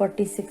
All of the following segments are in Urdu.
46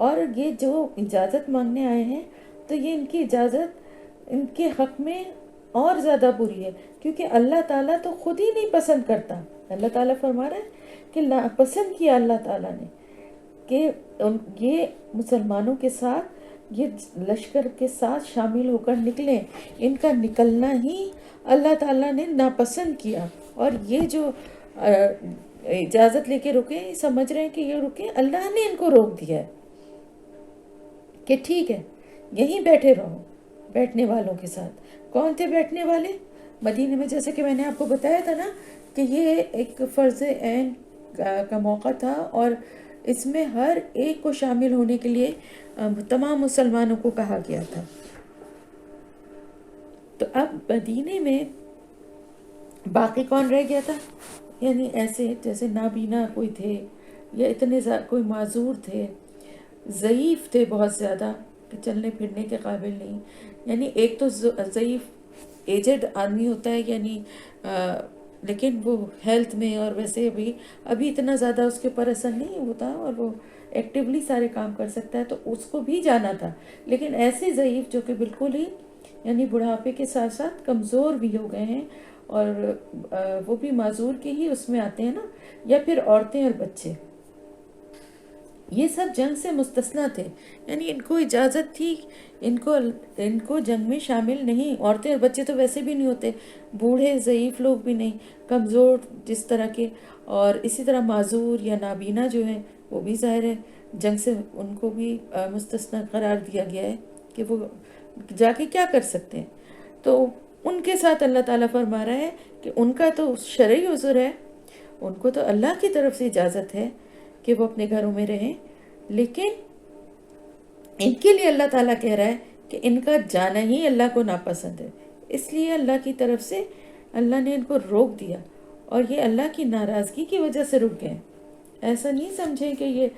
اور یہ جو اجازت مانگنے آئے ہیں تو یہ ان کی اجازت ان کے حق میں اور زیادہ بری ہے، کیونکہ اللہ تعالیٰ تو خود ہی نہیں پسند کرتا۔ اللہ تعالیٰ فرما رہا ہے کہ پسند کیا اللہ تعالیٰ نے کہ یہ مسلمانوں کے ساتھ، یہ لشکر کے ساتھ شامل ہو کر نکلیں، ان کا نکلنا ہی اللہ تعالیٰ نے ناپسند کیا۔ اور یہ جو اجازت لے کے رکے، سمجھ رہے ہیں کہ یہ رکے، اللہ نے ان کو روک دیا ہے کہ ٹھیک ہے یہیں بیٹھے رہو بیٹھنے والوں کے ساتھ۔ کون تھے بیٹھنے والے؟ مدینے میں، جیسے کہ میں نے آپ کو بتایا تھا نا کہ یہ ایک فرض عین کا موقع تھا، اور اس میں ہر ایک کو شامل ہونے کے لیے تمام مسلمانوں کو کہا گیا تھا۔ تو اب مدینے میں باقی کون رہ گیا تھا؟ یعنی ایسے جیسے نابینا کوئی تھے، یا اتنے کوئی معذور تھے، ضعیف تھے بہت زیادہ کہ چلنے پھرنے کے قابل نہیں۔ یعنی ایک تو ضعیف ایجڈ آدمی ہوتا ہے، یعنی لیکن وہ ہیلتھ میں اور ویسے بھی ابھی اتنا زیادہ اس کے اوپر اثر نہیں ہوتا، اور وہ ایکٹیولی سارے کام کر سکتا ہے، تو اس کو بھی جانا تھا۔ لیکن ایسے ضعیف جو کہ بالکل ہی یعنی بڑھاپے کے ساتھ ساتھ کمزور بھی ہو گئے ہیں، اور وہ بھی معذور کے ہی اس میں آتے ہیں نا، یا پھر عورتیں اور بچے، یہ سب جنگ سے مستثنیٰ تھے۔ یعنی ان کو اجازت تھی، ان کو جنگ میں شامل نہیں۔ عورتیں اور بچے تو ویسے بھی نہیں ہوتے، بوڑھے ضعیف لوگ بھی نہیں، کمزور جس طرح کے، اور اسی طرح معذور یا نابینا جو ہیں وہ بھی ظاہر ہے جنگ سے ان کو بھی مستثنیٰ قرار دیا گیا ہے کہ وہ جا کے کیا کر سکتے ہیں۔ تو ان کے ساتھ اللہ تعالیٰ فرما رہا ہے کہ ان کا تو شرعی عذر ہے، ان کو تو اللہ کی طرف سے اجازت ہے کہ وہ اپنے گھروں میں رہیں، لیکن ان کے لیے اللہ تعالیٰ کہہ رہا ہے کہ ان کا جانا ہی اللہ کو ناپسند ہے، اس لیے اللہ کی طرف سے اللہ نے ان کو روک دیا، اور یہ اللہ کی ناراضگی کی وجہ سے رک گئے۔ ایسا نہیں سمجھیں کہ یہ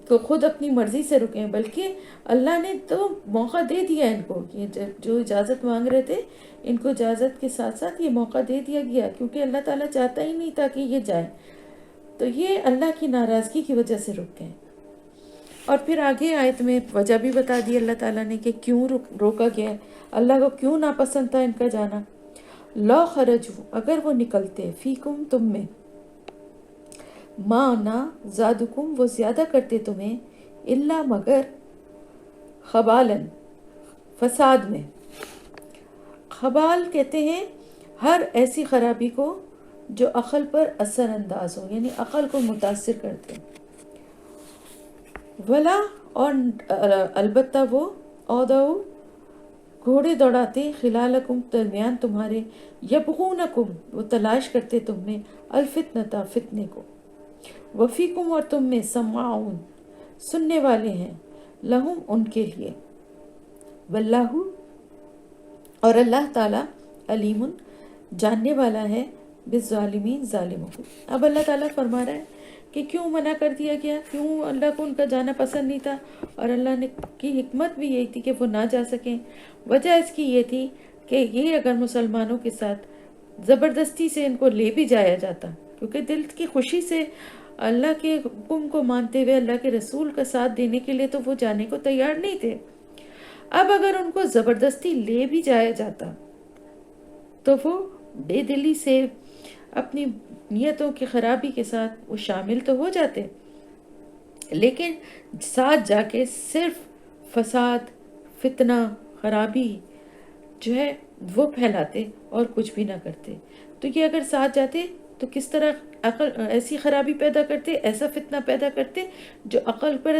تو خود اپنی مرضی سے رکیں، بلکہ اللہ نے تو موقع دے دیا ان کو، یہ جو اجازت مانگ رہے تھے ان کو اجازت کے ساتھ ساتھ یہ موقع دے دیا گیا، کیونکہ اللہ تعالیٰ چاہتا ہی نہیں تھا کہ یہ جائیں، تو یہ اللہ کی ناراضگی کی وجہ سے رک گئے۔ اور پھر آگے آیت میں وجہ بھی بتا دی اللہ تعالیٰ نے کہ کیوں روکا گیا ہے، اللہ کو کیوں ناپسند تھا ان کا جانا۔ لو خرجو، اگر وہ نکلتے، فیکم، تم میں، ما نا زادکم، وہ زیادہ کرتے تمہیں، الا مگر، خبالن، فساد میں۔ خبال کہتے ہیں ہر ایسی خرابی کو جو عقل پر اثر انداز ہو، یعنی عقل کو متاثر کرتے۔ ولا، اور البتہ وہ، اودعو، گھوڑے دوڑاتے، خلالکم، درمیان تمہارے، یبغونکم، وہ تلاش کرتے تم میں، الفتنتا، فتنے کو، وفیکم، اور تم میں، سماعون، سننے والے ہیں، لہم، ان کے لیے، واللہ، اور اللہ تعالیٰ، علیم، جاننے والا ہے، بالظالمین، ظالموں کو۔ اب اللہ تعالیٰ فرما رہا ہے کہ کیوں منع کر دیا گیا، کیوں اللہ کو ان کا جانا پسند نہیں تھا، اور اللہ نے کی حکمت بھی یہی تھی کہ وہ نہ جا سکیں۔ وجہ اس کی یہ تھی کہ یہ اگر مسلمانوں کے ساتھ زبردستی سے ان کو لے بھی جایا جاتا، کیونکہ دل کی خوشی سے اللہ کے حکم کو مانتے ہوئے اللہ کے رسول کا ساتھ دینے کے لیے تو وہ جانے کو تیار نہیں تھے۔ اب اگر ان کو زبردستی لے بھی جایا جاتا تو وہ بے دلی سے اپنی نیتوں کی خرابی کے ساتھ وہ شامل تو ہو جاتے، لیکن ساتھ جا کے صرف فساد، فتنہ، خرابی جو ہے وہ پھیلاتے اور کچھ بھی نہ کرتے۔ تو یہ اگر ساتھ جاتے تو کس طرح عقل ایسی خرابی پیدا کرتے، ایسا فتنہ پیدا کرتے جو عقل پر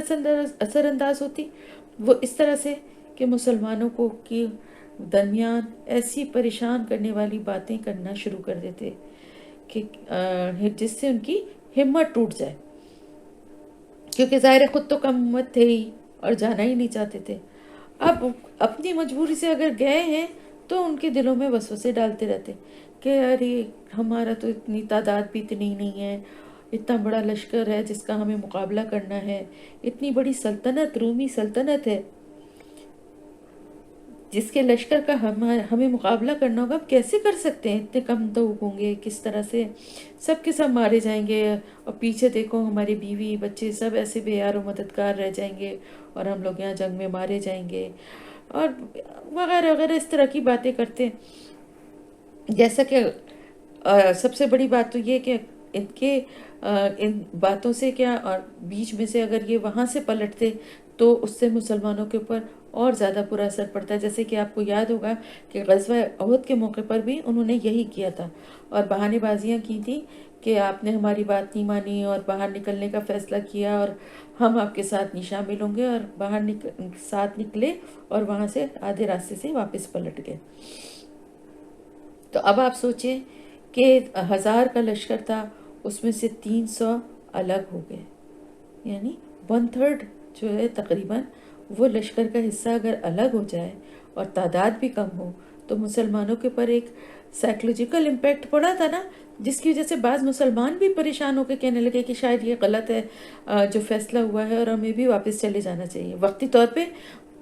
اثر انداز ہوتی، وہ اس طرح سے کہ مسلمانوں کو کی درمیان ایسی پریشان کرنے والی باتیں کرنا شروع کر دیتے کہ جس سے ان کی ہمت ٹوٹ جائے، کیونکہ ظاہر خود تو کم ہمت تھے ہی اور جانا ہی نہیں چاہتے تھے۔ اب اپنی مجبوری سے اگر گئے ہیں تو ان کے دلوں میں وسوسے ڈالتے رہتے کہ ارے ہمارا تو اتنی تعداد بھی اتنی نہیں ہے، اتنا بڑا لشکر ہے جس کا ہمیں مقابلہ کرنا ہے، اتنی بڑی سلطنت، رومی سلطنت ہے، جس کے لشکر کا ہمیں مقابلہ کرنا ہوگا، ہم کیسے کر سکتے ہیں؟ اتنے کم تو ہوں گے، کس طرح سے سب کے سب مارے جائیں گے، اور پیچھے دیکھو ہماری بیوی بچے سب ایسے بے یار و مددگار رہ جائیں گے، اور ہم لوگ یہاں جنگ میں مارے جائیں گے، اور وغیرہ وغیرہ اس طرح کی باتیں کرتے ہیں۔ جیسا کہ سب سے بڑی بات تو یہ کہ ان کے ان باتوں سے کیا، اور بیچ میں سے اگر یہ وہاں سے پلٹتے تو اس سے مسلمانوں کے اوپر اور زیادہ برا اثر پڑتا ہے۔ جیسے کہ آپ کو یاد ہوگا کہ غزوہ احد کے موقع پر بھی انہوں نے یہی کیا تھا، اور بہانے بازیاں کی تھی کہ آپ نے ہماری بات نہیں مانی اور باہر نکلنے کا فیصلہ کیا، اور ہم آپ کے ساتھ نہیں شامل ہوں گے، اور باہر ساتھ نکلے اور وہاں سے آدھے راستے سے واپس پلٹ گئے۔ تو اب آپ سوچیں کہ 1000 کا لشکر تھا، اس میں سے 300 الگ ہو گئے، یعنی 1/3 جو ہے تقریباً وہ لشکر کا حصہ اگر الگ ہو جائے اور تعداد بھی کم ہو تو مسلمانوں کے پر ایک سائیکولوجیکل امپیکٹ پڑا تھا نا، جس کی وجہ سے بعض مسلمان بھی پریشان ہو کے کہنے لگے کہ شاید یہ غلط ہے جو فیصلہ ہوا ہے، اور ہمیں بھی واپس چلے جانا چاہیے وقتی طور پہ۔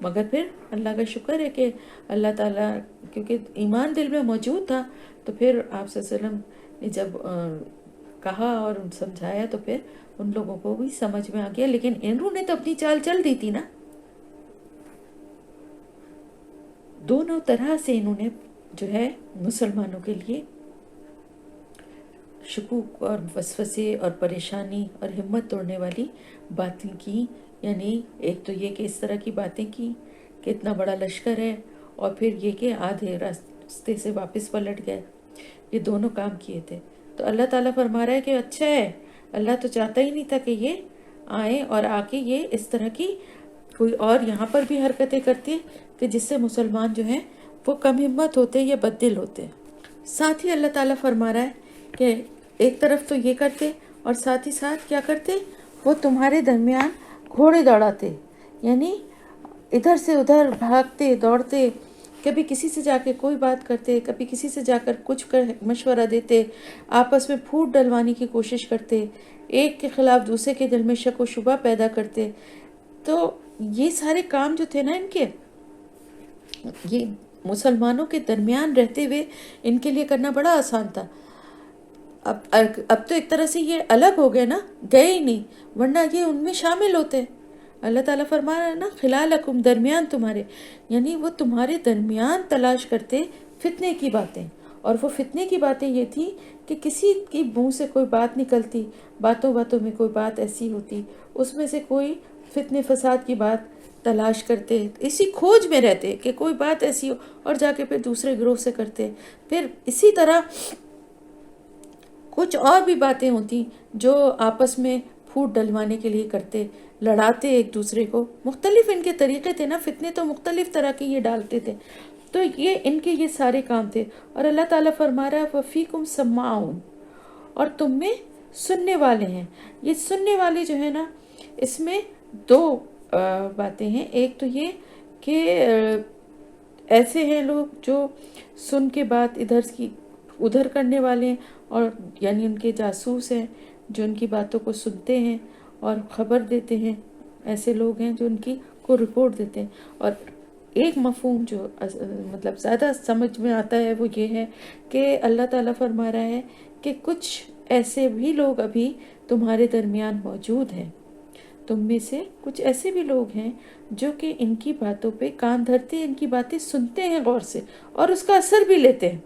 مگر پھر اللہ کا شکر ہے کہ اللہ تعالیٰ، کیونکہ ایمان دل میں موجود تھا، تو پھر آپ صلی اللہ علیہ وسلم نے جب کہا اور سمجھایا تو پھر ان لوگوں کو بھی سمجھ میں آ گیا، لیکن انہوں نے تو اپنی چال چل دی تھی نا۔ دونوں طرح سے انہوں نے جو ہے مسلمانوں کے لیے شکوک اور وسوسے اور پریشانی اور ہمت توڑنے والی باتیں کی، یعنی ایک تو یہ کہ اس طرح کی باتیں کی کہ اتنا بڑا لشکر ہے، اور پھر یہ کہ آدھے راستے سے واپس پلٹ گئے، یہ دونوں کام کیے تھے۔ تو اللہ تعالیٰ فرما رہا ہے کہ اچھا ہے، اللہ تو چاہتا ہی نہیں تھا کہ یہ آئیں اور آ کے یہ اس طرح کی کوئی اور یہاں پر بھی حرکتیں کرتی کہ جس سے مسلمان جو ہیں وہ کم ہمت ہوتے یا بددل ہوتے۔ ساتھ ہی اللہ تعالیٰ فرما رہا ہے کہ ایک طرف تو یہ کرتے، اور ساتھ ہی ساتھ کیا کرتے، وہ تمہارے درمیان گھوڑے دوڑاتے، یعنی ادھر سے ادھر بھاگتے دوڑتے، کبھی کسی سے جا کے کوئی بات کرتے، کبھی کسی سے جا کر کچھ مشورہ دیتے، آپس میں پھوٹ ڈلوانے کی کوشش کرتے، ایک کے خلاف دوسرے کے دل میں شک و شبہ پیدا کرتے۔ تو یہ سارے کام جو تھے نا ان کے، یہ مسلمانوں کے درمیان رہتے ہوئے ان کے لیے کرنا بڑا آسان تھا۔ اب تو ایک طرح سے یہ الگ ہو گئے نا، گئے ہی نہیں، ورنہ یہ ان میں شامل ہوتے۔ اللہ تعالیٰ فرما رہا ہے نا، خلالکم، درمیان تمہارے، یعنی وہ تمہارے درمیان تلاش کرتے فتنے کی باتیں، اور وہ فتنے کی باتیں یہ تھی کہ کسی کی منہ سے کوئی بات نکلتی، باتوں باتوں میں کوئی بات ایسی ہوتی، اس میں سے کوئی فتنے فساد کی بات تلاش کرتے، اسی کھوج میں رہتے کہ کوئی بات ایسی ہو، اور جا کے پھر دوسرے گروہ سے کرتے، پھر اسی طرح کچھ اور بھی باتیں ہوتی جو آپس میں پھوٹ ڈلوانے کے لیے کرتے، لڑاتے ایک دوسرے کو۔ مختلف ان کے طریقے تھے نا، فتنے تو مختلف طرح کے یہ ڈالتے تھے، تو یہ ان کے یہ سارے کام تھے۔ اور اللہ تعالیٰ فرما رہا ہے وَفِيكُمْ سَمَّاعُونَ، اور تم میں سننے والے ہیں۔ یہ سننے والے جو ہیں نا، اس میں دو باتیں ہیں۔ ایک تو یہ کہ ایسے ہیں لوگ جو سن کے بات ادھر کرنے والے ہیں، اور یعنی ان کے جاسوس ہیں جو ان کی باتوں کو سنتے ہیں اور خبر دیتے ہیں، ایسے لوگ ہیں جو ان کی کو رپورٹ دیتے ہیں۔ اور ایک مفہوم جو مطلب زیادہ سمجھ میں آتا ہے وہ یہ ہے کہ اللہ تعالیٰ فرما رہا ہے کہ کچھ ایسے بھی لوگ ابھی تمہارے درمیان موجود ہیں، تم میں سے کچھ ایسے بھی لوگ ہیں جو کہ ان کی باتوں پہ کان دھرتے ہیں، ان کی باتیں سنتے ہیں غور سے، اور اس کا اثر بھی لیتے ہیں۔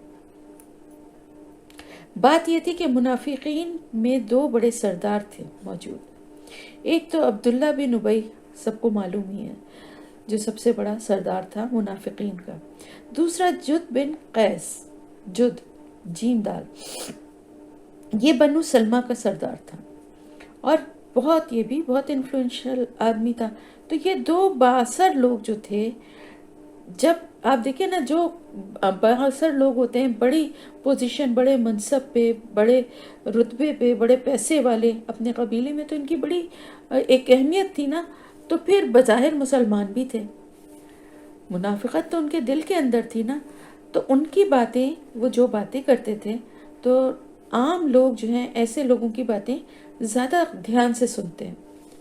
بات یہ تھی کہ منافقین میں دو بڑے سردار تھے موجود۔ ایک تو عبداللہ بن ابی، سب کو معلوم ہی ہے، جو سب سے بڑا سردار تھا منافقین کا۔ دوسرا جد بن قیس، جد جیم دال، یہ بنو سلمہ کا سردار تھا، اور یہ بھی بہت انفلوئنشل آدمی تھا۔ تو یہ دو بااثر لوگ جو تھے، جب آپ دیکھیں نا، جو بااثر لوگ ہوتے ہیں، بڑی پوزیشن، بڑے منصب پہ، بڑے رتبے پہ، بڑے پیسے والے، اپنے قبیلے میں تو ان کی بڑی ایک اہمیت تھی نا، تو پھر بظاہر مسلمان بھی تھے، منافقت تو ان کے دل کے اندر تھی نا، تو ان کی باتیں، وہ جو باتیں کرتے تھے، تو عام لوگ جو ہیں ایسے لوگوں کی باتیں زیادہ دھیان سے سنتے ہیں۔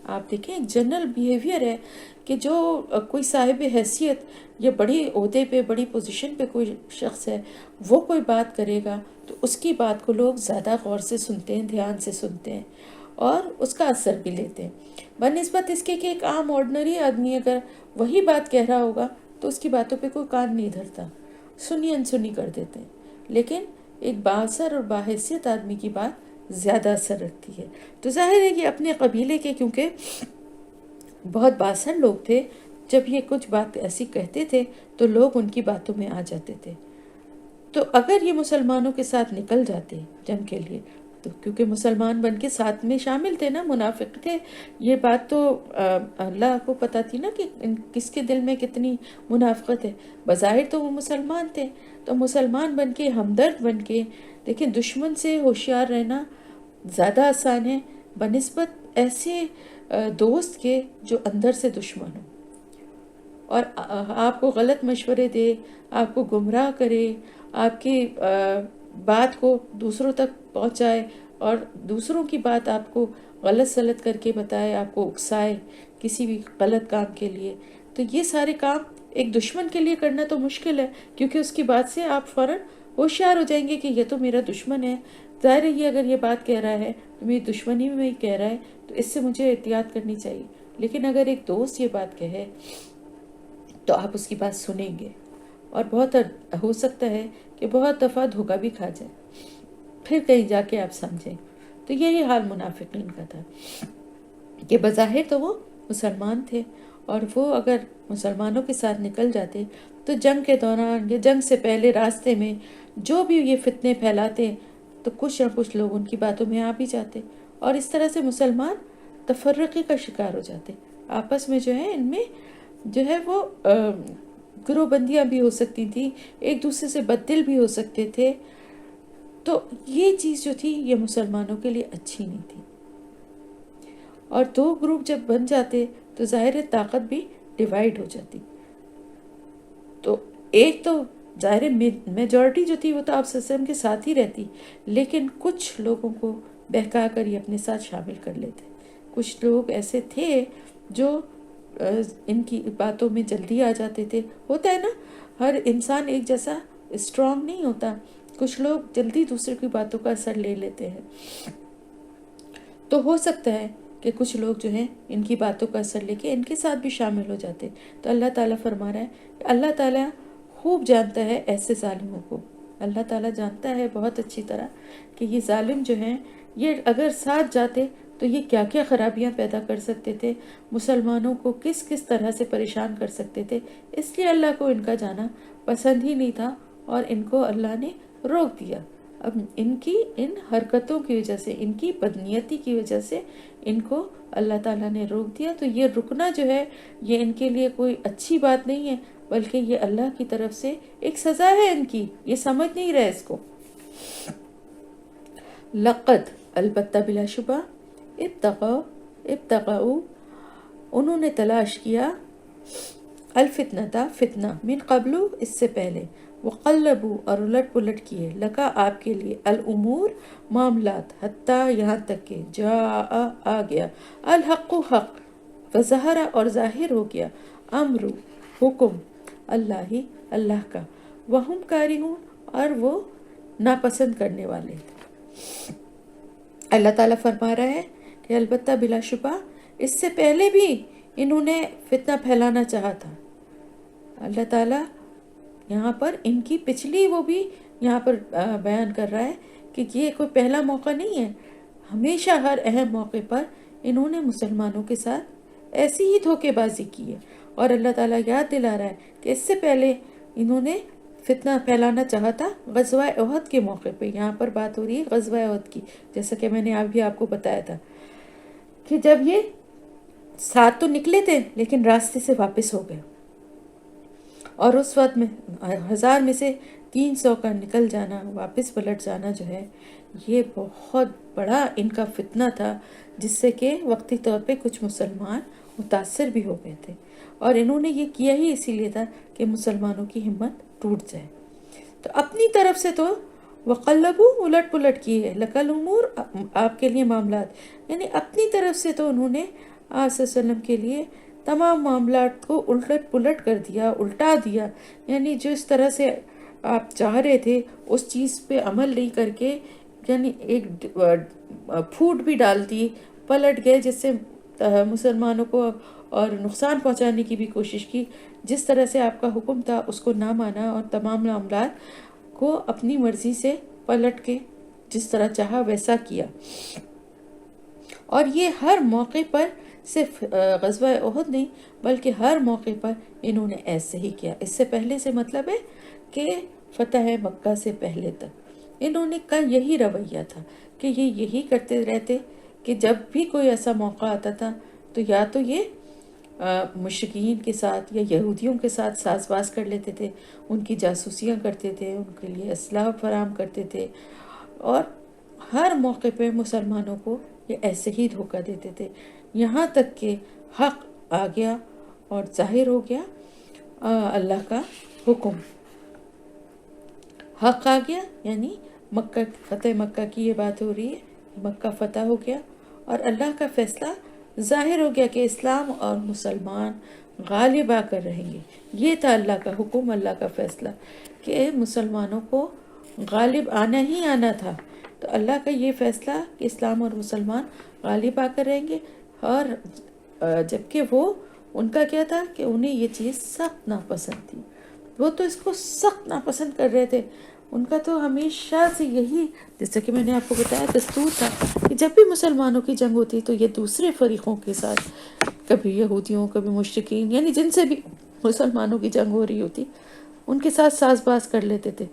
آپ دیکھیں ایک جنرل بیہیویئر ہے کہ جو کوئی صاحب حیثیت یا بڑی عہدے پہ بڑی پوزیشن پہ کوئی شخص ہے، وہ کوئی بات کرے گا تو اس کی بات کو لوگ زیادہ غور سے سنتے ہیں، دھیان سے سنتے ہیں اور اس کا اثر بھی لیتے ہیں، بنسبت اس کے کہ ایک عام آرڈنری آدمی اگر وہی بات کہہ رہا ہوگا تو اس کی باتوں پہ کوئی کان نہیں دھرتا، سنی انسنی کر دیتے ہیں۔ لیکن ایک بااثر اور باحیثیت آدمی کی بات زیادہ اثر رکھتی ہے۔ تو ظاہر ہے کہ اپنے قبیلے کے کیونکہ بہت بااثر لوگ تھے، جب یہ کچھ بات ایسی کہتے تھے تو لوگ ان کی باتوں میں آ جاتے تھے۔ تو اگر یہ مسلمانوں کے ساتھ نکل جاتے جنگ کے لیے تو کیونکہ مسلمان بن کے ساتھ میں شامل تھے نا، منافق تھے، یہ بات تو اللہ کو پتہ تھی نا کہ کس کے دل میں کتنی منافقت ہے۔ بظاہر تو وہ مسلمان تھے، تو مسلمان بن کے ہمدرد بن کے، دیکھیں دشمن سے ہوشیار رہنا زیادہ آسان ہے بنسبت ایسے دوست کے جو اندر سے دشمن ہو اور آپ کو غلط مشورے دے، آپ کو گمراہ کرے، آپ کی بات کو دوسروں تک پہنچائے اور دوسروں کی بات آپ کو غلط سلط کر کے بتائے، آپ کو اکسائے کسی بھی غلط کام کے لیے۔ تو یہ سارے کام ایک دشمن کے لیے کرنا تو مشکل ہے، کیونکہ اس کی بات سے آپ فوراً ہوشیار ہو جائیں گے کہ یہ تو میرا دشمن ہے، ظاہر ہے یہ اگر یہ بات کہہ رہا ہے تو میری دشمنی میں ہی کہہ رہا ہے، تو اس سے مجھے احتیاط کرنی چاہیے۔ لیکن اگر ایک دوست یہ بات کہے تو آپ اس کی بات سنیں گے، اور بہت ہو سکتا ہے کہ بہت دفعہ دھوکہ بھی کھا جائے، پھر کہیں جا کے آپ سمجھیں۔ تو یہی حال منافقین کا تھا کہ بظاہر تو وہ مسلمان تھے، اور وہ اگر مسلمانوں کے ساتھ نکل جاتے تو جنگ کے دوران یا جنگ سے پہلے راستے میں جو بھی یہ فتنے پھیلاتے تو کچھ نہ کچھ لوگ ان کی باتوں میں آ بھی جاتے، اور اس طرح سے مسلمان تفرقے کا شکار ہو جاتے۔ آپس میں جو ہے ان میں جو ہے وہ گروہ بندیاں بھی ہو سکتی تھیں، ایک دوسرے سے بددل بھی ہو سکتے تھے۔ تو یہ چیز جو تھی یہ مسلمانوں کے لیے اچھی نہیں تھی، اور دو گروپ جب بن جاتے تو ظاہر طاقت بھی ڈیوائیڈ ہو جاتی۔ تو ایک تو ظاہر میجورٹی جو تھی وہ تو آپ سسٹم کے ساتھ ہی رہتی، لیکن کچھ لوگوں کو بہکا کر یہ اپنے ساتھ شامل کر لیتے۔ کچھ لوگ ایسے تھے جو ان کی باتوں میں جلدی آ جاتے تھے۔ ہوتا ہے نا، ہر انسان ایک جیسا اسٹرانگ نہیں ہوتا، کچھ لوگ جلدی دوسرے کی باتوں کا اثر لے لیتے ہیں۔ تو ہو سکتا ہے کہ کچھ لوگ جو ہیں ان کی باتوں کا اثر لے کے ان کے ساتھ بھی شامل ہو جاتے۔ تو اللہ تعالیٰ فرما رہا ہے کہ اللہ تعالیٰ خوب جانتا ہے ایسے ظالموں کو، اللہ تعالیٰ جانتا ہے بہت اچھی طرح کہ یہ ظالم جو ہیں یہ اگر ساتھ جاتے تو یہ کیا کیا خرابیاں پیدا کر سکتے تھے، مسلمانوں کو کس کس طرح سے پریشان کر سکتے تھے۔ اس لیے اللہ کو ان کا جانا پسند ہی نہیں تھا اور ان کو اللہ نے روک دیا۔ اب ان کی ان حرکتوں کی وجہ سے، ان کی بدنیتی کی وجہ سے ان کو اللہ تعالیٰ نے روک دیا۔ تو یہ رکنا جو ہے یہ ان کے لیے کوئی اچھی بات نہیں ہے، بلکہ یہ اللہ کی طرف سے ایک سزا ہے ان کی، یہ سمجھ نہیں رہے اس کو۔ لقد، البتہ بلا شبہ، ابتغوا انہوں نے تلاش کیا، الفتنہ فتنہ، من قبل اس سے پہلے، وقلبوا اور الٹ پلٹ کیے، لکا آپ کے لیے، الامور معاملات، حتیٰ یہاں تک کہ جاء آ گیا، الحق حق، وظہر اور ظاہر ہو گیا، امر حکم، اللہ کا، وہم کارہون اور وہ ناپسند کرنے والے۔ اللہ تعالیٰ فرما رہا ہے کہ البتہ بلا شبہ اس سے پہلے بھی انہوں نے فتنہ پھیلانا چاہا تھا۔ اللہ تعالیٰ یہاں پر ان کی پچھلی وہ بھی یہاں پر بیان کر رہا ہے کہ یہ کوئی پہلا موقع نہیں ہے، ہمیشہ ہر اہم موقع پر انہوں نے مسلمانوں کے ساتھ ایسی ہی دھوکے بازی کی ہے۔ اور اللہ تعالیٰ یاد دلا رہا ہے کہ اس سے پہلے انہوں نے فتنہ پھیلانا چاہا تھا غزوہ احد کے موقع پہ۔ یہاں پر بات ہو رہی ہے غزوہ احد کی، جیسا کہ میں نے ابھی آپ کو بتایا تھا کہ جب یہ ساتھ تو نکلے تھے لیکن راستے سے واپس ہو گئے، اور اس وقت میں 1000 میں سے 300 کا نکل جانا، واپس پلٹ جانا جو ہے یہ بہت بڑا ان کا فتنہ تھا، جس سے کہ وقتی طور پہ کچھ مسلمان متاثر بھی ہو گئے تھے، اور انہوں نے یہ کیا ہی اسی لیے تھا کہ مسلمانوں کی ہمت ٹوٹ جائے۔ تو اپنی طرف سے تو وقلبو الٹ پلٹ کی ہے، لکل امور آپ کے لیے معاملات، یعنی اپنی طرف سے تو انہوں نے آپ صلی اللہ علیہ وسلم کے لیے تمام معاملات کو الٹ پلٹ کر دیا، الٹا دیا. یعنی جس طرح سے آپ چاہ رہے تھے اس چیز پہ عمل نہیں کر کے، یعنی ایک پھوٹ بھی ڈال دی، پلٹ گئے، جس سے مسلمانوں کو اور نقصان پہنچانے کی بھی کوشش کی. جس طرح سے آپ کا حکم تھا اس کو نہ مانا، اور تمام معاملات کو اپنی مرضی سے پلٹ کے جس طرح چاہا ویسا کیا. اور یہ ہر موقع پر، صرف غزوہ احد نہیں بلکہ ہر موقع پر انہوں نے ایسے ہی کیا. اس سے پہلے سے مطلب ہے کہ فتح مکہ سے پہلے تک انہوں نے کا یہی رویہ تھا کہ یہ یہی کرتے رہتے کہ جب بھی کوئی ایسا موقع آتا تھا تو یا تو یہ مشرکین کے ساتھ یا یہودیوں کے ساتھ ساز باز کر لیتے تھے، ان کی جاسوسیاں کرتے تھے، ان کے لیے اسلحہ فراہم کرتے تھے، اور ہر موقع پہ مسلمانوں کو یہ ایسے ہی دھوکہ دیتے تھے، یہاں تک کہ حق آ گیا اور ظاہر ہو گیا. اللہ کا حکم حق آ گیا، یعنی مکہ، فتح مکہ کی یہ بات ہو رہی ہے. مکہ فتح ہو گیا اور اللہ کا فیصلہ ظاہر ہو گیا کہ اسلام اور مسلمان غالب آ کر رہیں گے. یہ تھا اللہ کا حکم، اللہ کا فیصلہ کہ مسلمانوں کو غالب آنا ہی آنا تھا. تو اللہ کا یہ فیصلہ کہ اسلام اور مسلمان غالب آ کر رہیں گے. اور جبکہ وہ ان کا کیا تھا کہ انہیں یہ چیز سخت ناپسند تھی، وہ تو اس کو سخت ناپسند کر رہے تھے. ان کا تو ہمیشہ سے یہی، جیسا کہ میں نے آپ کو بتایا، دستور تھا کہ جب بھی مسلمانوں کی جنگ ہوتی تو یہ دوسرے فریقوں کے ساتھ، کبھی یہودیوں، کبھی مشرکین، یعنی جن سے بھی مسلمانوں کی جنگ ہو رہی ہوتی ان کے ساتھ ساز باز کر لیتے تھے،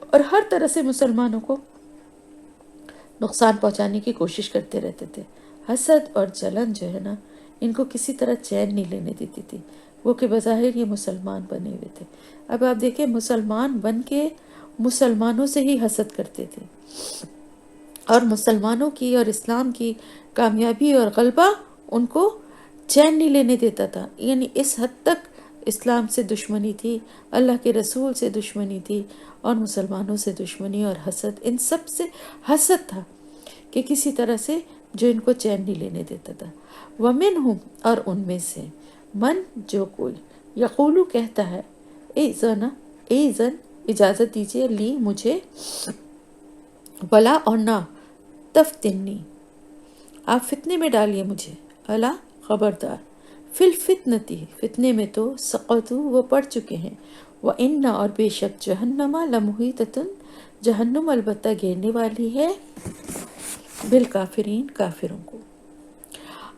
اور ہر طرح سے مسلمانوں کو نقصان پہنچانے کی کوشش کرتے رہتے تھے. حسد اور جلن جو ہے نا، ان کو کسی طرح چین نہیں لینے دیتی تھی. وہ کہ بظاہر یہ مسلمان بنے ہوئے تھے. اب آپ دیکھیں، مسلمان بن کے مسلمانوں سے ہی حسد کرتے تھے، اور مسلمانوں کی اور اسلام کی کامیابی اور غلبہ ان کو چین نہیں لینے دیتا تھا. یعنی اس حد تک اسلام سے دشمنی تھی، اللہ کے رسول سے دشمنی تھی، اور مسلمانوں سے دشمنی اور حسد، ان سب سے حسد تھا کہ کسی طرح سے جو ان کو چین نہیں لینے دیتا تھا. وَمِنْهُمْ، اور ان میں سے، من، جو کوئی، یقولو کہتا ہے، اذن اجازت دیجیے، لی مجھے، بلا اور نہ، تفتنی آپ فتنے میں ڈالیے مجھے، الا خبردار، فی الفتنتی فتنے میں تو سقطوا وہ پڑ چکے ہیں، وَإِنَّ اور بے شک جہنم لمحیطۃ جہنم البتہ گھیرنے والی ہے، بالکافرین کافروں کو.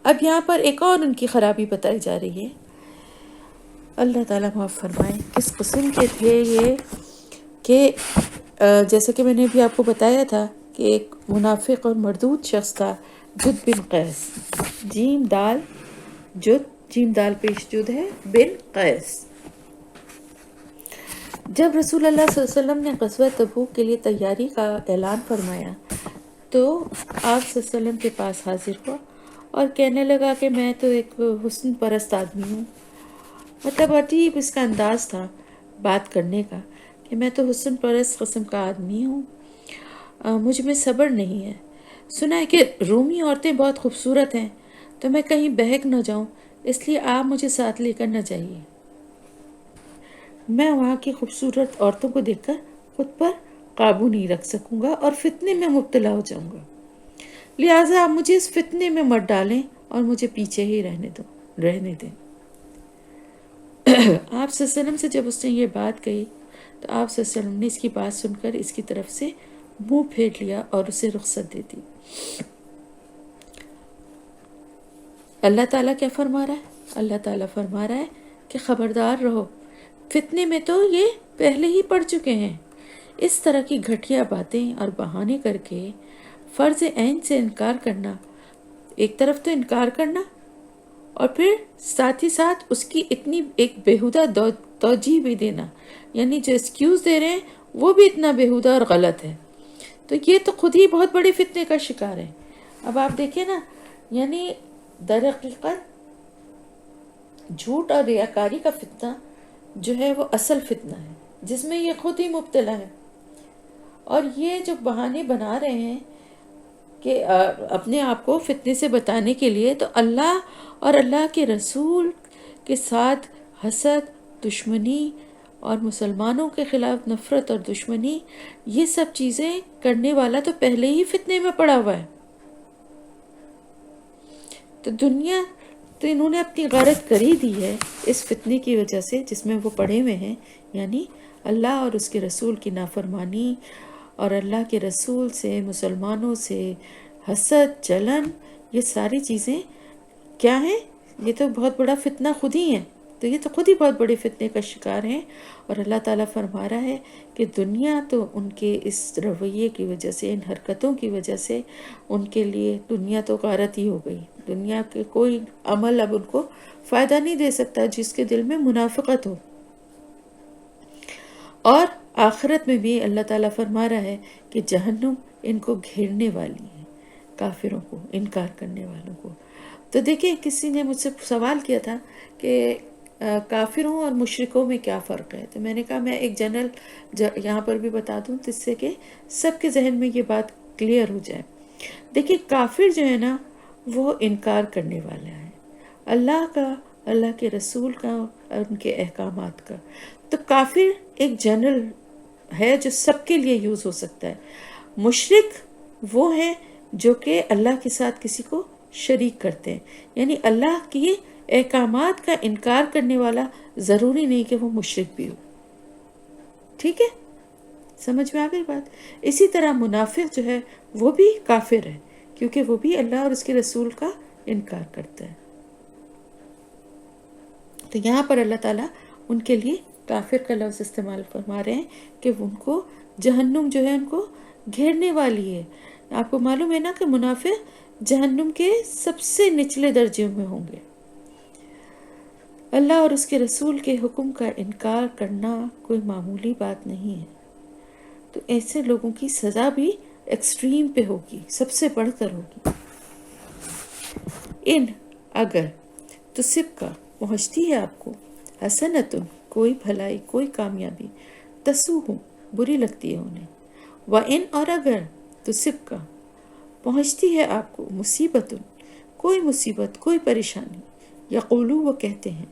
اب یہاں پر ایک اور ان کی خرابی بتائی جا رہی ہے. اللہ تعالیٰ معاف فرمائے، کس قسم کے تھے یہ کہ جیسا کہ میں نے بھی آپ کو بتایا تھا کہ ایک منافق اور مردود شخص تھا، جد بن قیس، جیم دال جد، جیم دال پیش جد ہے، بن قیس. جب رسول اللہ صلی اللہ علیہ وسلم نے غزوہ تبوک کے لیے تیاری کا اعلان فرمایا تو آپ صلی اللہ علیہ وسلم کے پاس حاضر ہوا اور کہنے لگا کہ میں تو ایک حسن پرست آدمی ہوں. مطلب عجیب اس کا انداز تھا بات کرنے کا کہ میں تو حسن پرست قسم کا آدمی ہوں، مجھ میں صبر نہیں ہے. سنا ہے کہ رومی عورتیں بہت خوبصورت ہیں، تو میں کہیں بہک نہ جاؤں، اس لیے آپ مجھے ساتھ لے کر نہ جائیے. میں وہاں کی خوبصورت عورتوں کو دیکھ کر خود پر قابو نہیں رکھ سکوں گا اور فتنے میں مبتلا ہو جاؤں گا، لہٰذا آپ مجھے اس فتنے میں مت ڈالیں اور مجھے پیچھے ہی رہنے دیں. آپ صلی اللہ علیہ وسلم سے جب اس نے یہ بات کہی تو آپ صلی اللہ علیہ وسلم نے اس کی بات سن کر اس کی طرف سے منہ پھیر لیا اور اسے رخصت دے دی. اللہ تعالیٰ کیا فرما رہا ہے؟ اللہ تعالیٰ فرما رہا ہے کہ خبردار رہو، فتنے میں تو یہ پہلے ہی پڑ چکے ہیں. اس طرح کی گھٹیا باتیں اور بہانے کر کے فرض عین سے انکار کرنا، ایک طرف تو انکار کرنا اور پھر ساتھ ہی ساتھ اس کی اتنی ایک بیہودہ توجیہ بھی دینا، یعنی جو ایکسکیوز دے رہے ہیں وہ بھی اتنا بیہودہ اور غلط ہے، تو یہ تو خود ہی بہت بڑے فتنے کا شکار ہے. اب آپ دیکھیں نا، یعنی در حقیقت جھوٹ اور ریاکاری کا فتنہ جو ہے وہ اصل فتنہ ہے جس میں یہ خود ہی مبتلا ہے. اور یہ جو بہانے بنا رہے ہیں کہ اپنے آپ کو فتنے سے بتانے کے لیے تو اللہ اور اللہ کے رسول کے ساتھ حسد، دشمنی اور مسلمانوں کے خلاف نفرت اور دشمنی، یہ سب چیزیں کرنے والا تو پہلے ہی فتنے میں پڑا ہوا ہے. تو دنیا تو انہوں نے اپنی غارت کر ہی دی ہے اس فتنے کی وجہ سے جس میں وہ پڑے ہوئے ہیں، یعنی اللہ اور اس کے رسول کی نافرمانی اور اللہ کے رسول سے، مسلمانوں سے حسد، جلن، یہ ساری چیزیں کیا ہیں؟ یہ تو بہت بڑا فتنہ خود ہی ہے. تو یہ تو خود ہی بہت بڑے فتنے کا شکار ہیں. اور اللہ تعالیٰ فرما رہا ہے کہ دنیا تو ان کے اس رویے کی وجہ سے، ان حرکتوں کی وجہ سے ان کے لیے دنیا تو غارت ہی ہو گئی. دنیا کے کوئی عمل اب ان کو فائدہ نہیں دے سکتا جس کے دل میں منافقت ہو. اور آخرت میں بھی اللہ تعالیٰ فرما رہا ہے کہ جہنم ان کو گھیرنے والی ہے، کافروں کو، انکار کرنے والوں کو. تو دیکھیں، کسی نے مجھ سے سوال کیا تھا کہ کافروں اور مشرکوں میں کیا فرق ہے. تو میں نے کہا میں ایک جنرل یہاں پر بھی بتا دوں جس سے کہ سب کے ذہن میں یہ بات کلیئر ہو جائے. دیکھیں، کافر جو ہے نا وہ انکار کرنے والا ہے اللہ کا، اللہ کے رسول کا اور ان کے احکامات کا. تو کافر ایک جنرل ہے جو سب کے لیے یوز ہو سکتا ہے. مشرک وہ ہیں جو کہ اللہ کے ساتھ کسی کو شریک کرتے ہیں، یعنی اللہ کی احکامات کا انکار کرنے والا ضروری نہیں کہ وہ مشرک بھی ہو. ٹھیک ہے، سمجھ میں آ گئی بات. اسی طرح منافق جو ہے وہ بھی کافر ہے کیونکہ وہ بھی اللہ اور اس کے رسول کا انکار کرتا ہے. تو یہاں پر اللہ تعالیٰ ان کے لیے کافر کا لفظ استعمال فرما رہے ہیں کہ ان کو جہنم جو ہے ان کو گھیرنے والی ہے. آپ کو معلوم ہے نا کہ منافق جہنم کے سب سے نچلے درجے میں ہوں گے. اللہ اور اس کے رسول کے حکم کا انکار کرنا کوئی معمولی بات نہیں ہے. تو ایسے لوگوں کی سزا بھی ایکسٹریم پہ ہوگی، سب سے بڑھ کر ہوگی. ان اگر تصب کا پہنچتی ہے آپ کو حسنتن کوئی بھلائی، کوئی کامیابی، تسوہم بری لگتی ہے انہیں. وَإِنْ اور اگر تصب کا پہنچتی ہے آپ کو مصیبت، کوئی مصیبت، کوئی پریشانی، یقولو وہ کہتے ہیں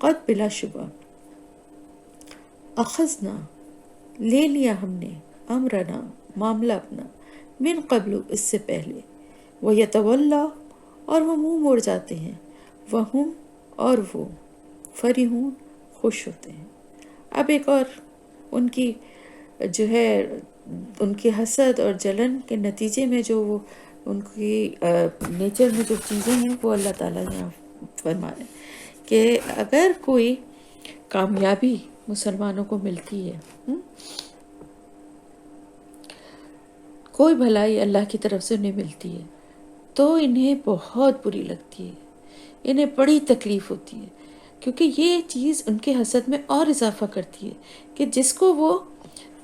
قد بلا شبہ اخذنا لے لیا ہم نے، امرنا معاملہ اپنا، من قبل اس سے پہلے، وَيَتَوَلَّا اور وہ منہ موڑ جاتے ہیں، وَهُمْ اور وہ فرحون خوش ہوتے ہیں. اب ایک اور ان کی جو ہے ان کے حسد اور جلن کے نتیجے میں جو وہ ان کی نیچر میں جو چیزیں ہیں وہ اللہ تعالیٰ یہاں فرما رہے ہیں کہ اگر کوئی کامیابی مسلمانوں کو ملتی ہے، کوئی بھلائی اللہ کی طرف سے انہیں ملتی ہے، تو انہیں بہت بری لگتی ہے، انہیں بڑی تکلیف ہوتی ہے کیونکہ یہ چیز ان کے حسد میں اور اضافہ کرتی ہے کہ جس کو وہ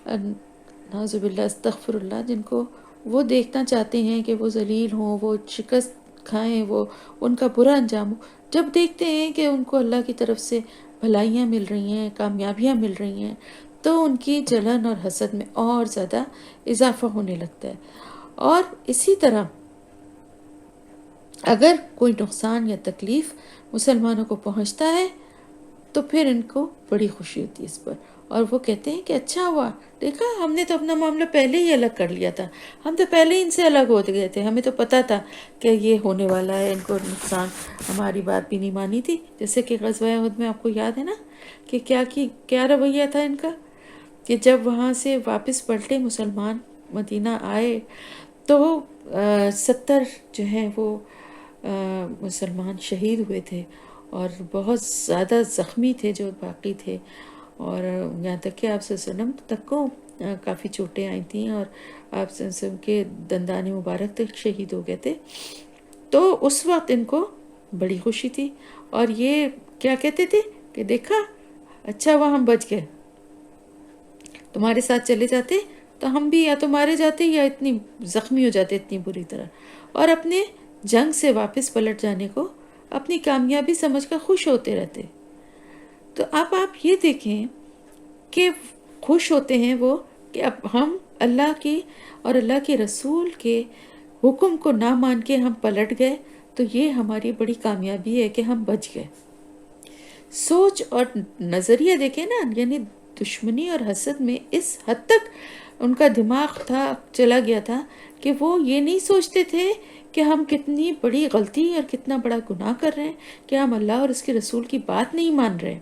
نعوذ باللہ استغفر اللہ، جن کو وہ دیکھنا چاہتے ہیں کہ وہ ذلیل ہوں، وہ شکست کھائیں، وہ ان کا برا انجام ہو، جب دیکھتے ہیں کہ ان کو اللہ کی طرف سے بھلائیاں مل رہی ہیں، کامیابیاں مل رہی ہیں، تو ان کی جلن اور حسد میں اور زیادہ اضافہ ہونے لگتا ہے. اور اسی طرح اگر کوئی نقصان یا تکلیف مسلمانوں کو پہنچتا ہے تو پھر ان کو بڑی خوشی ہوتی ہے اس پر، اور وہ کہتے ہیں کہ اچھا ہوا، دیکھا ہم نے تو اپنا معاملہ پہلے ہی الگ کر لیا تھا، ہم تو پہلے ہی ان سے الگ ہو گئے تھے، ہمیں تو پتہ تھا کہ یہ ہونے والا ہے، ان کو نقصان، ہماری بات بھی نہیں مانی تھی. جیسے کہ غزوہ احد میں آپ کو یاد ہے نا کہ کیا رویہ تھا ان کا، کہ جب وہاں سے واپس پلٹے مسلمان، مدینہ آئے، تو 70 جو ہیں وہ مسلمان شہید ہوئے تھے اور بہت زیادہ زخمی تھے جو باقی تھے، اور یہاں تک کہ آپ صلی اللہ علیہ وسلم تک کو کافی چوٹیں آئی تھیں اور آپ صلی اللہ علیہ وسلم کے دندان مبارک تک شہید ہو گئے تھے. تو اس وقت ان کو بڑی خوشی تھی اور یہ کیا کہتے تھے کہ دیکھا اچھا ہوا ہم بچ گئے، تمہارے ساتھ چلے جاتے تو ہم بھی یا تو مارے جاتے یا اتنی زخمی ہو جاتے اتنی بری طرح. اور اپنے جنگ سے واپس پلٹ جانے کو اپنی کامیابی سمجھ کر خوش ہوتے رہتے. تو اب آپ یہ دیکھیں کہ خوش ہوتے ہیں وہ کہ اب ہم اللہ کی اور اللہ کے رسول کے حکم کو نہ مان کے ہم پلٹ گئے تو یہ ہماری بڑی کامیابی ہے کہ ہم بچ گئے۔ سوچ اور نظریہ دیکھیں نا، یعنی دشمنی اور حسد میں اس حد تک ان کا دماغ چلا گیا تھا کہ وہ یہ نہیں سوچتے تھے کہ ہم کتنی بڑی غلطی اور کتنا بڑا گناہ کر رہے ہیں کہ ہم اللہ اور اس کے رسول کی بات نہیں مان رہے،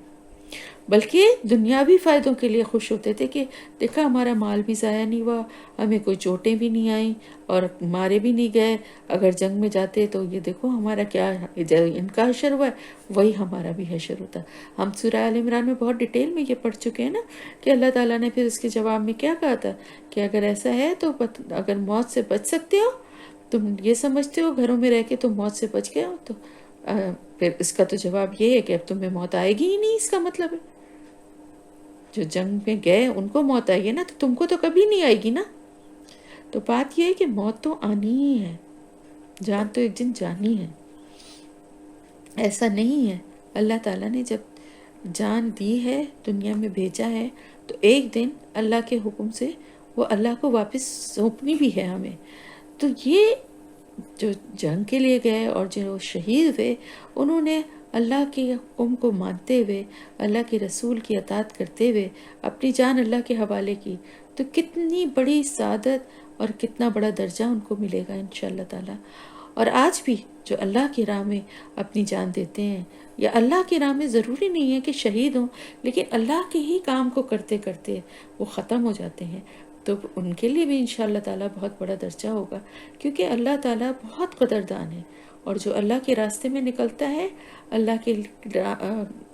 بلکہ دنیاوی فائدوں کے لیے خوش ہوتے تھے کہ دیکھا ہمارا مال بھی ضائع نہیں ہوا، ہمیں کوئی چوٹیں بھی نہیں آئیں اور مارے بھی نہیں گئے، اگر جنگ میں جاتے تو یہ دیکھو ہمارا کیا ان کا حشر ہوا ہے وہی ہمارا بھی حشر ہوتا۔ ہم سورہ آل عمران میں بہت ڈیٹیل میں یہ پڑھ چکے ہیں نا کہ اللہ تعالیٰ نے پھر اس کے جواب میں کیا کہا تھا کہ اگر ایسا ہے تو اگر موت سے بچ سکتے ہو، تم یہ سمجھتے ہو گھروں میں رہ کے تم موت سے بچ گئے ہو، تو پھر اس کا تو جواب یہ ہے کہ اب تمہیں موت آئے گی ہی نہیں، اس کا مطلب ہے جو جنگ میں گئے ان کو موت آئی ہے نا، تو تم کو تو کبھی نہیں آئے گی نا۔ تو بات یہ ہے کہ موت تو آنی ہی ہے، جان تو ایک دن جانی ہے۔ ایسا نہیں ہے، اللہ تعالیٰ نے جب جان دی ہے، دنیا میں بھیجا ہے، تو ایک دن اللہ کے حکم سے وہ اللہ کو واپس سونپنی بھی ہے ہمیں۔ تو یہ جو جنگ کے لیے گئے اور جو شہید ہوئے، انہوں نے اللہ کے حکم کو مانتے ہوئے، اللہ کے رسول کی اطاعت کرتے ہوئے اپنی جان اللہ کے حوالے کی، تو کتنی بڑی سعادت اور کتنا بڑا درجہ ان کو ملے گا انشاءاللہ تعالی۔ اور آج بھی جو اللہ کی راہ میں اپنی جان دیتے ہیں، یا اللہ کی راہ میں ضروری نہیں ہے کہ شہید ہوں، لیکن اللہ کے ہی کام کو کرتے کرتے وہ ختم ہو جاتے ہیں، تو ان کے لیے بھی انشاءاللہ تعالیٰ بہت بڑا درجہ ہوگا، کیونکہ اللہ تعالیٰ بہت قدردان ہے، اور جو اللہ کے راستے میں نکلتا ہے، اللہ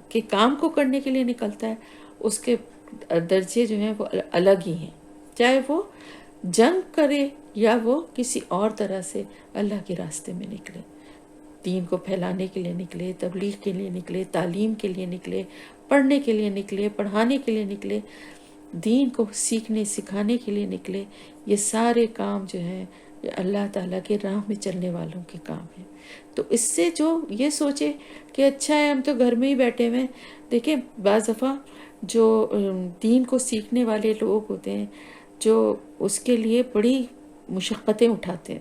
کے کام کو کرنے کے لیے نکلتا ہے، اس کے درجے جو ہیں وہ الگ ہی ہیں، چاہے وہ جنگ کرے یا وہ کسی اور طرح سے اللہ کے راستے میں نکلے، دین کو پھیلانے کے لیے نکلے، تبلیغ کے لیے نکلے، تعلیم کے لیے نکلے، پڑھنے کے لیے نکلے، پڑھانے کے لیے نکلے، دین کو سیکھنے سکھانے کے لیے نکلے، یہ سارے کام جو ہیں یہ اللہ تعالیٰ کے راہ میں چلنے والوں کے کام ہیں۔ تو اس سے جو یہ سوچے کہ اچھا ہے ہم تو گھر میں ہی بیٹھے ہوئے، دیکھیں بعض دفعہ جو دین کو سیکھنے والے لوگ ہوتے ہیں، جو اس کے لیے بڑی مشقتیں اٹھاتے ہیں،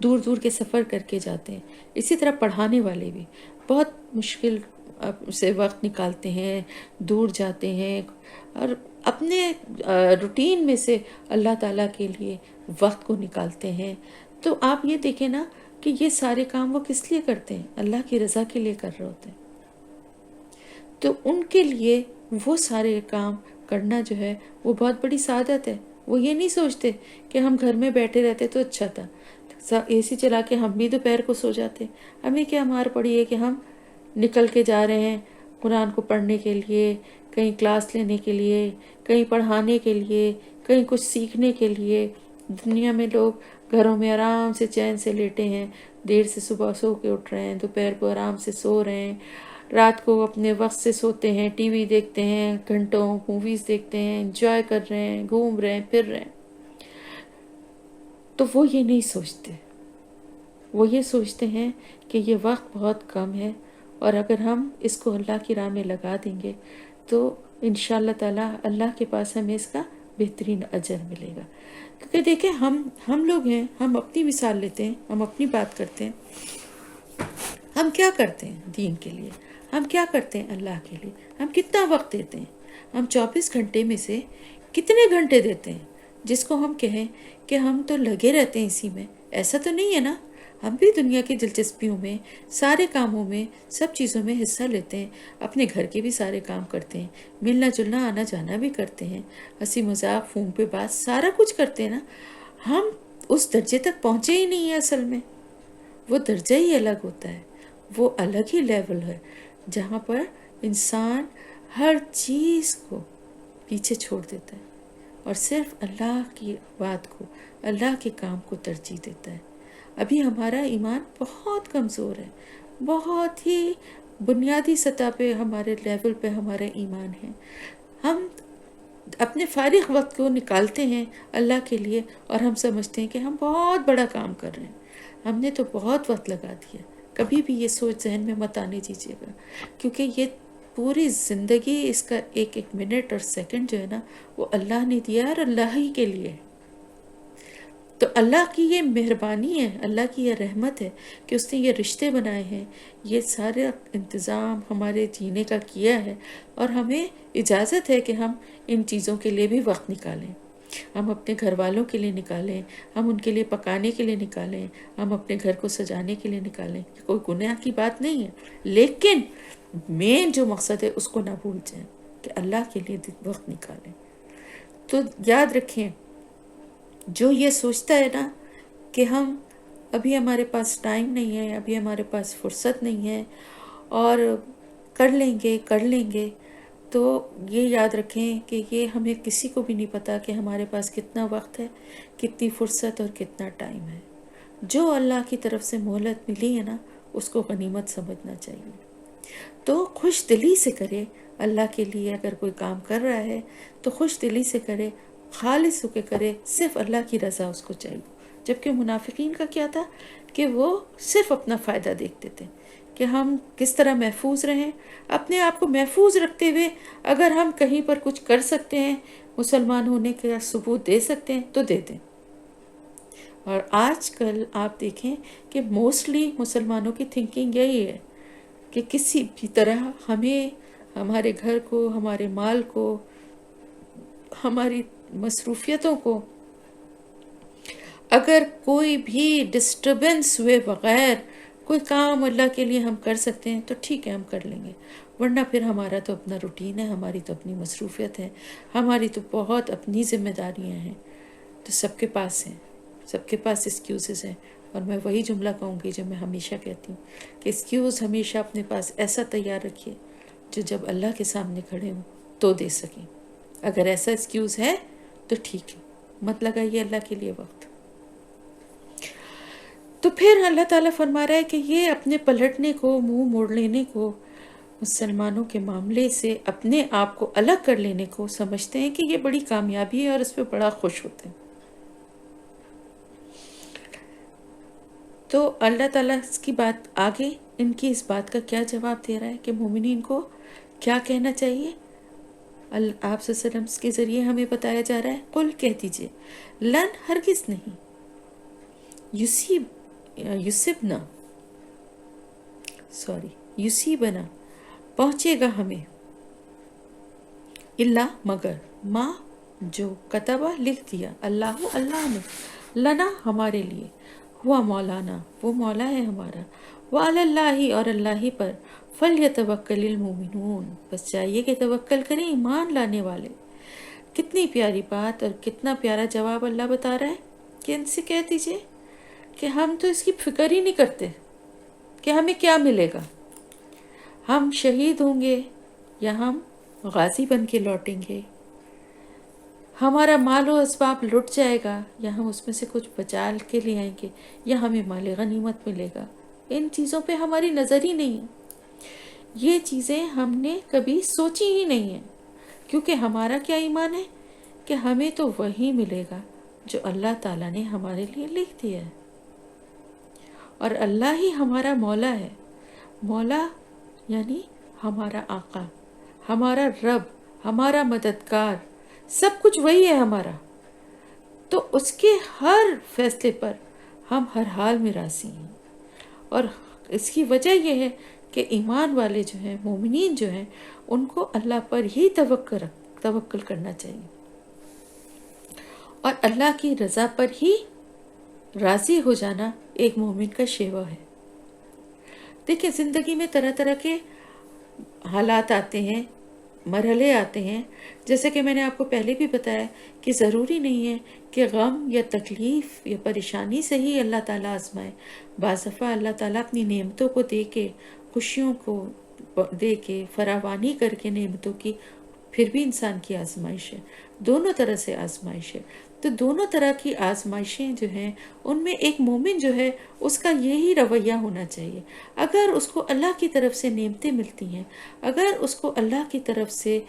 دور دور کے سفر کر کے جاتے ہیں، اسی طرح پڑھانے والے بھی بہت مشکل سے وقت نکالتے ہیں، دور جاتے ہیں، اور اپنے روٹین میں سے اللہ تعالیٰ کے لیے وقت کو نکالتے ہیں۔ تو آپ یہ دیکھیں نا کہ یہ سارے کام وہ کس لیے کرتے ہیں؟ اللہ کی رضا کے لیے کر رہے ہوتے ہیں۔ تو ان کے لیے وہ سارے کام کرنا جو ہے وہ بہت بڑی سعادت ہے۔ وہ یہ نہیں سوچتے کہ ہم گھر میں بیٹھے رہتے تو اچھا تھا، اے سی چلا کے ہم بھی دوپہر کو سو جاتے، ہمیں کیا مار پڑی ہے کہ ہم نکل کے جا رہے ہیں قرآن کو پڑھنے کے لیے، کہیں کلاس لینے کے لیے، کہیں پڑھانے کے لیے، کہیں کچھ سیکھنے کے لیے۔ دنیا میں لوگ گھروں میں آرام سے چین سے لیٹے ہیں، دیر سے صبح سو کے اٹھ رہے ہیں، دوپہر کو آرام سے سو رہے ہیں، رات کو اپنے وقت سے سوتے ہیں، ٹی وی دیکھتے ہیں، گھنٹوں موویز دیکھتے ہیں، انجوائے کر رہے ہیں، گھوم رہے ہیں، پھر رہے ہیں۔ تو وہ یہ نہیں سوچتے، وہ یہ سوچتے ہیں کہ یہ وقت بہت کم ہے، اور اگر ہم اس کو اللہ کی راہ میں لگا دیں گے تو انشاءاللہ تعالیٰ اللہ کے پاس ہمیں اس کا بہترین اجر ملے گا۔ کیونکہ دیکھیں ہم لوگ ہیں، ہم اپنی مثال لیتے ہیں، ہم اپنی بات کرتے ہیں، ہم کیا کرتے ہیں دین کے لیے، ہم کیا کرتے ہیں اللہ کے لیے، ہم کتنا وقت دیتے ہیں؟ ہم 24 گھنٹے میں سے کتنے گھنٹے دیتے ہیں جس کو ہم کہیں کہ ہم تو لگے رہتے ہیں اسی میں؟ ایسا تو نہیں ہے نا، ہم بھی دنیا کی دلچسپیوں میں، سارے کاموں میں، سب چیزوں میں حصہ لیتے ہیں، اپنے گھر کے بھی سارے کام کرتے ہیں، ملنا جلنا آنا جانا بھی کرتے ہیں، ہنسی مذاق فون پہ بات سارا کچھ کرتے ہیں نا۔ ہم اس درجے تک پہنچے ہی نہیں ہیں اصل میں، وہ درجہ ہی الگ ہوتا ہے، وہ الگ ہی لیول ہے جہاں پر انسان ہر چیز کو پیچھے چھوڑ دیتا ہے اور صرف اللہ کی بات کو، اللہ کے کام کو ترجیح دیتا ہے۔ ابھی ہمارا ایمان بہت کمزور ہے، بہت ہی بنیادی سطح پہ ہمارے لیول پہ ہمارا ایمان ہے۔ ہم اپنے فارغ وقت کو نکالتے ہیں اللہ کے لیے اور ہم سمجھتے ہیں کہ ہم بہت بڑا کام کر رہے ہیں، ہم نے تو بہت وقت لگا دیا۔ کبھی بھی یہ سوچ ذہن میں مت آنے دیجیے گا، کیونکہ یہ پوری زندگی، اس کا ایک ایک منٹ اور سیکنڈ جو ہے نا وہ اللہ نے دیا اور اللہ ہی کے لیے ہے۔ تو اللہ کی یہ مہربانی ہے، اللہ کی یہ رحمت ہے کہ اس نے یہ رشتے بنائے ہیں، یہ سارا انتظام ہمارے جینے کا کیا ہے، اور ہمیں اجازت ہے کہ ہم ان چیزوں کے لیے بھی وقت نکالیں، ہم اپنے گھر والوں کے لیے نکالیں، ہم ان کے لیے پکانے کے لیے نکالیں، ہم اپنے گھر کو سجانے کے لیے نکالیں۔ کوئی گناہ کی بات نہیں ہے، لیکن مین جو مقصد ہے اس کو نہ بھول جائیں کہ اللہ کے لیے وقت نکالیں۔ تو یاد رکھیں، جو یہ سوچتا ہے نا کہ ہم ابھی ہمارے پاس ٹائم نہیں ہے، ابھی ہمارے پاس فرصت نہیں ہے اور کر لیں گے، تو یہ یاد رکھیں کہ یہ ہمیں کسی کو بھی نہیں پتا کہ ہمارے پاس کتنا وقت ہے، کتنی فرصت اور کتنا ٹائم ہے۔ جو اللہ کی طرف سے مہلت ملی ہے نا، اس کو غنیمت سمجھنا چاہیے۔ تو خوش دلی سے کرے، اللہ کے لیے اگر کوئی کام کر رہا ہے تو خوش دلی سے کرے، خالص ہو کے کرے، صرف اللہ کی رضا اس کو چاہیے۔ جبکہ منافقین کا کیا تھا کہ وہ صرف اپنا فائدہ دیکھتے تھے کہ ہم کس طرح محفوظ رہیں، اپنے آپ کو محفوظ رکھتے ہوئے اگر ہم کہیں پر کچھ کر سکتے ہیں، مسلمان ہونے کا ثبوت دے سکتے ہیں تو دے دیں۔ اور آج کل آپ دیکھیں کہ موسٹلی مسلمانوں کی تھنکنگ یہی ہے کہ کسی بھی طرح ہمیں ہمارے گھر کو، ہمارے مال کو، ہماری مصروفیتوں کو اگر کوئی بھی ڈسٹربنس ہوئے بغیر کوئی کام اللہ کے لیے ہم کر سکتے ہیں تو ٹھیک ہے، ہم کر لیں گے، ورنہ پھر ہمارا تو اپنا روٹین ہے، ہماری تو اپنی مصروفیت ہے، ہماری تو بہت اپنی ذمہ داریاں ہیں، تو سب کے پاس ہیں، سب کے پاس ایکسکیوزز ہیں۔ اور میں وہی جملہ کہوں گی جو میں ہمیشہ کہتی ہوں کہ ایکسکیوز ہمیشہ اپنے پاس ایسا تیار رکھیے جو جب اللہ کے سامنے کھڑے ہوں تو دے سکیں۔ اگر ایسا ایکسکیوز ہے تو ٹھیک ہے، مت لگائیے اللہ کے لیے وقت۔ تو پھر اللہ تعالیٰ فرما رہا ہے کہ یہ اپنے پلٹنے کو، منہ موڑ لینے کو، مسلمانوں کے معاملے سے اپنے آپ کو الگ کر لینے کو سمجھتے ہیں کہ یہ بڑی کامیابی ہے اور اس پہ بڑا خوش ہوتے ہیں۔ تو اللہ تعالیٰ اس کی بات آگے ان کی اس بات کا کیا جواب دے رہا ہے کہ مومنین کو کیا کہنا چاہیے؟ آپ صلی اللہ علیہ وسلم کے ذریعے ہمیں بتایا جا رہا ہے، قل کہہ دیجئے، لن ہرگز نہیں، یصیبنا پہنچے گا ہمیں، اللہ مگر، ما جو کتبہ لکھ دیا، اللہ نے، لنا ہمارے لیے، ہوا مولانا وہ مولا ہے ہمارا، وعلی اللہ اور اللہ ہی پر، فلیتوکل المؤمنون بس چاہیے کہ توکل کریں ایمان لانے والے۔ کتنی پیاری بات اور کتنا پیارا جواب اللہ بتا رہا ہے کہ ان سے کہہ دیجئے کہ ہم تو اس کی فکر ہی نہیں کرتے کہ ہمیں کیا ملے گا، ہم شہید ہوں گے یا ہم غازی بن کے لوٹیں گے، ہمارا مال و اسباب لٹ جائے گا یا ہم اس میں سے کچھ بچا کے لے آئیں گے یا ہمیں مال غنیمت ملے گا، ان چیزوں پہ ہماری نظر ہی نہیں ہے، یہ چیزیں ہم نے کبھی سوچی ہی نہیں ہیں، کیونکہ ہمارا کیا ایمان ہے کہ ہمیں تو وہی ملے گا جو اللہ تعالیٰ نے ہمارے لیے لکھ دیا ہے، اور اللہ ہی ہمارا مولا ہے۔ مولا یعنی ہمارا آقا، ہمارا رب، ہمارا مددگار، سب کچھ وہی ہے ہمارا، تو اس کے ہر فیصلے پر ہم ہر حال میں راضی ہیں، اور اس کی وجہ یہ ہے کہ ایمان والے جو ہیں، مومنین جو ہیں، ان کو اللہ پر ہی توکل کرنا چاہیے اور اللہ کی رضا پر ہی راضی ہو جانا ایک مومن کا شیوا ہے۔ دیکھیں زندگی میں طرح طرح کے حالات آتے ہیں، مرحلے آتے ہیں، جیسے کہ میں نے آپ کو پہلے بھی بتایا کہ ضروری نہیں ہے کہ غم یا تکلیف یا پریشانی سے ہی اللہ تعالیٰ آزمائے، بعض دفعہ اللہ تعالیٰ اپنی نعمتوں کو دے کے، خوشیوں کو دے کے، فراوانی کر کے نعمتوں کی، پھر بھی انسان کی آزمائش ہے، دونوں طرح سے آزمائش ہے۔ تو دونوں طرح کی آزمائشیں جو ہیں ان میں ایک مومن جو ہے اس کا یہی رویہ ہونا چاہیے، اگر اس کو اللہ کی طرف سے نعمتیں ملتی ہیں، اگر اس کو اللہ کی طرف سے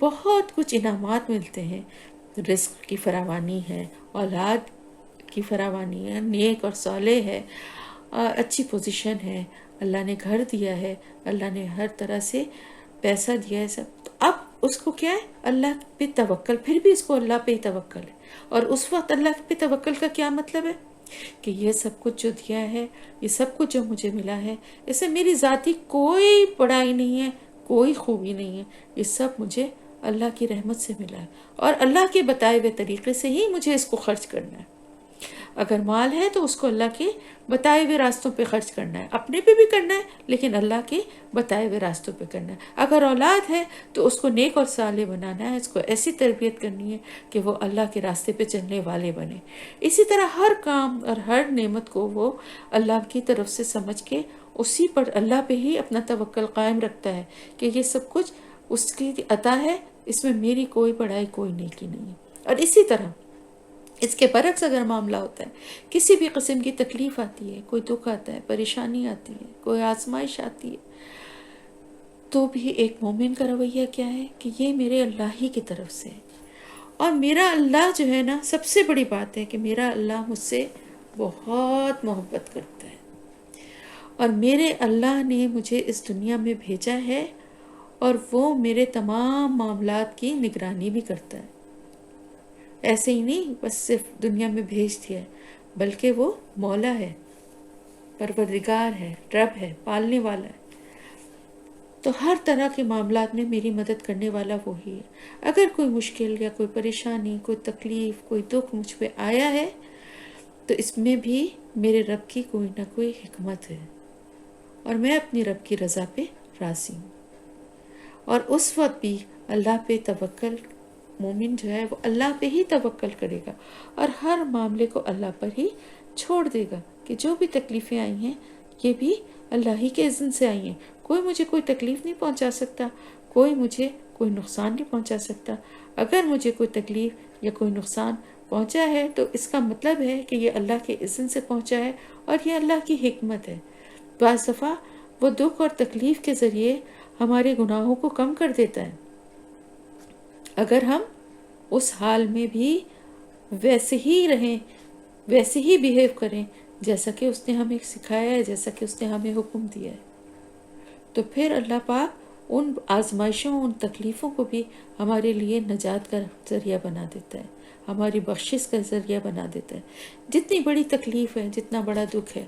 بہت کچھ انعامات ملتے ہیں، رزق کی فراوانی ہے، اولاد کی فراوانی ہے، نیک اور صالح ہے، اچھی پوزیشن ہے، اللہ نے گھر دیا ہے، اللہ نے ہر طرح سے پیسہ دیا ہے سب، تو اب اس کو کیا ہے؟ اللہ پہ توکل، پھر بھی اس کو اللہ پہ ہی توکل ہے۔ اور اس وقت اللہ پہ توکل کا کیا مطلب ہے؟ کہ یہ سب کچھ جو دیا ہے، یہ سب کچھ جو مجھے ملا ہے، اس سے میری ذاتی کوئی بڑائی نہیں ہے، کوئی خوبی نہیں ہے، یہ سب مجھے اللہ کی رحمت سے ملا ہے، اور اللہ کے بتائے ہوئے طریقے سے ہی مجھے اس کو خرچ کرنا ہے۔ اگر مال ہے تو اس کو اللہ کے بتائے ہوئے راستوں پہ خرچ کرنا ہے، اپنے پہ بھی کرنا ہے لیکن اللہ کے بتائے ہوئے راستوں پہ کرنا ہے۔ اگر اولاد ہے تو اس کو نیک اور صالح بنانا ہے، اس کو ایسی تربیت کرنی ہے کہ وہ اللہ کے راستے پہ چلنے والے بنے۔ اسی طرح ہر کام اور ہر نعمت کو وہ اللہ کی طرف سے سمجھ کے اسی پر اللہ پہ ہی اپنا توکل قائم رکھتا ہے کہ یہ سب کچھ اس کی عطا ہے، اس میں میری کوئی بڑائی کوئی نیکی نہیں ہے۔ اور اسی طرح اس کے برعکس اگر معاملہ ہوتا ہے، کسی بھی قسم کی تکلیف آتی ہے، کوئی دکھ آتا ہے، پریشانی آتی ہے، کوئی آزمائش آتی ہے، تو بھی ایک مومن کا رویہ کیا ہے کہ یہ میرے اللہ ہی کی طرف سے ہے۔ اور میرا اللہ جو ہے نا، سب سے بڑی بات ہے کہ میرا اللہ مجھ سے بہت محبت کرتا ہے، اور میرے اللہ نے مجھے اس دنیا میں بھیجا ہے، اور وہ میرے تمام معاملات کی نگرانی بھی کرتا ہے۔ ایسے ہی نہیں بس صرف دنیا میں بھیج دیا ہے، بلکہ وہ مولا ہے، پروردگار ہے، رب ہے، پالنے والا ہے۔ تو ہر طرح کے معاملات میں میری مدد کرنے والا وہی ہے۔ اگر کوئی مشکل یا کوئی پریشانی، کوئی تکلیف، کوئی دکھ مجھ پہ آیا ہے تو اس میں بھی میرے رب کی کوئی نہ کوئی حکمت ہے، اور میں اپنی رب کی رضا پہ راضی ہوں۔ اور اس وقت بھی اللہ پہ توکل، مومن جو ہے وہ اللہ پہ ہی توکل کرے گا، اور ہر معاملے کو اللہ پر ہی چھوڑ دے گا کہ جو بھی تکلیفیں آئی ہیں یہ بھی اللہ ہی کے اذن سے آئی ہیں۔ کوئی مجھے کوئی تکلیف نہیں پہنچا سکتا، کوئی مجھے کوئی نقصان نہیں پہنچا سکتا۔ اگر مجھے کوئی تکلیف یا کوئی نقصان پہنچا ہے تو اس کا مطلب ہے کہ یہ اللہ کے اذن سے پہنچا ہے، اور یہ اللہ کی حکمت ہے۔ بعض دفعہ وہ دکھ اور تکلیف کے ذریعے ہمارے گناہوں کو کم کر دیتا ہے، اگر ہم اس حال میں بھی ویسے ہی رہیں، ویسے ہی بیہیو کریں جیسا کہ اس نے ہمیں سکھایا ہے، جیسا کہ اس نے ہمیں حکم دیا ہے، تو پھر اللہ پاک ان آزمائشوں، ان تکلیفوں کو بھی ہمارے لیے نجات کا ذریعہ بنا دیتا ہے، ہماری بخشش کا ذریعہ بنا دیتا ہے۔ جتنی بڑی تکلیف ہے، جتنا بڑا دکھ ہے،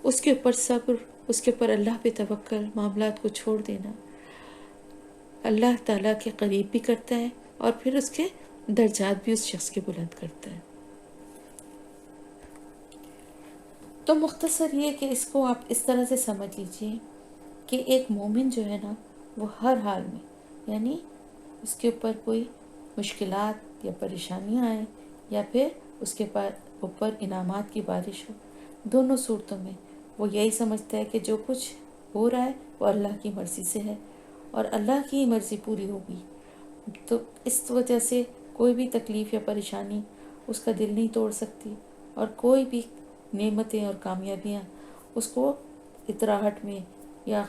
اس کے اوپر صبر، اس کے اوپر اللہ پہ توکل، معاملات کو چھوڑ دینا اللہ تعالیٰ کے قریب بھی کرتا ہے، اور پھر اس کے درجات بھی اس شخص کے بلند کرتا ہے۔ تو مختصر یہ کہ اس کو آپ اس طرح سے سمجھ لیجئے کہ ایک مومن جو ہے نا، وہ ہر حال میں، یعنی اس کے اوپر کوئی مشکلات یا پریشانیاں آئیں، یا پھر اس کے اوپر انعامات کی بارش ہو، دونوں صورتوں میں وہ یہی سمجھتا ہے کہ جو کچھ ہو رہا ہے وہ اللہ کی مرضی سے ہے، اور اللہ کی مرضی پوری ہوگی۔ تو اس وجہ سے کوئی بھی تکلیف یا پریشانی اس کا دل نہیں توڑ سکتی، اور کوئی بھی نعمتیں اور کامیابیاں اس کو اطراحٹ میں یا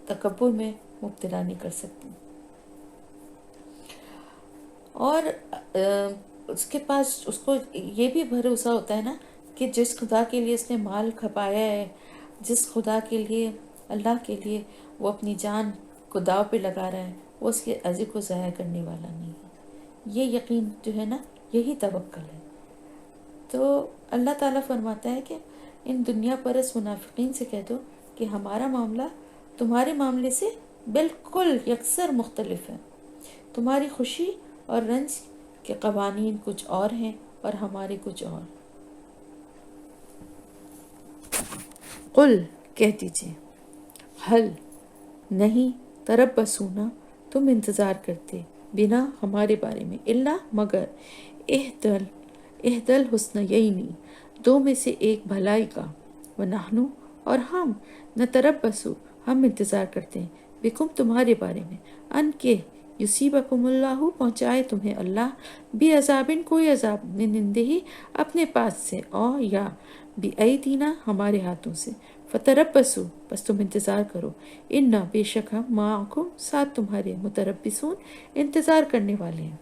تکبر میں مبتلا نہیں کر سکتی۔ اور اس کے پاس اس کو یہ بھی بھروسہ ہوتا ہے نا کہ جس خدا کے لیے اس نے مال کھپایا ہے، جس خدا کے لیے، اللہ کے لیے وہ اپنی جان کو داؤ پہ لگا رہا ہے، وہ اس کے اجر کو ضائع کرنے والا نہیں ہے۔ یہ یقین جو ہے نا، یہی توکل ہے۔ تو اللہ تعالیٰ فرماتا ہے کہ ان دنیا پرست منافقین سے کہہ دو کہ ہمارا معاملہ تمہارے معاملے سے بالکل یکسر مختلف ہے، تمہاری خوشی اور رنج کے قوانین کچھ اور ہیں اور ہمارے کچھ اور۔ قل، کہہ دیجئے، حل، نہیں، تربصون، تم انتظار کرتے، بنا، ہمارے بارے میں، الا، مگر، احدل حسنیین، دو میں سے ایک بھلائی کا، ونحن، اور ہم، نتربص، ہم انتظار کرتے ہیں، بکم، تمہارے بارے میں، ان کے، یصیبکم اللہ، پہنچائے تمہیں اللہ، بعذابن، کوئی عذاب، من عنده، اپنے پاس سے، اور یا بایدینا، ہمارے ہاتھوں سے، فتربصوا، بس تم انتظار کرو، انا، بے شک ہم، معکم، ساتھ تمہارے، متربصون، انتظار کرنے والے ہیں۔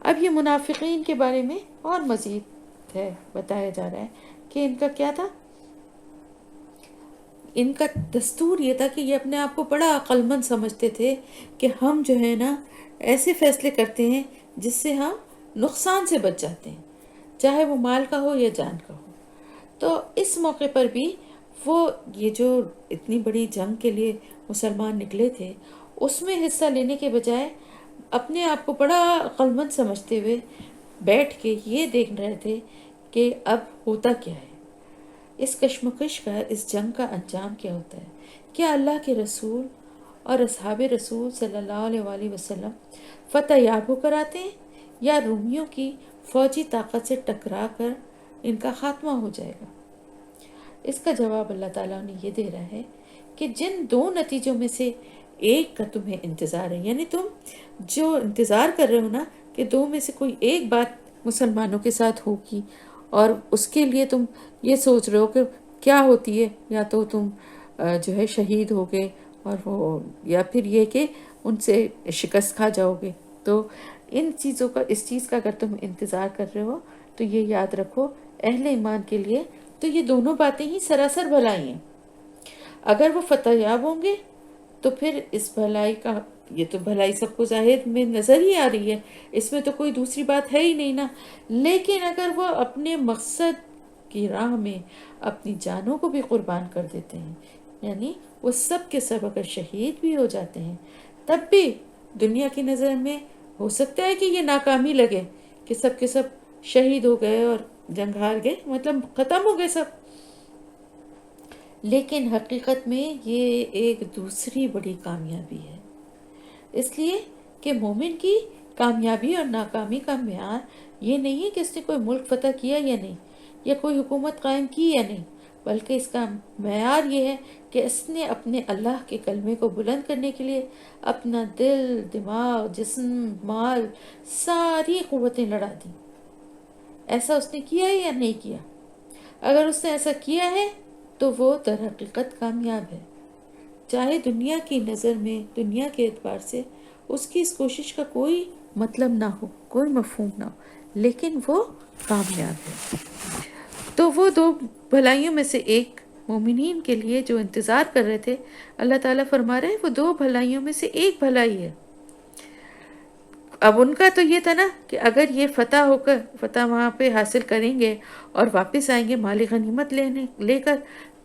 اب یہ منافقین کے بارے میں اور مزید ہے بتایا جا رہا ہے کہ ان کا کیا تھا، ان کا دستور یہ تھا کہ یہ اپنے آپ کو بڑا عقل مند سمجھتے تھے کہ ہم جو ہے نا ایسے فیصلے کرتے ہیں جس سے ہم نقصان سے بچ جاتے ہیں، چاہے وہ مال کا ہو یا جان کا ہو۔ تو اس موقع پر بھی وہ یہ جو اتنی بڑی جنگ کے لیے مسلمان نکلے تھے، اس میں حصہ لینے کے بجائے اپنے آپ کو بڑا عقل مند سمجھتے ہوئے بیٹھ کے یہ دیکھ رہے تھے کہ اب ہوتا کیا ہے، اس کشمکش کا، اس جنگ کا انجام کیا ہوتا ہے۔ کیا اللہ کے رسول اور اصحاب رسول صلی اللہ علیہ وآلہ وسلم فتح یاب ہو کر آتے ہیں، یا رومیوں کی فوجی طاقت سے ٹکرا کر ان کا خاتمہ ہو جائے گا؟ اس کا جواب اللہ تعالیٰ نے یہ دے رہا ہے کہ جن دو نتیجوں میں سے ایک کا تمہیں انتظار ہے، یعنی تم جو انتظار کر رہے ہو نا کہ دو میں سے کوئی ایک بات مسلمانوں کے ساتھ ہوگی، اور اس کے لیے تم یہ سوچ رہے ہو کہ کیا ہوتی ہے، یا تو تم جو ہے شہید ہوگے، اور وہ یا پھر یہ کہ ان سے شکست کھا جاؤ گے۔ تو ان چیزوں کا، اس چیز کا اگر تم انتظار کر رہے ہو تو یہ یاد رکھو، اہل ایمان کے لیے تو یہ دونوں باتیں ہی سراسر بھلائی ہیں۔ اگر وہ فتح یاب ہوں گے تو پھر اس بھلائی کا، یہ تو بھلائی سب کو ظاہر میں نظر ہی آ رہی ہے، اس میں تو کوئی دوسری بات ہے ہی نہیں نا۔ لیکن اگر وہ اپنے مقصد کی راہ میں اپنی جانوں کو بھی قربان کر دیتے ہیں، یعنی وہ سب کے سب اگر شہید بھی ہو جاتے ہیں، تب بھی دنیا کی نظر میں ہو سکتا ہے کہ یہ ناکامی لگے کہ سب کے سب شہید ہو گئے اور جنگ ہار گئے، مطلب ختم ہو گئے سب، لیکن حقیقت میں یہ ایک دوسری بڑی کامیابی ہے۔ اس لیے کہ مومن کی کامیابی اور ناکامی کا معیار یہ نہیں ہے کہ اس نے کوئی ملک فتح کیا یا نہیں، یا کوئی حکومت قائم کی یا نہیں، بلکہ اس کا معیار یہ ہے کہ اس نے اپنے اللہ کے کلمے کو بلند کرنے کے لیے اپنا دل، دماغ، جسم، مال، ساری قوتیں لڑا دیں۔ ایسا اس نے کیا ہے یا نہیں کیا؟ اگر اس نے ایسا کیا ہے تو وہ در حقیقت کامیاب ہے، چاہے دنیا کی نظر میں، دنیا کے اعتبار سے اس کی اس کوشش کا کوئی مطلب نہ ہو، کوئی مفہوم نہ ہو، لیکن وہ کامیاب ہے۔ تو وہ دو بھلائیوں میں سے ایک مومنین کے لیے جو انتظار کر رہے تھے، اللہ تعالیٰ فرما رہے ہیں وہ دو بھلائیوں میں سے ایک بھلائی ہے۔ اب ان کا تو یہ تھا نا کہ اگر یہ فتح وہاں پہ حاصل کریں گے اور واپس آئیں گے مال غنیمت لے کر،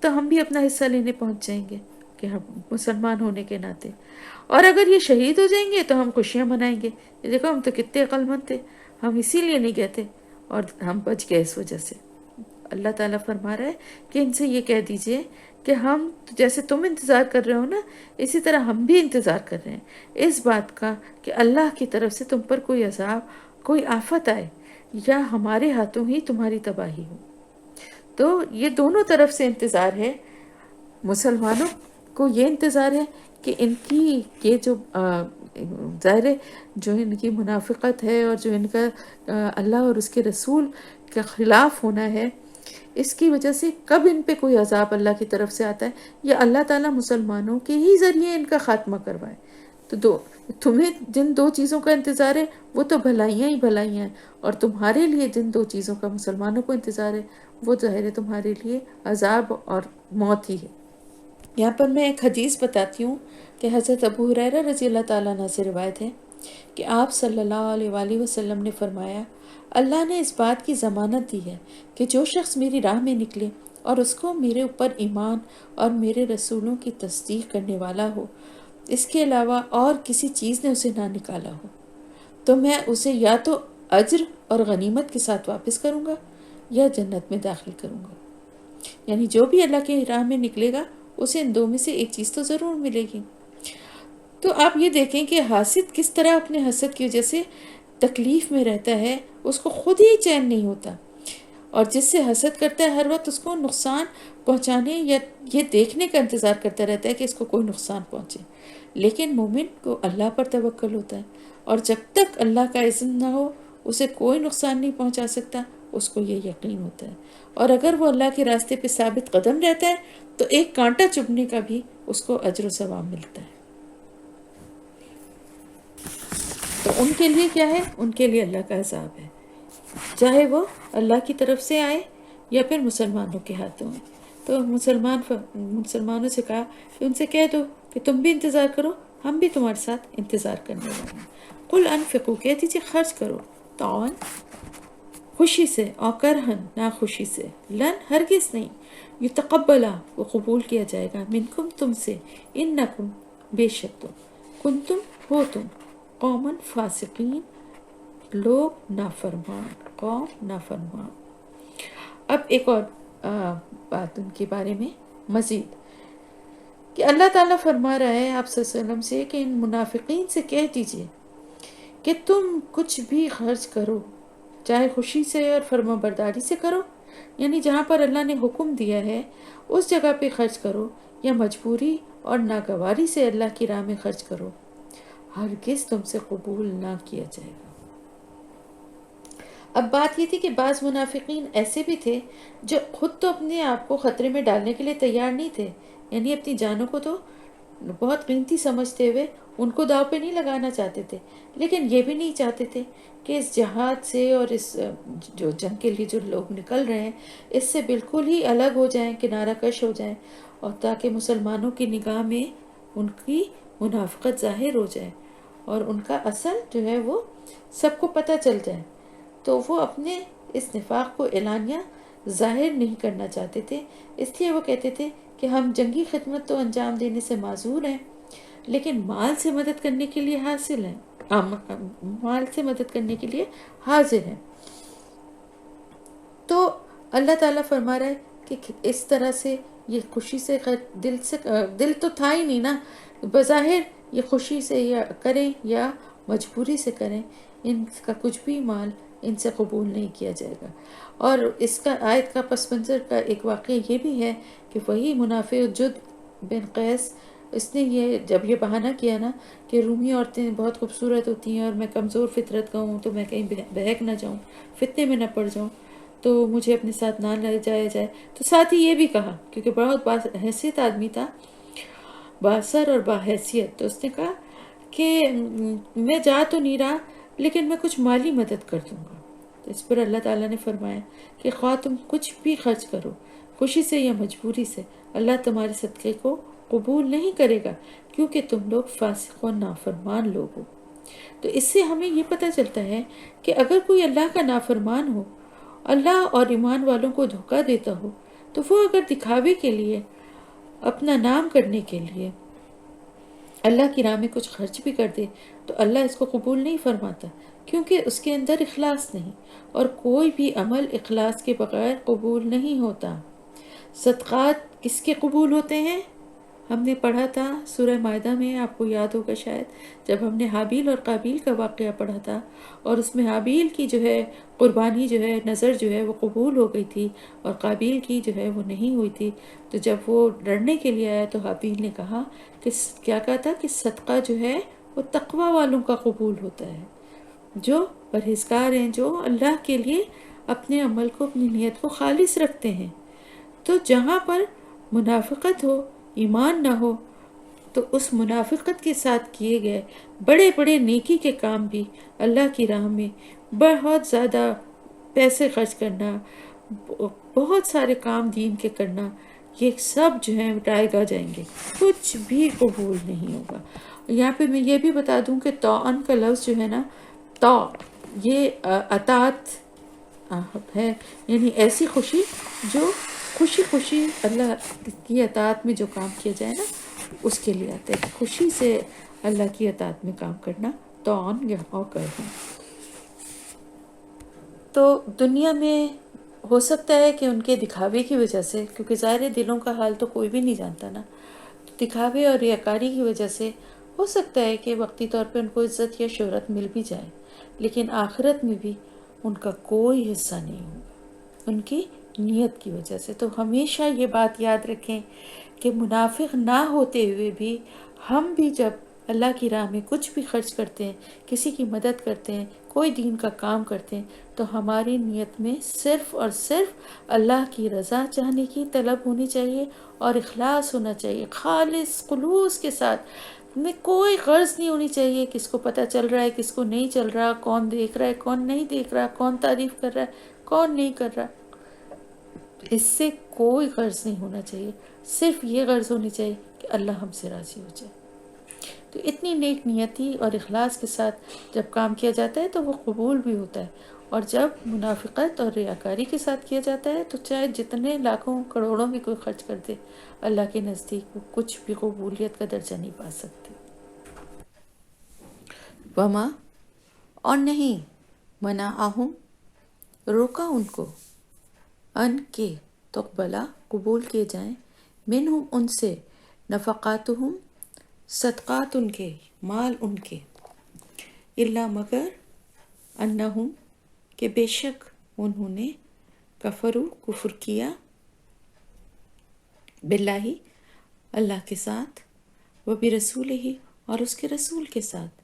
تو ہم بھی اپنا حصہ لینے پہنچ جائیں گے کہ ہم مسلمان ہونے کے ناطے، اور اگر یہ شہید ہو جائیں گے تو ہم خوشیاں منائیں گے، یہ دیکھو ہم تو کتنے عقل مند تھے، ہم اسی لیے نہیں گئے تھے اور ہم بچ گئے اس وجہ سے۔ اللہ تعالیٰ فرما رہا ہے کہ ان سے یہ کہہ دیجئے کہ ہم جیسے تم انتظار کر رہے ہو نا، اسی طرح ہم بھی انتظار کر رہے ہیں اس بات کا کہ اللہ کی طرف سے تم پر کوئی عذاب، کوئی آفت آئے، یا ہمارے ہاتھوں ہی تمہاری تباہی ہو۔ تو یہ دونوں طرف سے انتظار ہے۔ مسلمانوں کو یہ انتظار ہے کہ ان کی یہ جو ظاہر ہے جو ان کی منافقت ہے اور جو ان کا اللہ اور اس کے رسول کے خلاف ہونا ہے، اس کی وجہ سے کب ان پہ کوئی عذاب اللہ کی طرف سے آتا ہے، یا اللہ تعالیٰ مسلمانوں کے ہی ذریعے ان کا خاتمہ کروائے۔ تو تمہیں جن دو چیزوں کا انتظار ہے وہ تو بھلائیاں ہی بھلائیاں ہیں، اور تمہارے لیے جن دو چیزوں کا مسلمانوں کو انتظار ہے وہ ظاہر ہے تمہارے لیے عذاب اور موت ہی ہے۔ یہاں پر میں ایک حدیث بتاتی ہوں کہ حضرت ابو ہریرہ رضی اللہ تعالیٰ عنہ سے روایت ہے کہ آپ صلی اللہ علیہ وآلہ وسلم نے فرمایا، اللہ نے اس بات کی ضمانت دی ہے کہ جو شخص میری راہ میں نکلے اور اس کو میرے اوپر ایمان اور میرے رسولوں کی تصدیق کرنے والا ہو، اس کے علاوہ اور کسی چیز نے اسے نہ نکالا ہو، تو میں اسے یا تو اجر اور غنیمت کے ساتھ واپس کروں گا یا جنت میں داخل کروں گا۔ یعنی جو بھی اللہ کے راہ میں نکلے گا اسے ان دو میں سے ایک چیز تو ضرور ملے گی۔ تو آپ یہ دیکھیں کہ حاسد کس طرح اپنے حسد کی وجہ سے تکلیف میں رہتا ہے، اس کو خود ہی چین نہیں ہوتا، اور جس سے حسد کرتا ہے ہر وقت اس کو نقصان پہنچانے یا یہ دیکھنے کا انتظار کرتا رہتا ہے کہ اس کو کوئی نقصان پہنچے۔ لیکن مومن کو اللہ پر توکل ہوتا ہے، اور جب تک اللہ کا اذن نہ ہو اسے کوئی نقصان نہیں پہنچا سکتا، اس کو یہ یقین ہوتا ہے، اور اگر وہ اللہ کے راستے پہ ثابت قدم رہتا ہے تو ایک کانٹا چبھنے کا بھی اس کو اجر و ثواب ملتا ہے۔ تو ان کے لیے کیا ہے؟ ان کے لیے اللہ کا عذاب ہے، چاہے وہ اللہ کی طرف سے آئے یا پھر مسلمانوں کے ہاتھوں میں۔ تو مسلمانوں سے کہا کہ ان سے کہہ دو کہ تم بھی انتظار کرو، ہم بھی تمہارے ساتھ انتظار کرنے والے ہیں۔ قل انفقوا، کہہ دیجیے خرچ کرو، طوعاً خوشی سے، اور کرہن ناخوشی سے، لن ہرگز نہیں، یتقبلا وہ قبول کیا جائے گا، منکم تم سے، انکم بے شک تم، کنتم ہو تم، قومن فاسقین لوگ نافرمان، قوم نافرمان۔ اب ایک اور بات ان کے بارے میں مزید، کہ اللہ تعالیٰ فرما رہا ہے آپ صلی اللہ علیہ وسلم سے کہ ان منافقین سے کہہ دیجئے کہ تم کچھ بھی خرچ کرو، چاہے خوشی سے اور فرما برداری سے کرو، یعنی جہاں پر اللہ نے حکم دیا ہے اس جگہ پہ خرچ کرو، یا مجبوری اور ناگواری سے اللہ کی راہ میں خرچ کرو، ہرگز تم سے قبول نہ کیا جائے گا۔ اب بات یہ تھی کہ بعض منافقین ایسے بھی تھے جو خود تو اپنے آپ کو خطرے میں ڈالنے کے لیے تیار نہیں تھے، یعنی اپنی جانوں کو تو بہت قیمتی سمجھتے ہوئے ان کو داؤ پہ نہیں لگانا چاہتے تھے، لیکن یہ بھی نہیں چاہتے تھے کہ اس جہاد سے اور اس جو جنگ کے لیے جو لوگ نکل رہے ہیں اس سے بالکل ہی الگ ہو جائیں، کنارہ کش ہو جائیں، اور تاکہ مسلمانوں کی نگاہ میں ان کی منافقت ظاہر ہو جائے اور ان کا اصل جو ہے وہ سب کو پتہ چل جائے۔ تو وہ اپنے اس نفاق کو اعلانیہ ظاہر نہیں کرنا چاہتے تھے، اس لیے وہ کہتے تھے کہ ہم جنگی خدمت تو انجام دینے سے معذور ہیں، لیکن مال سے مدد کرنے کے لیے حاصل ہیں، مال سے مدد کرنے کے لیے حاضر ہیں۔ تو اللہ تعالیٰ فرما رہا ہے کہ اس طرح سے یہ خوشی سے دل تو تھا ہی نہیں نا، بظاہر یہ خوشی سے یا کریں یا مجبوری سے کریں، ان کا کچھ بھی مال ان سے قبول نہیں کیا جائے گا۔ اور اس کا آیت کا پس منظر کا ایک واقعہ یہ بھی ہے کہ وہی منافع جد بن قیس، اس نے یہ جب یہ بہانہ کیا نا کہ رومی عورتیں بہت خوبصورت ہوتی ہیں اور میں کمزور فطرت کا ہوں تو میں کہیں بہک نہ جاؤں، فتنے میں نہ پڑ جاؤں، تو مجھے اپنے ساتھ نہ لے جایا جائے، تو ساتھ ہی یہ بھی کہا کیونکہ بہت باحیثیت آدمی تھا، باثر اور باحیثیت، تو اس نے کہا کہ میں جا تو نہیں رہا لیکن میں کچھ مالی مدد کر دوں گا۔ تو اس پر اللہ تعالیٰ نے فرمایا کہ خواہ تم کچھ بھی خرچ کرو، خوشی سے یا مجبوری سے، اللہ تمہارے صدقے کو قبول نہیں کرے گا، کیونکہ تم لوگ فاسق و نافرمان لوگ ہو۔ تو اس سے ہمیں یہ پتہ چلتا ہے کہ اگر کوئی اللہ کا نافرمان ہو، اللہ اور ایمان والوں کو دھوکہ دیتا ہو، تو وہ اگر دکھاوے کے لیے، اپنا نام کرنے کے لیے اللہ کی راہ میں کچھ خرچ بھی کر دے تو اللہ اس کو قبول نہیں فرماتا، کیونکہ اس کے اندر اخلاص نہیں، اور کوئی بھی عمل اخلاص کے بغیر قبول نہیں ہوتا۔ صدقات کس کے قبول ہوتے ہیں؟ ہم نے پڑھا تھا سورہ مائدہ میں، آپ کو یاد ہوگا شاید، جب ہم نے حابیل اور قابیل کا واقعہ پڑھا تھا، اور اس میں حابیل کی جو ہے قربانی جو ہے، نظر جو ہے وہ قبول ہو گئی تھی، اور قابیل کی جو ہے وہ نہیں ہوئی تھی۔ تو جب وہ لڑنے کے لیے آیا تو حابیل نے کہا کہ کیا کہا تھا کہ صدقہ جو ہے وہ تقوی والوں کا قبول ہوتا ہے، جو پرہیزگار ہیں، جو اللہ کے لیے اپنے عمل کو، اپنی نیت کو خالص رکھتے ہیں۔ تو جہاں پر منافقت ہو، ایمان نہ ہو، تو اس منافقت کے ساتھ کیے گئے بڑے بڑے نیکی کے کام بھی، اللہ کی راہ میں بہت زیادہ پیسے خرچ کرنا، بہت سارے کام دین کے کرنا، یہ سب جو ہیں مٹائے گا جائیں گے، کچھ بھی قبول نہیں ہوگا۔ یہاں پہ میں یہ بھی بتا دوں کہ طاعن کا لفظ جو ہے نا، طاع، یہ اطاعت ہے، یعنی ایسی خوشی جو خوشی خوشی اللہ کی اطاعت میں جو کام کیا جائے نا اس کے لیے آتا ہے، خوشی سے اللہ کی اطاعت میں کام کرنا طاعن یا کرنا۔ تو دنیا میں ہو سکتا ہے کہ ان کے دکھاوے کی وجہ سے، کیونکہ ظاہر دلوں کا حال تو کوئی بھی نہیں جانتا نا، دکھاوے اور ریاکاری کی وجہ سے ہو سکتا ہے کہ وقتی طور پہ ان کو عزت یا شہرت مل بھی جائے، لیکن آخرت میں بھی ان کا کوئی حصہ نہیں ہوگا ان کی نیت کی وجہ سے۔ تو ہمیشہ یہ بات یاد رکھیں کہ منافق نہ ہوتے ہوئے بھی ہم بھی جب اللہ کی راہ میں کچھ بھی خرچ کرتے ہیں، کسی کی مدد کرتے ہیں، کوئی دین کا کام کرتے ہیں، تو ہماری نیت میں صرف اور صرف اللہ کی رضا چاہنے کی طلب ہونی چاہیے اور اخلاص ہونا چاہیے، خالص خلوص کے ساتھ، میں کوئی غرض نہیں ہونی چاہیے کس کو پتہ چل رہا ہے کس کو نہیں چل رہا، کون دیکھ رہا ہے کون نہیں دیکھ رہا، کون تعریف کر رہا ہے کون نہیں کر رہا۔ اس سے کوئی غرض نہیں ہونا چاہیے، صرف یہ غرض ہونی چاہیے کہ اللہ ہم سے راضی ہو جائے۔ تو اتنی نیک نیتی اور اخلاص کے ساتھ جب کام کیا جاتا ہے تو وہ قبول بھی ہوتا ہے، اور جب منافقت اور ریاکاری کے ساتھ کیا جاتا ہے تو چاہے جتنے لاکھوں کروڑوں بھی کوئی خرچ کر دے، اللہ کے نزدیک وہ کچھ بھی قبولیت کا درجہ نہیں پا سکتے۔ وما، اور نہیں، منعہم، روکا ان کو، ان کے تقبلہ، قبول کیے جائیں، منہم، ان سے، نفقاتہم، صدقات ان کے، مال ان کے، الا مگر، انہم، کہ بے شک انہوں نے، کفروا، کفر کیا، باللہ، اللہ کے ساتھ، وبرسولہ، اور اس کے رسول کے ساتھ،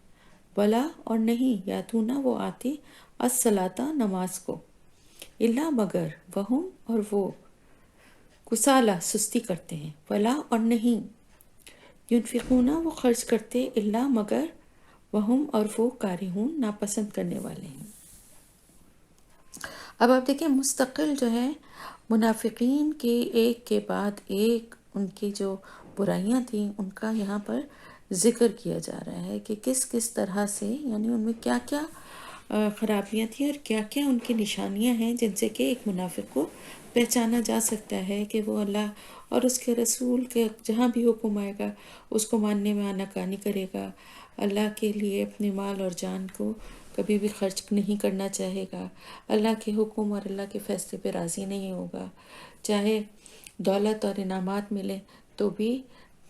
ولا، اور نہیں، یاتونا، وہ آتے، الصلاۃ، نماز کو، الا مگر، وہم، اور وہ، کسالہ، سستی کرتے ہیں، ولا، اور نہیں، ینفقون، وہ خرچ کرتے، الا مگر، وہم، اور وہ، کارہون، ناپسند کرنے والے ہیں۔ اب آپ دیکھیں مستقل جو ہے منافقین کے ایک کے بعد ایک ان کی جو برائیاں تھیں ان کا یہاں پر ذکر کیا جا رہا ہے کہ کس کس طرح سے، یعنی ان میں کیا کیا خرابیاں تھیں اور کیا کیا ان کی نشانیاں ہیں جن سے کہ ایک منافق کو پہچانا جا سکتا ہے کہ وہ اللہ اور اس کے رسول کے جہاں بھی حکم آئے گا اس کو ماننے میں آناکانی کرے گا، اللہ کے لیے اپنے مال اور جان کو کبھی بھی خرچ نہیں کرنا چاہے گا، اللہ کے حکم اور اللہ کے فیصلے پہ راضی نہیں ہوگا، چاہے دولت اور انعامات ملیں تو بھی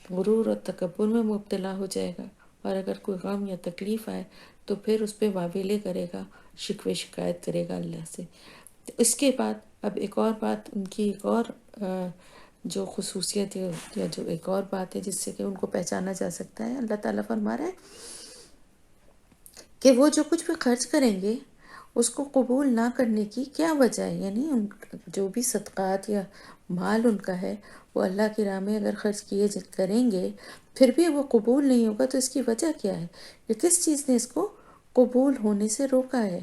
غرور اور تکبر میں مبتلا ہو جائے گا، اور اگر کوئی غم یا تکلیف آئے تو پھر اس پہ واویلے کرے گا، شکوے شکایت کرے گا اللہ سے۔ اس کے بعد اب ایک اور بات ان کی، ایک اور جو خصوصیت ہے یا جو ایک اور بات ہے جس سے کہ ان کو پہچانا جا سکتا ہے، اللہ تعالیٰ فرما رہا ہے کہ وہ جو کچھ بھی خرچ کریں گے اس کو قبول نہ کرنے کی کیا وجہ ہے، یعنی ان جو بھی صدقات یا مال ان کا ہے وہ اللہ کی راہ میں اگر خرچ کیے کریں گے پھر بھی وہ قبول نہیں ہوگا، تو اس کی وجہ کیا ہے، کہ کس چیز نے اس کو قبول ہونے سے روکا ہے؟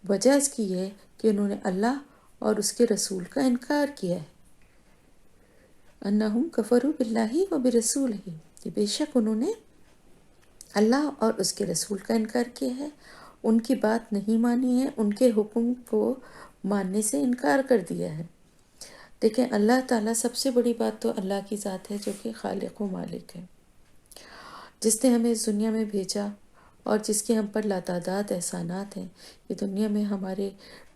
وجہ اس کی ہے کہ انہوں نے اللہ اور اس کے رسول کا انکار کیا ہے، انہم کفروا باللہ و برسولہ، کہ بے شک انہوں نے اللہ اور اس کے رسول کا انکار کیا ہے، ان کی بات نہیں مانی ہے، ان کے حکم کو ماننے سے انکار کر دیا ہے۔ دیکھیں اللہ تعالیٰ، سب سے بڑی بات تو اللہ کی ذات ہے جو کہ خالق و مالک ہے، جس نے ہمیں اس دنیا میں بھیجا اور جس کے ہم پر لاتعداد احسانات ہیں۔ یہ دنیا میں ہمارے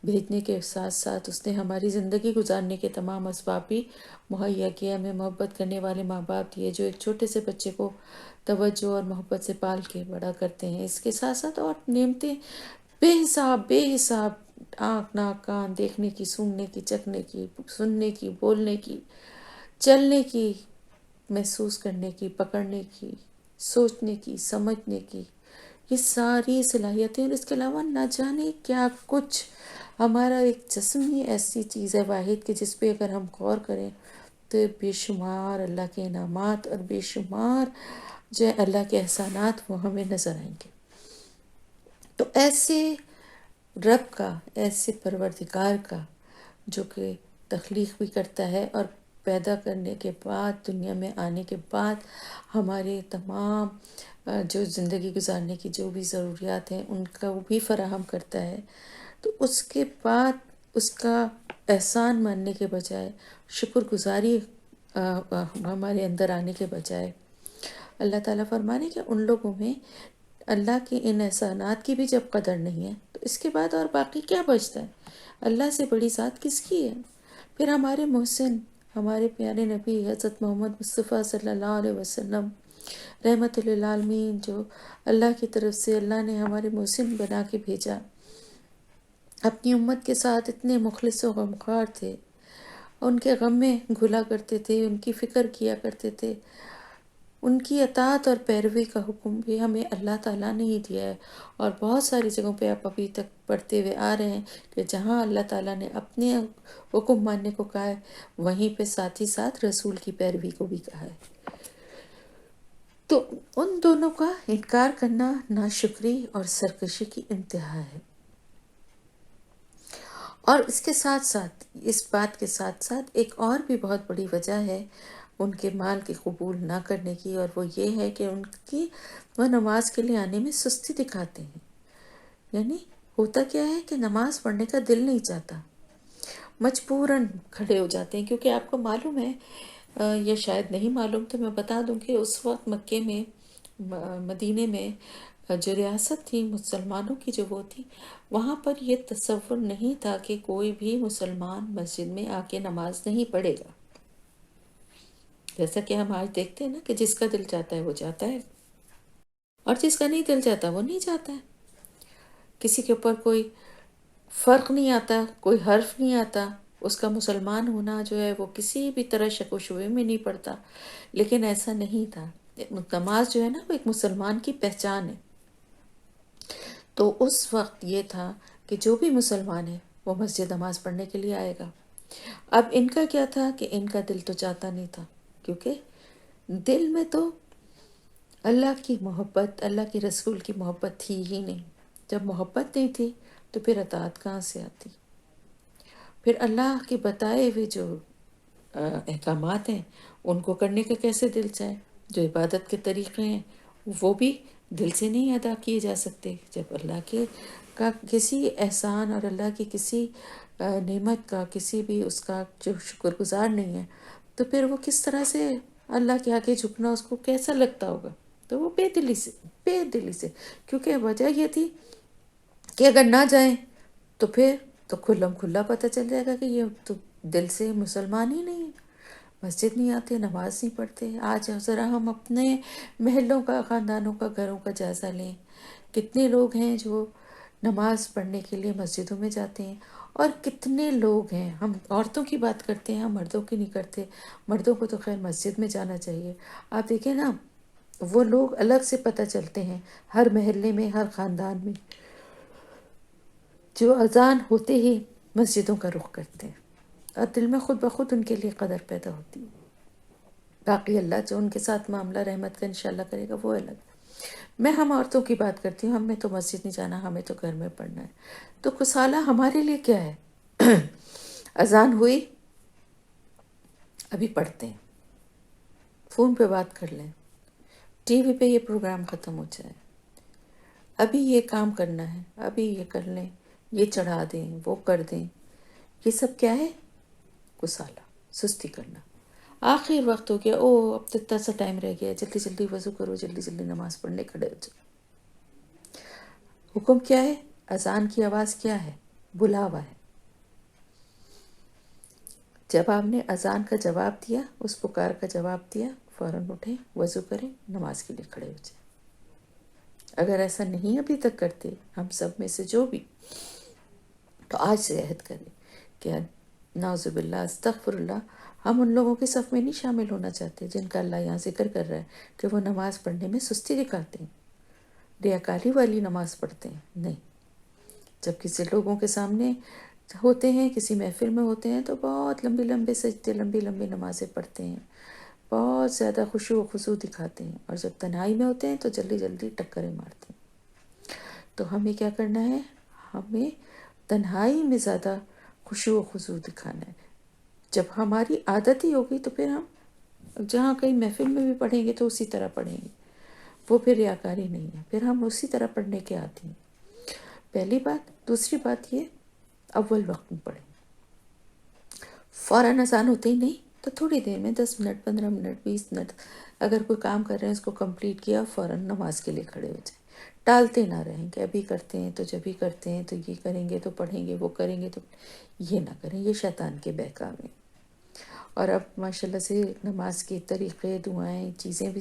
بھیجنے کے ساتھ ساتھ اس نے ہماری زندگی گزارنے کے تمام اسباب بھی مہیا کیا، ہمیں محبت کرنے والے ماں باپ دیے جو ایک چھوٹے سے بچے کو توجہ اور محبت سے پال کے بڑا کرتے ہیں، اس کے ساتھ ساتھ اور نعمتیں بے حساب، آنکھ ناک کان، دیکھنے کی، سونگنے کی، چکھنے کی، سننے کی، بولنے کی، چلنے کی، محسوس کرنے کی، پکڑنے کی، سوچنے کی، سمجھنے کی، یہ ساری صلاحیتیں، اور اس کے علاوہ نہ جانے کیا کچھ۔ ہمارا ایک جسم ہی ایسی چیز ہے واحد کہ جس پہ اگر ہم غور کریں تو بے شمار اللہ کے انعامات اور بے شمار جو ہے اللہ کے احسانات وہ ہمیں نظر آئیں گے۔ تو ایسے رب کا، ایسے پروردگار کا جو کہ تخلیق بھی کرتا ہے اور پیدا کرنے کے بعد، دنیا میں آنے کے بعد ہمارے تمام جو زندگی گزارنے کی جو بھی ضروریات ہیں ان کا وہ بھی فراہم کرتا ہے، تو اس کے بعد اس کا احسان ماننے کے بجائے، شکر گزاری ہمارے اندر آنے کے بجائے، اللہ تعالیٰ فرمانے کہ ان لوگوں میں اللہ کے ان احسانات کی بھی جب قدر نہیں ہے تو اس کے بعد اور باقی کیا بچتا ہے؟ اللہ سے بڑی ذات کس کی ہے؟ پھر ہمارے محسن، ہمارے پیارے نبی حضرت محمد مصطفیٰ صلی اللہ علیہ وسلم رحمت للعالمین، جو اللہ کی طرف سے اللہ نے ہمارے محسن بنا کے بھیجا، اپنی امت کے ساتھ اتنے مخلص و غمخوار تھے، ان کے غم میں گھلا کرتے تھے، ان کی فکر کیا کرتے تھے، ان کی اطاعت اور پیروی کا حکم بھی ہمیں اللہ تعالیٰ نے ہی دیا ہے، اور بہت ساری جگہوں پہ آپ ابھی تک پڑھتے ہوئے آ رہے ہیں کہ جہاں اللہ تعالیٰ نے اپنے حکم ماننے کو کہا ہے وہیں پہ ساتھ ہی ساتھ رسول کی پیروی کو بھی کہا ہے۔ تو ان دونوں کا انکار کرنا ناشکری اور سرکشی کی انتہا ہے، اور اس کے ساتھ ساتھ، اس بات کے ساتھ ساتھ ایک اور بھی بہت بڑی وجہ ہے ان کے مال کے قبول نہ کرنے کی، اور وہ یہ ہے کہ ان کی وہ نماز کے لیے آنے میں سستی دکھاتے ہیں. یعنی ہوتا کیا ہے کہ نماز پڑھنے کا دل نہیں چاہتا، مجبوراً کھڑے ہو جاتے ہیں. کیونکہ آپ کو معلوم ہے، یا شاید نہیں معلوم تو میں بتا دوں کہ اس وقت مکے میں، مدینے میں جو ریاست تھی مسلمانوں کی جو وہ تھی، وہاں پر یہ تصور نہیں تھا کہ کوئی بھی مسلمان مسجد میں آ کے نماز نہیں پڑھے گا. جیسا کہ ہم آج دیکھتے ہیں نا کہ جس کا دل چاہتا ہے وہ جاتا ہے، اور جس کا نہیں دل چاہتا وہ نہیں جاتا ہے. کسی کے اوپر کوئی فرق نہیں آتا، کوئی حرف نہیں آتا. اس کا مسلمان ہونا جو ہے وہ کسی بھی طرح شک و شبے میں نہیں پڑتا. لیکن ایسا نہیں تھا. نماز جو ہے نا وہ ایک مسلمان کی پہچان ہے. تو اس وقت یہ تھا کہ جو بھی مسلمان ہے وہ مسجد نماز پڑھنے کے لیے آئے گا. اب ان کا کیا تھا کہ ان کا دل تو چاہتا نہیں تھا، کیونکہ دل میں تو اللہ کی محبت، اللہ کے رسول کی محبت تھی ہی نہیں. جب محبت نہیں تھی تو پھر اطاعت کہاں سے آتی؟ پھر اللہ کے بتائے ہوئے جو احکامات ہیں ان کو کرنے کا کیسے دل چاہے؟ جو عبادت کے طریقے ہیں وہ بھی دل سے نہیں ادا کیے جا سکتے. جب اللہ کے کا کسی احسان اور اللہ کی کسی نعمت کا، کسی بھی اس کا جو شکر گزار نہیں ہے، تو پھر وہ کس طرح سے اللہ کے آگے جھکنا اس کو کیسا لگتا ہوگا؟ تو وہ بے دلی سے. کیونکہ وجہ یہ تھی کہ اگر نہ جائیں تو پھر تو کھلم کھلا پتہ چل جائے گا کہ یہ تو دل سے مسلمان ہی نہیں ہے، مسجد نہیں آتے، نماز نہیں پڑھتے. آج ذرا ہم اپنے محلوں کا، خاندانوں کا، گھروں کا جائزہ لیں. کتنے لوگ ہیں جو نماز پڑھنے کے لیے مسجدوں میں جاتے ہیں، اور کتنے لوگ ہیں، ہم عورتوں کی بات کرتے ہیں، ہم مردوں کی نہیں کرتے. مردوں کو تو خیر مسجد میں جانا چاہیے. آپ دیکھیں نا، وہ لوگ الگ سے پتہ چلتے ہیں ہر محلے میں، ہر خاندان میں، جو اذان ہوتے ہی مسجدوں کا رخ کرتے ہیں، اور دل میں خود بخود ان کے لیے قدر پیدا ہوتی ہے. باقی اللہ جو ان کے ساتھ معاملہ رحمت کا انشاءاللہ کرے گا وہ الگ. میں ہم عورتوں کی بات کرتی ہوں، ہمیں تو مسجد نہیں جانا، ہمیں تو گھر میں پڑھنا ہے. تو کسالہ ہمارے لیے کیا ہے؟ اذان ہوئی، ابھی پڑھتے ہیں، فون پہ بات کر لیں، ٹی وی پہ یہ پروگرام ختم ہو جائے، ابھی یہ کام کرنا ہے، ابھی یہ کر لیں، یہ چڑھا دیں، وہ کر دیں. یہ سب کیا ہے؟ کسالہ، سستی کرنا. آخر وقت ہو گیا، او اب تو اتنا سا ٹائم رہ گیا، جلدی جلدی وضو کرو، جلدی جلدی نماز پڑھنے کھڑے ہو جاؤ. حکم کیا ہے؟ اذان کی آواز کیا ہے؟ بلاوا ہے. جب آپ نے اذان کا جواب دیا، اس پکار کا جواب دیا، فوراً اٹھیں، وضو کریں، نماز کے لیے کھڑے ہو جائیں. اگر ایسا نہیں ابھی تک کرتے ہم سب میں سے جو بھی، تو آج سے عہد کریں کہ نعوذ باللہ، استغفر اللہ، ہم ان لوگوں کے صف میں نہیں شامل ہونا چاہتے جن کا اللہ یہاں ذکر کر رہا ہے کہ وہ نماز پڑھنے میں سستی دکھاتے ہیں، ریاکاری والی نماز پڑھتے ہیں. نہیں، جب کسی لوگوں کے سامنے ہوتے ہیں، کسی محفل میں ہوتے ہیں، تو بہت لمبے لمبے سجدے، لمبی لمبی نمازیں پڑھتے ہیں، بہت زیادہ خشوع و خضوع دکھاتے ہیں. اور جب تنہائی میں ہوتے ہیں تو جلدی جلدی ٹکریں مارتے ہیں. تو ہمیں کیا کرنا ہے؟ ہمیں تنہائی میں زیادہ خشوع و خضوع دکھانا ہے. جب ہماری عادت ہی ہوگی تو پھر ہم جہاں کہیں محفل میں بھی پڑھیں گے تو اسی طرح پڑھیں گے. وہ پھر ریاکاری نہیں ہے، پھر ہم اسی طرح پڑھنے کے عادی ہیں. پہلی بات. دوسری بات یہ، اول وقت میں پڑھیں، فوراً اذان ہوتے ہی نہیں تو تھوڑی دیر میں 10 منٹ، 15 منٹ، 20 منٹ، اگر کوئی کام کر رہے ہیں اس کو کمپلیٹ کیا، فوراً نماز کے لیے کھڑے ہو جائیں. ٹالتے نہ رہیں کہ ابھی کرتے ہیں تو جب بھی کرتے ہیں تو یہ کریں گے تو پڑھیں گے، وہ کریں گے تو یہ نہ کریں. یہ شیطان کے بہکاوے ہیں. اور اب ماشاءاللہ سے نماز کے طریقے، دعائیں، چیزیں بھی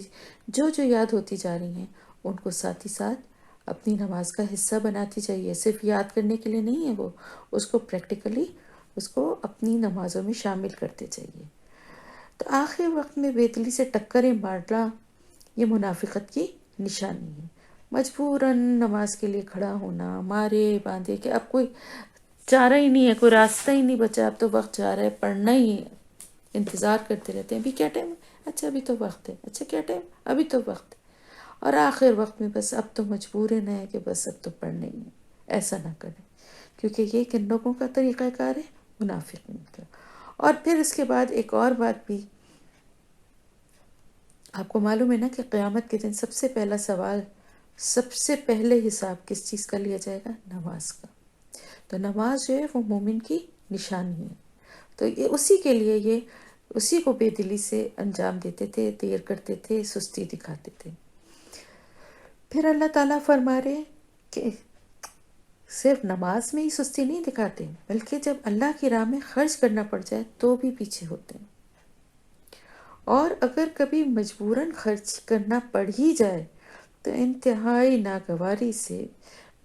جو جو یاد ہوتی جا رہی ہیں ان کو ساتھ ہی ساتھ اپنی نماز کا حصہ بناتی چاہیے. صرف یاد کرنے کے لیے نہیں ہے، وہ اس کو پریکٹیکلی اس کو اپنی نمازوں میں شامل کرتے چاہیے. تو آخر وقت میں بے دلی سے ٹکریں مارنا یہ منافقت کی نشانی ہے. مجبوراً نماز کے لیے کھڑا ہونا، مارے باندھے کہ اب کوئی چارہ ہی نہیں ہے، کوئی راستہ ہی نہیں بچا، اب تو وقت جا رہا ہے، پڑھنا ہی ہے. انتظار کرتے رہتے ہیں، ابھی کیا ٹائم ہے، اچھا ابھی تو وقت ہے، اچھا کیا ٹائم، ابھی تو وقت ہے. اور آخر وقت میں بس اب تو مجبوراً ہے کہ بس اب تو پڑھنا ہی ہے. ایسا نہ کریں. کیونکہ یہ کن لوگوں کا طریقہ کار ہے؟ منافقین کا۔ اور پھر اس کے بعد ایک اور بات بھی آپ کو معلوم ہے نا کہ قیامت کے دن سب سے پہلا سوال، سب سے پہلے حساب کس چیز کا لیا جائے گا؟ نماز کا۔ تو نماز جو ہے وہ مومن کی نشانی ہے، تو یہ اسی کے لیے یہ اسی کو بے دلی سے انجام دیتے تھے، دیر کرتے تھے، سستی دکھاتے تھے۔ پھر اللہ تعالیٰ فرما رہے کہ صرف نماز میں ہی سستی نہیں دکھاتے، بلکہ جب اللہ کی راہ میں خرچ کرنا پڑ جائے تو بھی پیچھے ہوتے ہیں، اور اگر کبھی مجبوراً خرچ کرنا پڑ ہی جائے تو انتہائی ناگواری سے،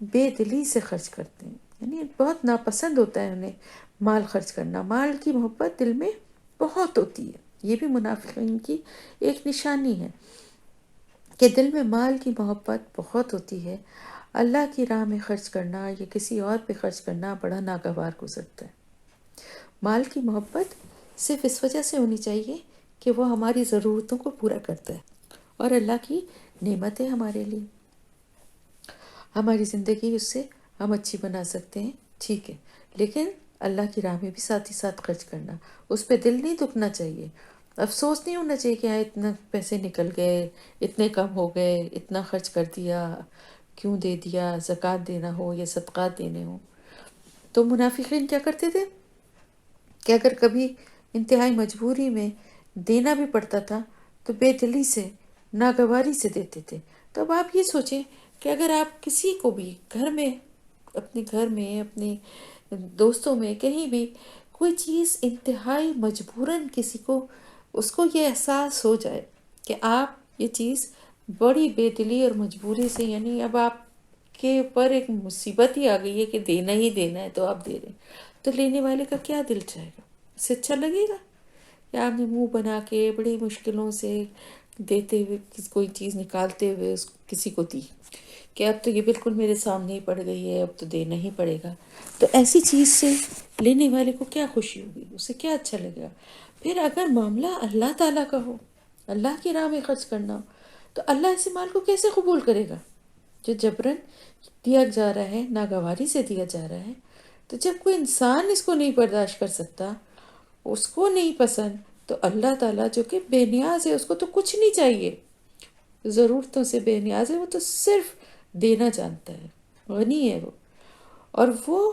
بے دلی سے خرچ کرتے ہیں، یعنی بہت ناپسند ہوتا ہے انہیں مال خرچ کرنا۔ مال کی محبت دل میں بہت ہوتی ہے، یہ بھی منافقین کی ایک نشانی ہے کہ دل میں مال کی محبت بہت ہوتی ہے۔ اللہ کی راہ میں خرچ کرنا یا کسی اور پہ خرچ کرنا بڑا ناگوار گزرتا ہے۔ مال کی محبت صرف اس وجہ سے ہونی چاہیے کہ وہ ہماری ضرورتوں کو پورا کرتا ہے اور اللہ کی نعمت ہے ہمارے لیے، ہماری زندگی اس سے ہم اچھی بنا سکتے ہیں، ٹھیک ہے، لیکن اللہ کی راہ میں بھی ساتھ ہی ساتھ خرچ کرنا، اس پہ دل نہیں دکھنا چاہیے، افسوس نہیں ہونا چاہیے کہ اتنا پیسے نکل گئے، اتنے کم ہو گئے، اتنا خرچ کر دیا، کیوں دے دیا، زکوٰۃ دینا ہو یا صدقات دینے ہوں۔ تو منافقین کیا کرتے تھے کہ اگر کبھی انتہائی مجبوری میں دینا بھی پڑتا تھا تو بے دلی سے، ناگواری سے دیتے تھے۔ تو اب آپ یہ سوچیں کہ اگر آپ کسی کو بھی اپنے گھر میں، اپنے دوستوں میں، کہیں بھی کوئی چیز انتہائی مجبوراً کسی کو، اس کو یہ احساس ہو جائے کہ آپ یہ چیز بڑی بے دلی اور مجبوری سے، یعنی اب آپ کے اوپر ایک مصیبت ہی آ گئی ہے کہ دینا ہی دینا ہے تو آپ دے رہے ہیں، تو لینے والے کا کیا دل چاہے گا؟ اسے اچھا لگے گا کہ آپ نے منہ بنا کے بڑی مشکلوں سے دیتے ہوئے کوئی چیز نکالتے ہوئے کسی کو دی کہ اب تو یہ بالکل میرے سامنے ہی پڑ گئی ہے، اب تو دینا ہی پڑے گا؟ تو ایسی چیز سے لینے والے کو کیا خوشی ہوگی، اسے کیا اچھا لگے گا؟ پھر اگر معاملہ اللہ تعالیٰ کا ہو، اللہ کی راہ میں خرچ کرنا ہو، تو اللہ ایسے مال کو کیسے قبول کرے گا جو جبراً دیا جا رہا ہے، ناگواری سے دیا جا رہا ہے؟ تو جب کوئی انسان اس کو نہیں برداشت کر سکتا، اس کو نہیں پسند، تو اللہ تعالیٰ جو کہ بے نیاز ہے، اس کو تو کچھ نہیں چاہیے، ضرورتوں سے بے نیاز ہے، وہ تو صرف دینا جانتا ہے، غنی ہے وہ، اور وہ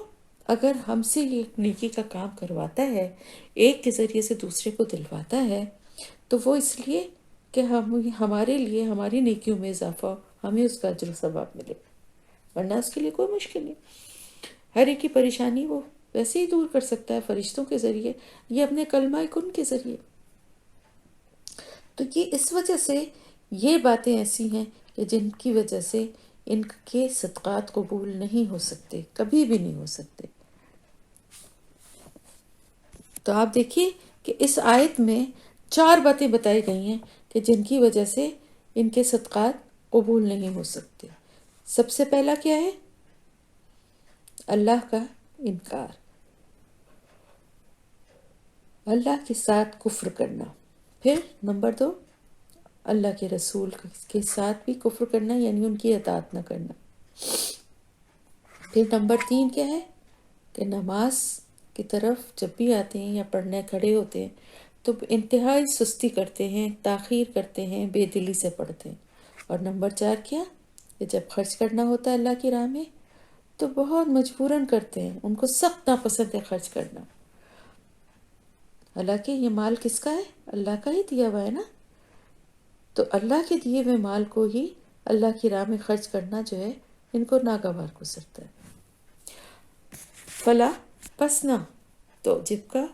اگر ہم سے یہ نیکی کا کام کرواتا ہے، ایک کے ذریعے سے دوسرے کو دلواتا ہے، تو وہ اس لیے کہ ہمارے لیے ہماری نیکیوں میں اضافہ ہو، ہمیں اس کا اجر و ثواب ملے، ورنہ اس کے لیے کوئی مشکل نہیں۔ ہر ایک کی پریشانی وہ ویسے ہی دور کر سکتا ہے فرشتوں کے ذریعے یا اپنے کلمہ کن کے ذریعے۔ تو یہ اس وجہ سے یہ باتیں ایسی ہیں کہ جن کی وجہ سے ان کے صدقات قبول نہیں ہو سکتے، کبھی بھی نہیں ہو سکتے۔ تو آپ دیکھیے کہ اس آیت میں 4 باتیں بتائی گئی ہیں کہ جن کی وجہ سے ان کے صدقات قبول نہیں ہو سکتے۔ سب سے پہلا کیا ہے؟ اللہ کا انکار، اللہ کے ساتھ کفر کرنا۔ پھر نمبر 2، اللہ کے رسول کے ساتھ بھی کفر کرنا، یعنی ان کی اطاعت نہ کرنا۔ پھر نمبر 3 کیا ہے کہ نماز کی طرف جب بھی آتے ہیں یا پڑھنے کھڑے ہوتے ہیں تو انتہائی سستی کرتے ہیں، تاخیر کرتے ہیں، بے دلی سے پڑھتے ہیں۔ اور نمبر 4 کیا کہ جب خرچ کرنا ہوتا ہے اللہ کی راہ میں تو بہت مجبوراً کرتے ہیں، ان کو سخت ناپسند ہے خرچ کرنا، حالانکہ یہ مال کس کا ہے؟ اللہ کا ہی دیا ہوا ہے نا۔ تو اللہ کے دیے ہوئے مال کو ہی اللہ کی راہ میں خرچ کرنا جو ہے ان کو ناگوار گزرتا ہے۔ فلا، پس نہ، تو جب کا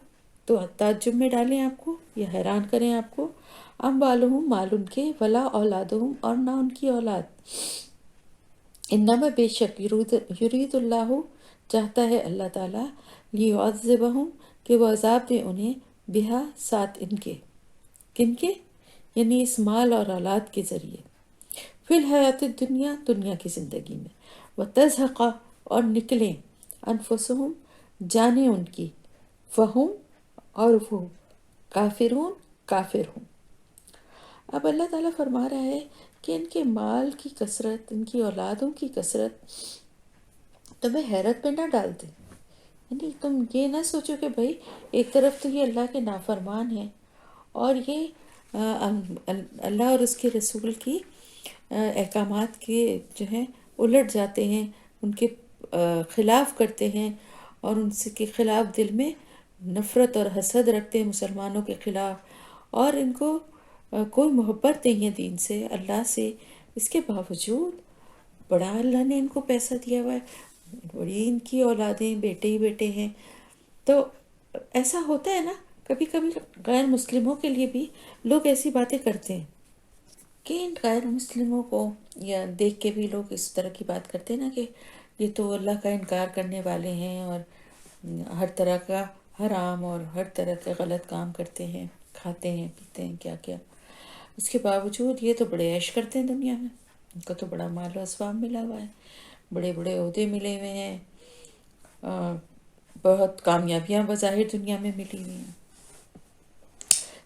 تو تعجب میں ڈالیں آپ کو یا حیران کریں آپ کو، اموالہم، مال ان کے، ولا اولادہم، اور نہ ان کی اولاد، انما بے شک، یرید اللہ، چاہتا ہے اللہ تعالیٰ، لیعذبہم، کہ وہ عذاب دے انہیں، بہا، ساتھ ان کے، کن کے؟ یعنی اس مال اور اولاد کے ذریعے، فی الحیات الدنیا، دنیا کی زندگی میں، وتزہق، اور نکلیں، انفسہم، جانیں ان کی، فہم، اور وہ، کافرون، کافر ہوں۔ اب اللہ تعالیٰ فرما رہا ہے کہ ان کے مال کی کثرت، ان کی اولادوں کی کثرت تمہیں حیرت میں نہ ڈال دے. یعنی تم یہ نہ سوچو کہ بھائی ایک طرف تو یہ اللہ کے نافرمان ہیں اور یہ اللہ اور اس کے رسول کی احکامات کے جو ہیں الٹ جاتے ہیں، ان کے خلاف کرتے ہیں اور ان سے کے خلاف دل میں نفرت اور حسد رکھتے ہیں مسلمانوں کے خلاف، اور ان کو کوئی محبت نہیں ہے دین سے، اللہ سے. اس کے باوجود بڑا اللہ نے ان کو پیسہ دیا ہوا ہے، بڑی ان کی اولادیں، بیٹے ہی بیٹے ہیں. تو ایسا ہوتا ہے نا کبھی کبھی غیر مسلموں کے لیے بھی لوگ ایسی باتیں کرتے ہیں کہ ان غیر مسلموں کو یا دیکھ کے بھی لوگ اس طرح کی بات کرتے ہیں نا کہ یہ تو اللہ کا انکار کرنے والے ہیں اور ہر طرح کا حرام اور ہر طرح کے غلط کام کرتے ہیں، کھاتے ہیں پیتے ہیں کیا کیا. اس کے باوجود یہ تو بڑے عیش کرتے ہیں دنیا میں، ان کو تو بڑا مال و اسباب ملا ہوا ہے، بڑے بڑے عہدے ملے ہوئے ہیں، بہت کامیابیاں بظاہر دنیا میں ملی ہوئی ہیں.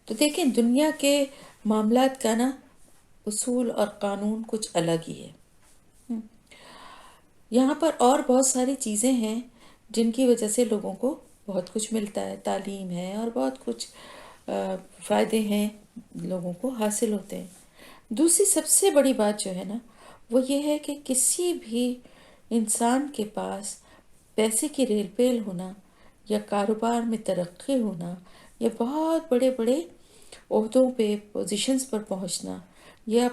تو دیکھیں دنیا کے معاملات کا نا اصول اور قانون کچھ الگ ہی ہے. یہاں پر اور بہت ساری چیزیں ہیں جن کی وجہ سے لوگوں کو بہت کچھ ملتا ہے، تعلیم ہے اور بہت کچھ فائدے ہیں لوگوں کو حاصل ہوتے ہیں. دوسری سب سے بڑی بات جو ہے نا وہ یہ ہے کہ کسی بھی انسان کے پاس پیسے کی ریل پیل ہونا یا کاروبار میں ترقی ہونا یا بہت بڑے بڑے عہدوں پہ پوزیشنز پر پہنچنا یا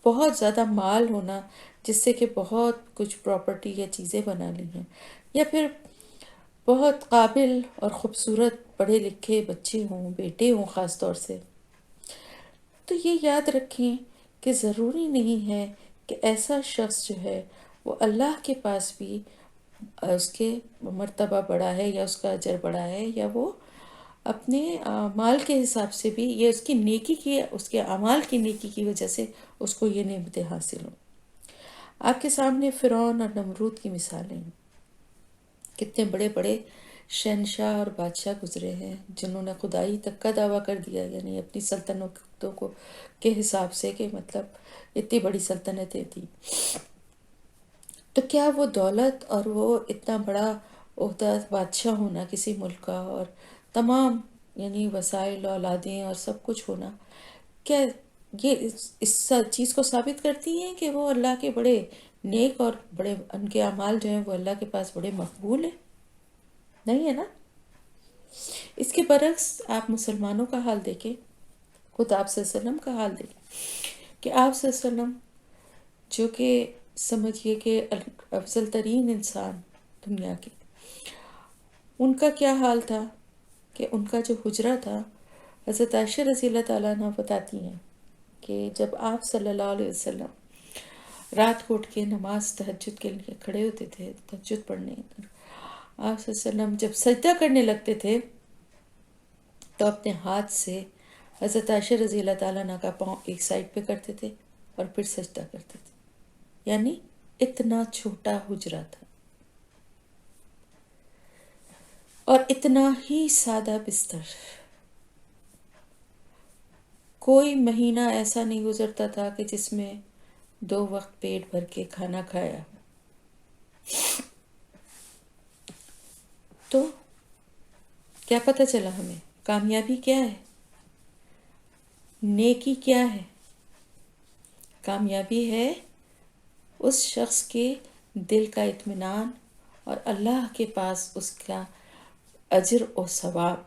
بہت زیادہ مال ہونا جس سے کہ بہت کچھ پراپرٹی یا چیزیں بنا لی ہیں، یا پھر بہت قابل اور خوبصورت پڑھے لکھے بچے ہوں، بیٹے ہوں خاص طور سے، تو یہ یاد رکھیں کہ ضروری نہیں ہے کہ ایسا شخص جو ہے وہ اللہ کے پاس بھی اس کے مرتبہ بڑا ہے یا اس کا اجر بڑا ہے یا وہ اپنے مال کے حساب سے بھی یہ اس کی نیکی کی، اس کے اعمال کی نیکی کی وجہ سے اس کو یہ نعمتیں حاصل ہوں. آپ کے سامنے فرعون اور نمرود کی مثالیں ہیں، کتنے بڑے بڑے شہنشاہ اور بادشاہ گزرے ہیں جنہوں نے خدائی تک کا دعویٰ کر دیا، یعنی اپنی سلطنتوں کو کے حساب سے کہ مطلب اتنی بڑی سلطنتیں تھیں. تو کیا وہ دولت اور وہ اتنا بڑا عہدہ بادشاہ ہونا کسی ملک کا اور تمام یعنی وسائل اولادیں اور سب کچھ ہونا، کیا یہ اس چیز کو ثابت کرتی ہیں کہ وہ اللہ کے بڑے نیک اور بڑے ان کے اعمال جو ہیں وہ اللہ کے پاس بڑے مقبول ہیں؟ نہیں ہے نا. اس کے برعکس آپ مسلمانوں کا حال دیکھیں، خود آپ صلی اللہ علیہ وسلم کا حال دیکھیں کہ آپ صلی اللہ علیہ وسلم جو کہ سمجھیے کہ افضل ترین انسان دنیا کے، ان کا کیا حال تھا کہ ان کا جو حجرہ تھا، حضرت عائشہ رضی اللہ تعالیٰ عنہ بتاتی ہیں کہ جب آپ صلی اللہ علیہ وسلم رات کو اٹھ کے نماز تہجد کے لیے کھڑے ہوتے تھے، تہجد پڑھنے، آپ صلی اللہ علیہ وسلم جب سجدہ کرنے لگتے تھے تو اپنے ہاتھ سے حضرت عائشہ رضی اللہ تعالیٰ عنہ کا پاؤں ایک سائڈ پہ کرتے تھے اور پھر سجدہ کرتے تھے. یعنی اتنا چھوٹا حجرہ تھا اور اتنا ہی سادہ بستر. کوئی مہینہ ایسا نہیں گزرتا تھا کہ جس میں 2 وقت پیٹ بھر کے کھانا کھایا. تو کیا پتہ چلا ہمیں کامیابی کیا ہے، نیکی کیا ہے؟ کامیابی ہے اس شخص کے دل کا اطمینان اور اللہ کے پاس اس کا اجر و ثواب.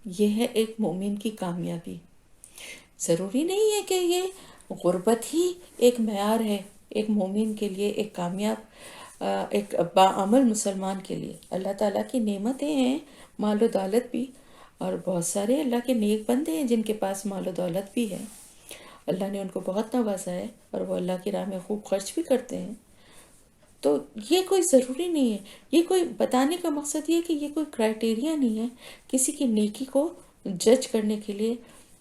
یہ ہے ایک مومن کی کامیابی. ضروری نہیں ہے کہ یہ غربت ہی ایک معیار ہے ایک مومن کے لیے، ایک کامیاب ایک باعمل مسلمان کے لیے. اللہ تعالیٰ کی نعمتیں ہیں، مال و دولت بھی، اور بہت سارے اللہ کے نیک بندے ہیں جن کے پاس مال و دولت بھی ہے، اللہ نے ان کو بہت نوازا ہے اور وہ اللہ کی راہ میں خوب خرچ بھی کرتے ہیں. تو یہ کوئی ضروری نہیں ہے، یہ کوئی بتانے کا مقصد یہ کہ یہ کوئی کرائٹیریا نہیں ہے کسی کی نیکی کو جج کرنے کے لیے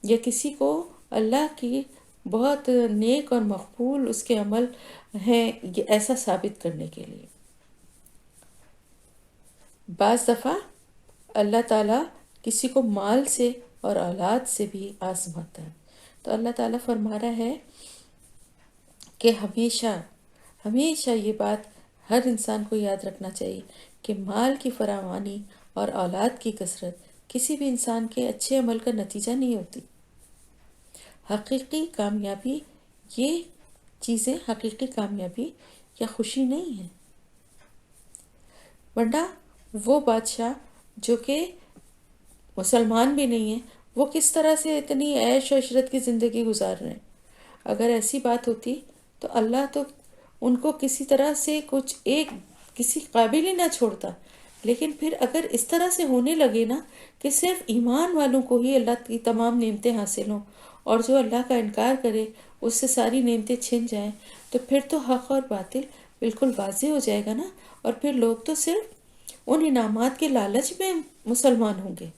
یا کسی کو اللہ کی بہت نیک اور مقبول اس کے عمل ہیں یہ ایسا ثابت کرنے کے لیے. بعض دفعہ اللہ تعالیٰ کسی کو مال سے اور اولاد سے بھی آزماتا ہے. تو اللہ تعالیٰ فرما رہا ہے کہ ہمیشہ ہمیشہ یہ بات ہر انسان کو یاد رکھنا چاہیے کہ مال کی فراوانی اور اولاد کی کثرت کسی بھی انسان کے اچھے عمل کا نتیجہ نہیں ہوتی۔ حقیقی کامیابی یہ چیزیں حقیقی کامیابی یا خوشی نہیں ہیں، ورنہ وہ بادشاہ جو کہ مسلمان بھی نہیں ہیں وہ کس طرح سے اتنی عیش و عشرت کی زندگی گزار رہے ہیں۔ اگر ایسی بات ہوتی تو اللہ تو ان کو کسی طرح سے کسی قابل ہی نہ چھوڑتا، لیکن پھر اگر اس طرح سے ہونے لگے نا کہ صرف ایمان والوں کو ہی اللہ کی تمام نعمتیں حاصل ہوں اور جو اللہ کا انکار کرے اس سے ساری نعمتیں چھن جائیں، تو پھر تو حق اور باطل بالکل واضح ہو جائے گا نا، اور پھر لوگ تو صرف ان انعامات کے لالچ میں مسلمان ہوں گے۔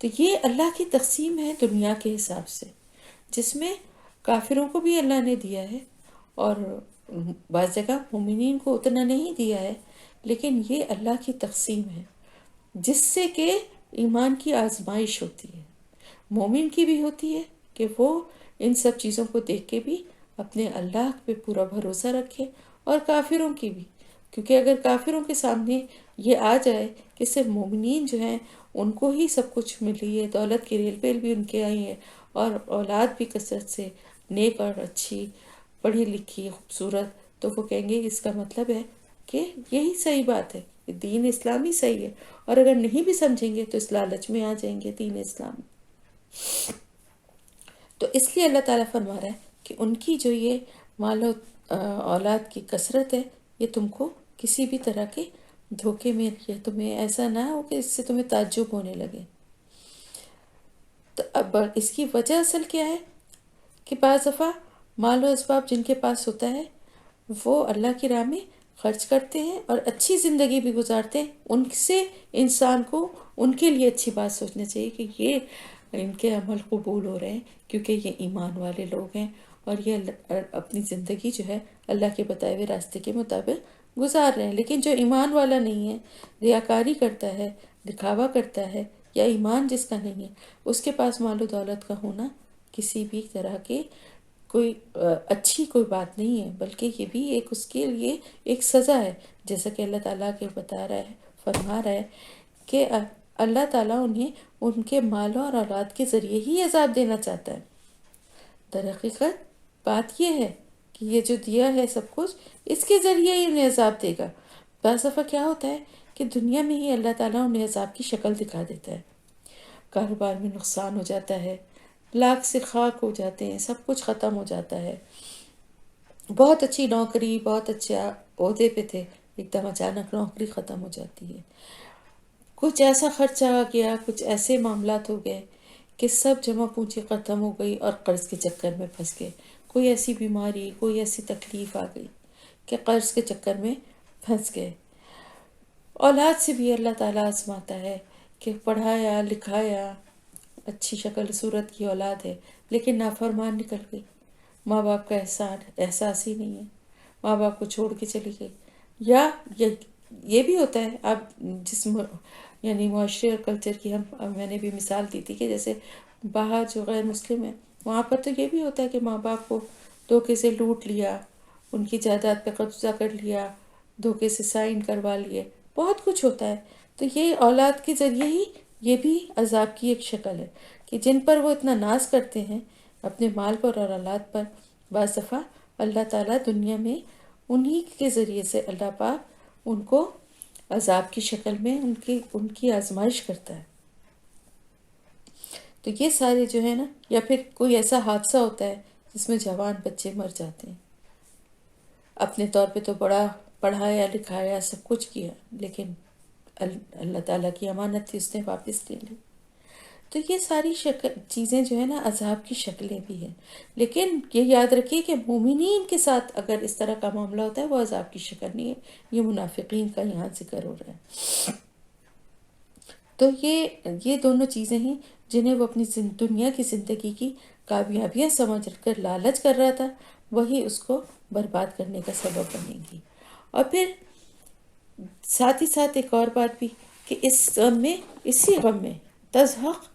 تو یہ اللہ کی تقسیم ہے دنیا کے حساب سے، جس میں کافروں کو بھی اللہ نے دیا ہے اور بعض جگہ مومنین کو اتنا نہیں دیا ہے، لیکن یہ اللہ کی تقسیم ہے جس سے کہ ایمان کی آزمائش ہوتی ہے۔ مومن کی بھی ہوتی ہے کہ وہ ان سب چیزوں کو دیکھ کے بھی اپنے اللہ پہ پورا بھروسہ رکھے، اور کافروں کی بھی، کیونکہ اگر کافروں کے سامنے یہ آ جائے کہ صرف مومنین جو ہیں ان کو ہی سب کچھ ملی ہے، دولت کی ریل پیل بھی ان کے آئی ہے اور اولاد بھی کثرت سے نیک اور اچھی پڑھی لکھی خوبصورت، تو وہ کہیں گے اس کا مطلب ہے کہ یہی صحیح بات ہے، دین اسلامی صحیح ہے، اور اگر نہیں بھی سمجھیں گے تو اس لالچ میں آ جائیں گے دین اسلام۔ تو اس لیے اللہ تعالیٰ فرما رہا ہے کہ ان کی جو یہ مال و اولاد کی کثرت ہے یہ تم کو کسی بھی طرح کے دھوکے میں، یا تمہیں ایسا نہ ہو کہ اس سے تمہیں تعجب ہونے لگے۔ تو اب اس کی وجہ اصل کیا ہے کہ بعض دفعہ مال و اسباب جن کے پاس ہوتا ہے وہ اللہ کی راہ میں خرچ کرتے ہیں اور اچھی زندگی بھی گزارتے ہیں، ان سے انسان کو ان کے لیے اچھی بات سوچنا چاہیے کہ یہ ان کے عمل قبول ہو رہے ہیں کیونکہ یہ ایمان والے لوگ ہیں اور یہ اپنی زندگی جو ہے اللہ کے بتائے ہوئے راستے کے مطابق گزار رہے ہیں۔ لیکن جو ایمان والا نہیں ہے، ریاکاری کرتا ہے، دکھاوا کرتا ہے، یا ایمان جس کا نہیں ہے، اس کے پاس مال و دولت کا ہونا کسی بھی طرح کے کوئی اچھی کوئی بات نہیں ہے، بلکہ یہ بھی ایک اس کے لیے ایک سزا ہے، جیسا کہ اللہ تعالیٰ کے بتا رہا ہے، فرما رہا ہے کہ اللہ تعالیٰ انہیں ان کے مال اور اولاد کے ذریعے ہی عذاب دینا چاہتا ہے۔ در حقیقت بات یہ ہے کہ یہ جو دیا ہے سب کچھ اس کے ذریعے ہی انہیں عذاب دے گا۔ بعض دفعہ کیا ہوتا ہے کہ دنیا میں ہی اللہ تعالیٰ انہیں عذاب کی شکل دکھا دیتا ہے، کاروبار میں نقصان ہو جاتا ہے، لاکھ سے خاک ہو جاتے ہیں، سب کچھ ختم ہو جاتا ہے، بہت اچھی نوکری، بہت اچھے عہدے پہ تھے، ایک دم اچانک نوکری ختم ہو جاتی ہے، کچھ ایسا خرچہ آ گیا، کچھ ایسے معاملات ہو گئے کہ سب جمع پونجی ختم ہو گئی اور قرض کے چکر میں پھنس گئے، کوئی ایسی بیماری، کوئی ایسی تکلیف آ گئی کہ قرض کے چکر میں پھنس گئے۔ اولاد سے بھی اللہ تعالیٰ آزماتا ہے کہ پڑھایا لکھایا، اچھی شکل صورت کی اولاد ہے لیکن نافرمان نکل گئی، ماں باپ کا احساس ہی نہیں ہے، ماں باپ کو چھوڑ کے چلی گئی۔ یا یہ بھی ہوتا ہے، اب یعنی معاشرے اور کلچر کی میں نے بھی مثال دی تھی کہ جیسے باہر جو غیر مسلم ہیں وہاں پر تو یہ بھی ہوتا ہے کہ ماں باپ کو دھوکے سے لوٹ لیا، ان کی جائیداد پہ قبضہ کر لیا، دھوکے سے سائن کروا لیے، بہت کچھ ہوتا ہے۔ تو یہ اولاد کے ذریعے ہی یہ بھی عذاب کی ایک شکل ہے کہ جن پر وہ اتنا ناز کرتے ہیں اپنے مال پر اور اولاد پر، بعض دفعہ اللہ تعالیٰ دنیا میں انہی کے ذریعے سے اللہ پاک ان کو عذاب کی شکل میں ان کی آزمائش کرتا ہے۔ تو یہ سارے جو ہے نا، یا پھر کوئی ایسا حادثہ ہوتا ہے جس میں جوان بچے مر جاتے ہیں، اپنے طور پہ تو بڑا پڑھایا لکھایا سب کچھ کیا لیکن اللہ تعالیٰ کی امانت تھی، اس نے واپس لے لی۔ تو یہ ساری چیزیں جو ہے نا عذاب کی شکلیں بھی ہیں، لیکن یہ یاد رکھیے کہ مومنین کے ساتھ اگر اس طرح کا معاملہ ہوتا ہے وہ عذاب کی شکل نہیں ہے، یہ منافقین کا یہاں ذکر ہو رہا ہے۔ تو یہ دونوں چیزیں ہیں جنہیں وہ اپنی دنیا کی زندگی کی کامیابیاں سمجھ کر لالچ کر رہا تھا، وہی اس کو برباد کرنے کا سبب بنے گی۔ اور پھر ساتھ ہی ساتھ ایک اور بات بھی کہ اسی غم میں تزہق،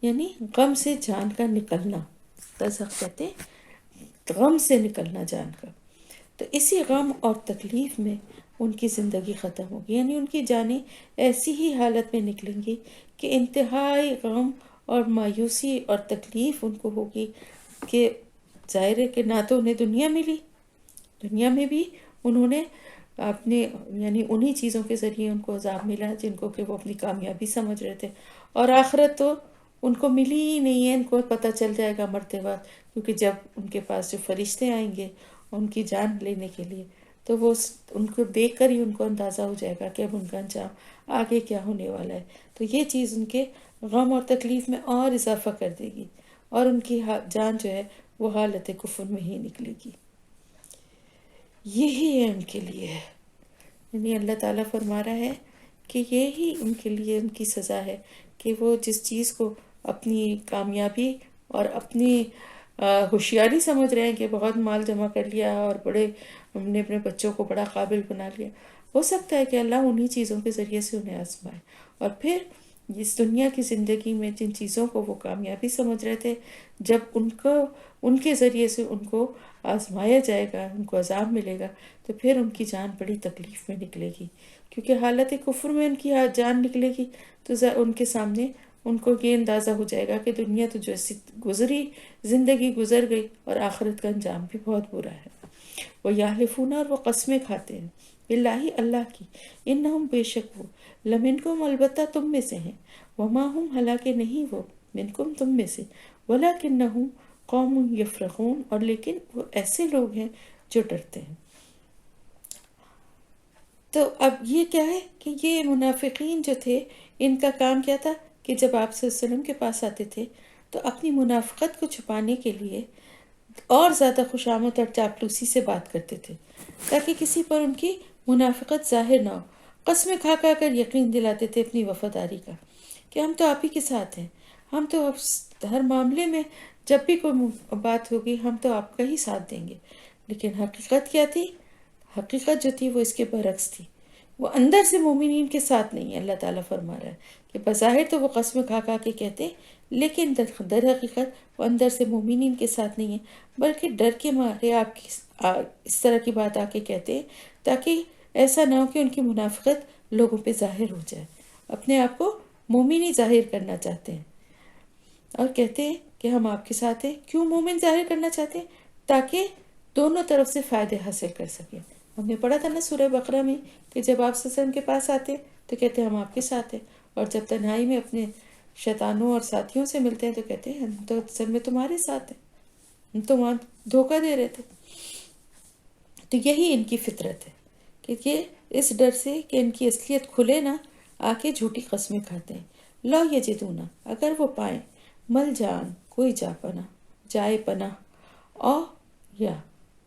یعنی غم سے جان کا نکلنا، تزہق کہتے ہیں غم سے نکلنا جان کا۔ تو اسی غم اور تکلیف میں ان کی زندگی ختم ہوگی، یعنی ان کی جانیں ایسی ہی حالت میں نکلیں گی کہ انتہائی غم اور مایوسی اور تکلیف ان کو ہوگی، کہ ظاہر ہے کہ نہ تو انہیں دنیا ملی، دنیا میں بھی انہوں نے اپنے یعنی انہی چیزوں کے ذریعے ان کو عذاب ملا جن کو کہ وہ اپنی کامیابی سمجھ رہے تھے، اور آخرت تو ان کو ملی ہی نہیں ہے، ان کو پتہ چل جائے گا مرتے وقت، کیونکہ جب ان کے پاس جو فرشتے آئیں گے ان کی جان لینے کے لیے تو وہ ان کو دیکھ کر ہی ان کو اندازہ ہو جائے گا کہ اب ان کا انجام آگے کیا ہونے والا ہے، تو یہ چیز ان کے غم اور تکلیف میں اور اضافہ کر دے گی، اور ان کی جان جو ہے وہ حالت کفر میں ہی نکلے گی۔ یہی ہے ان کے لیے، یعنی اللہ تعالیٰ فرما رہا ہے کہ یہی ان کے لیے ان کی سزا ہے کہ وہ جس چیز کو اپنی کامیابی اور اپنی ہوشیاری سمجھ رہے ہیں کہ بہت مال جمع کر لیا اور بڑے ہم نے اپنے بچوں کو بڑا قابل بنا لیا، ہو سکتا ہے کہ اللہ انہی چیزوں کے ذریعے سے انہیں آزمائے، اور پھر اس دنیا کی زندگی میں جن چیزوں کو وہ کامیابی سمجھ رہے تھے، جب ان کے ذریعے سے ان کو آزمایا جائے گا، ان کو عذاب ملے گا، تو پھر ان کی جان بڑی تکلیف میں نکلے گی، کیونکہ حالت کفر میں ان کی جان نکلے گی تو ان کے سامنے ان کو یہ اندازہ ہو جائے گا کہ دنیا تو جیسی گزری زندگی گزر گئی، اور آخرت کا انجام بھی بہت برا ہے۔ وہ یحلفون، اور وہ قسمیں کھاتے ہیں، باللہ، اللہ کی، انہم، بے شک وہ، لمنکم، البتہ تم میں سے ہیں، وما ہم، حالانکہ نہیں وہ، منکم، تم میں سے، ولکنہم قوم یفرقون، اور لیکن وہ ایسے لوگ ہیں جو ڈرتے ہیں۔ تو اب یہ کیا ہے کہ یہ منافقین جو تھے ان کا کام کیا تھا کہ جب آپ صلی اللہ علیہ وسلم کے پاس آتے تھے تو اپنی منافقت کو چھپانے کے لیے اور زیادہ خوشامد اور چاپلوسی سے بات کرتے تھے، تاکہ کسی پر ان کی منافقت ظاہر نہ ہو۔ قسمیں کھا کھا کر یقین دلاتے تھے اپنی وفاداری کا، کہ ہم تو آپ ہی کے ساتھ ہیں، ہم تو ہر معاملے میں جب بھی کوئی بات ہوگی ہم تو آپ کا ہی ساتھ دیں گے، لیکن حقیقت کیا تھی؟ حقیقت جو تھی وہ اس کے برعکس تھی، وہ اندر سے مومنین کے ساتھ نہیں ہے۔ اللہ تعالیٰ فرما رہا ہے کہ بظاہر تو وہ قسم کھا کھا کے کہتے ہیں، لیکن در حقیقت وہ اندر سے مومنین کے ساتھ نہیں ہے، بلکہ ڈر کے مارے آپ کی اس طرح کی بات آ کے کہتے ہیں تاکہ ایسا نہ ہو کہ ان کی منافقت لوگوں پہ ظاہر ہو جائے، اپنے آپ کو مومن ہی ظاہر کرنا چاہتے ہیں، اور کہتے ہیں کہ ہم آپ کے ساتھ ہیں۔ کیوں مومن ظاہر کرنا چاہتے ہیں؟ تاکہ دونوں طرف سے فائدے حاصل کر سکیں۔ ہم نے پڑھا تھا نا سورہ بقرہ میں کہ جب آپ صلی اللہ علیہ وسلم کے پاس آتے تو کہتے ہیں ہم آپ کے ساتھ ہیں، اور جب تنہائی میں اپنے شیطانوں اور ساتھیوں سے ملتے ہیں تو کہتے ہیں ہم تو اصل میں تمہارے ساتھ ہیں، ہم تو وہاں دھوکہ دے رہے تھے۔ تو یہی ان کی فطرت ہے کہ یہ اس ڈر سے کہ ان کی اصلیت کھلے نہ، آ کے جھوٹی قسمیں کھاتے ہیں۔ لو یجدونا، اگر وہ پائیں، مل جان، کوئی جا پناہ، جائے پناہ، او یا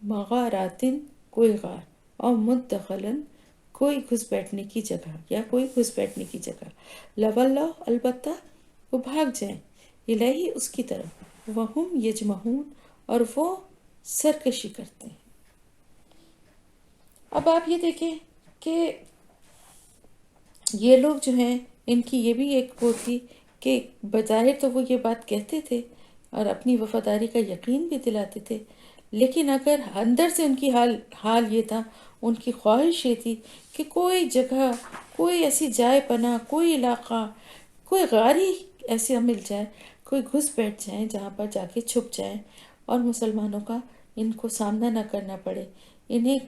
مغاراتن، کوئی غار، اور مدخلن، کوئی گھس بیٹھنے کی جگہ، یا کوئی گھس بیٹھنے کی جگہ، لولو، البتہ وہ بھاگ جائیں، الہی، اس کی طرف، وہم یجمعون، اور وہ سرکشی کرتے ہیں۔ اب آپ یہ دیکھیں کہ یہ لوگ جو ہیں ان کی یہ بھی ایک وہ تھی کہ بظاہر تو وہ یہ بات کہتے تھے اور اپنی وفاداری کا یقین بھی دلاتے تھے، لیکن اگر اندر سے ان کی حال یہ تھا، ان کی خواہش یہ تھی کہ کوئی جگہ، کوئی ایسی جائے پناہ، کوئی علاقہ، کوئی غاری ایسے مل جائے، کوئی گھس بیٹھ جائیں جہاں پر جا کے چھپ جائیں، اور مسلمانوں کا ان کو سامنا نہ کرنا پڑے، انہیں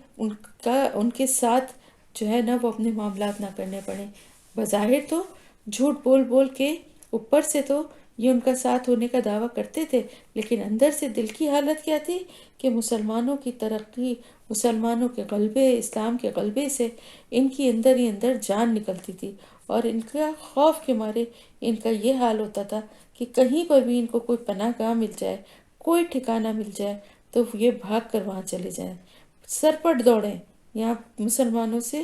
ان کے ساتھ جو ہے نا وہ اپنے معاملات نہ کرنے پڑیں۔ بظاہر تو جھوٹ بول بول کے اوپر سے تو یہ ان کا ساتھ ہونے کا دعویٰ کرتے تھے، لیکن اندر سے دل کی حالت کیا تھی کہ مسلمانوں کی ترقی، مسلمانوں کے غلبے، اسلام کے غلبے سے ان کی اندر ہی اندر جان نکلتی تھی، اور ان کا خوف کے مارے ان کا یہ حال ہوتا تھا کہ کہیں پر بھی ان کو کوئی پناہ گاہ مل جائے، کوئی ٹھکانہ مل جائے تو یہ بھاگ کر وہاں چلے جائیں، سرپٹ دوڑیں یہاں مسلمانوں سے،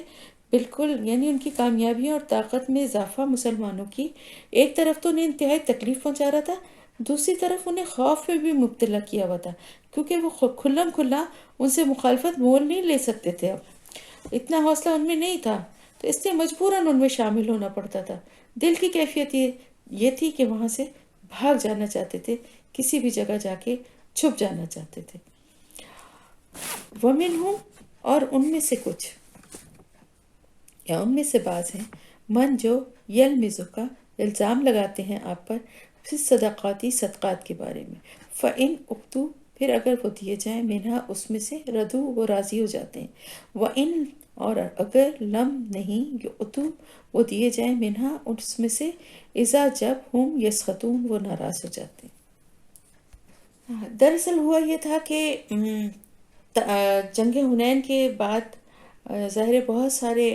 بالکل یعنی ان کی کامیابیوں اور طاقت میں اضافہ مسلمانوں کی ایک طرف تو انہیں انتہائی تکلیف پہنچا رہا تھا، دوسری طرف انہیں خوف میں بھی مبتلا کیا ہوا تھا، کیونکہ وہ کھلم کھلا ان سے مخالفت مول نہیں لے سکتے تھے، اب اتنا حوصلہ ان میں نہیں تھا، تو اس لیے مجبوراً ان میں شامل ہونا پڑتا تھا۔ دل کی کیفیت یہ تھی کہ وہاں سے بھاگ جانا چاہتے تھے، کسی بھی جگہ جا کے چھپ جانا چاہتے تھے۔ وَمِنْهُمْ، اور ان میں سے کچھ یا ان میں سے بعض ہیں من جو یلمزو کا الزام لگاتے ہیں آپ پر پھر صدقاتی صدقات کے بارے میں، فَإِنْ اُقْتُوا پھر اگر وہ دیے جائیں منہا اس میں سے ردو وہ راضی ہو جاتے ہیں، وَإِنْ اور اگر لم نہیں یؤتوا وہ دیے جائیں منہا اس میں سے اذا جب ہم یسخطون وہ ناراض ہو جاتے ہیں۔ دراصل ہوا یہ تھا کہ جنگ حنین کے بعد ظاہر ہے بہت سارے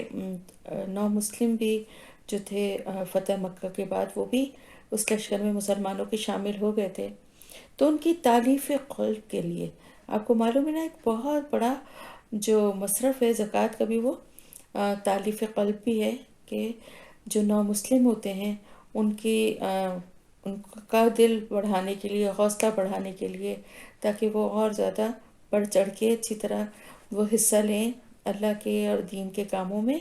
نو مسلم بھی جو تھے فتح مکہ کے بعد وہ بھی اس لشکر میں مسلمانوں کے شامل ہو گئے تھے، تو ان کی تالیف قلب کے لیے آپ کو معلوم ہے نا ایک بہت بڑا جو مصرف ہے زکوٰۃ کا بھی وہ تالیف قلب بھی ہے کہ جو نو مسلم ہوتے ہیں ان کی ان کا دل بڑھانے کے لیے، حوصلہ بڑھانے کے لیے، تاکہ وہ اور زیادہ بڑھ چڑھ کے اچھی طرح وہ حصہ لیں اللہ کے اور دین کے کاموں میں۔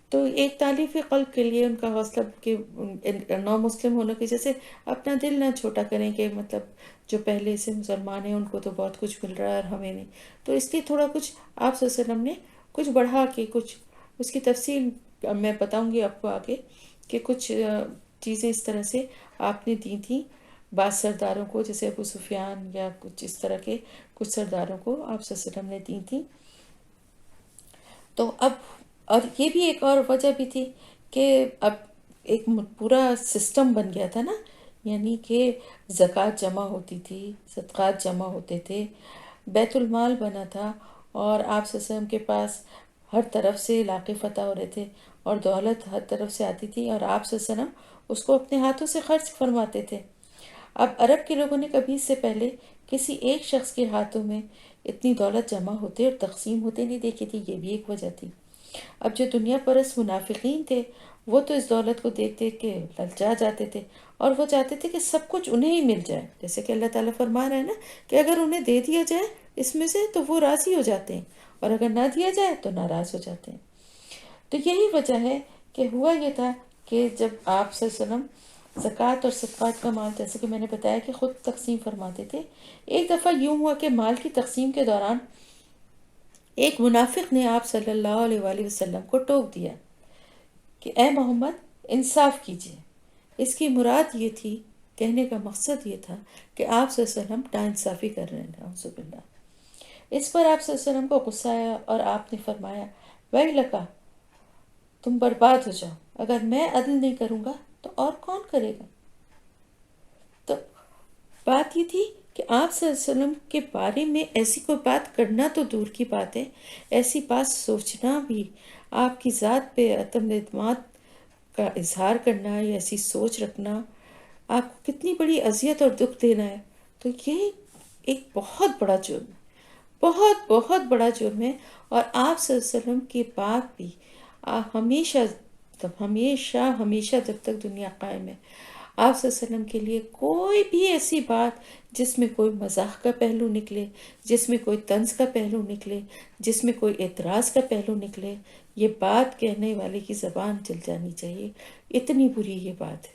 تو ایک تالیف قلب کے لیے ان کا حوصلہ کہ نو مسلم ہونے کی وجہ سے اپنا دل نہ چھوٹا کریں کہ مطلب جو پہلے سے مسلمان ہیں ان کو تو بہت کچھ مل رہا ہے اور ہمیں نہیں، تو اس لیے تھوڑا کچھ آپ صلی اللہ علیہ وسلم نے کچھ بڑھا کے کچھ اس کی تفصیل میں بتاؤں گی آپ کو آگے کہ کچھ چیزیں اس طرح سے آپ نے دی تھیں بعض سرداروں کو، جیسے ابو سفیان یا کچھ اس طرح کے کچھ سرداروں کو آپ صلی اللہ علیہ وسلم نے دی تھیں۔ تو اب اور یہ بھی ایک اور وجہ بھی تھی کہ اب ایک پورا سسٹم بن گیا تھا نا، یعنی کہ زکوٰۃ جمع ہوتی تھی، صدقات جمع ہوتے تھے، بیت المال بنا تھا، اور آپ صلی اللہ علیہ وسلم کے پاس ہر طرف سے علاقے فتح ہو رہے تھے اور دولت ہر طرف سے آتی تھی، اور آپ صلی اللہ علیہ وسلم اس کو اپنے ہاتھوں سے خرچ فرماتے تھے۔ اب عرب کے لوگوں نے کبھی اس سے پہلے کسی ایک شخص کے ہاتھوں میں اتنی دولت جمع ہوتے اور تقسیم ہوتے نہیں دیکھی تھی، یہ بھی ایک وجہ تھی۔ اب جو دنیا پرست منافقین تھے وہ تو اس دولت کو دیکھ دیکھ کے للچا جاتے تھے اور وہ چاہتے تھے کہ سب کچھ انہیں ہی مل جائے، جیسے کہ اللہ تعالیٰ فرما رہا ہے نا کہ اگر انہیں دے دیا جائے اس میں سے تو وہ راضی ہو جاتے ہیں، اور اگر نہ دیا جائے تو ناراض ہو جاتے ہیں۔ تو یہی وجہ ہے کہ ہوا یہ تھا کہ جب آپ صلی اللہ علیہ وسلم زکوٰۃ اور صدقات کا مال جیسے کہ میں نے بتایا کہ خود تقسیم فرماتے تھے، ایک دفعہ یوں ہوا کہ مال کی تقسیم کے دوران ایک منافق نے آپ صلی اللہ علیہ وآلہ وسلم کو ٹوک دیا کہ اے محمد انصاف کیجیے۔ اس کی مراد یہ تھی، کہنے کا مقصد یہ تھا کہ آپ صلی اللہ علیہ وسلم ناانصافی کر رہے ہیں، نعوذ باللہ۔ اس پر آپ صلی اللہ علیہ وسلم کو غصہ آیا اور آپ نے فرمایا ویلکا، تم برباد ہو جاؤ، اگر میں عدل نہیں کروں گا تو اور کون کرے گا؟ تو بات یہ تھی کہ آپ صلی اللہ علیہ وسلم کے بارے میں ایسی کوئی بات کرنا تو دور کی بات ہے، ایسی بات سوچنا بھی، آپ کی ذات پہ عدم اعتماد کا اظہار کرنا یا ایسی سوچ رکھنا آپ کو کتنی بڑی اذیت اور دکھ دینا ہے۔ تو یہ ایک بہت بڑا جرم ہے، بہت بہت بڑا جرم ہے، اور آپ صلی اللہ علیہ وسلم کے بعد بھی ہمیشہ ہمیشہ ہمیشہ جب تک دنیا قائم ہے آپ صلی اللہ علیہ وسلم کے لیے کوئی بھی ایسی بات جس میں کوئی مزاح کا پہلو نکلے، جس میں کوئی طنز کا پہلو نکلے، جس میں کوئی اعتراض کا پہلو نکلے، یہ بات کہنے والے کی زبان چل جانی چاہیے، اتنی بری یہ بات ہے۔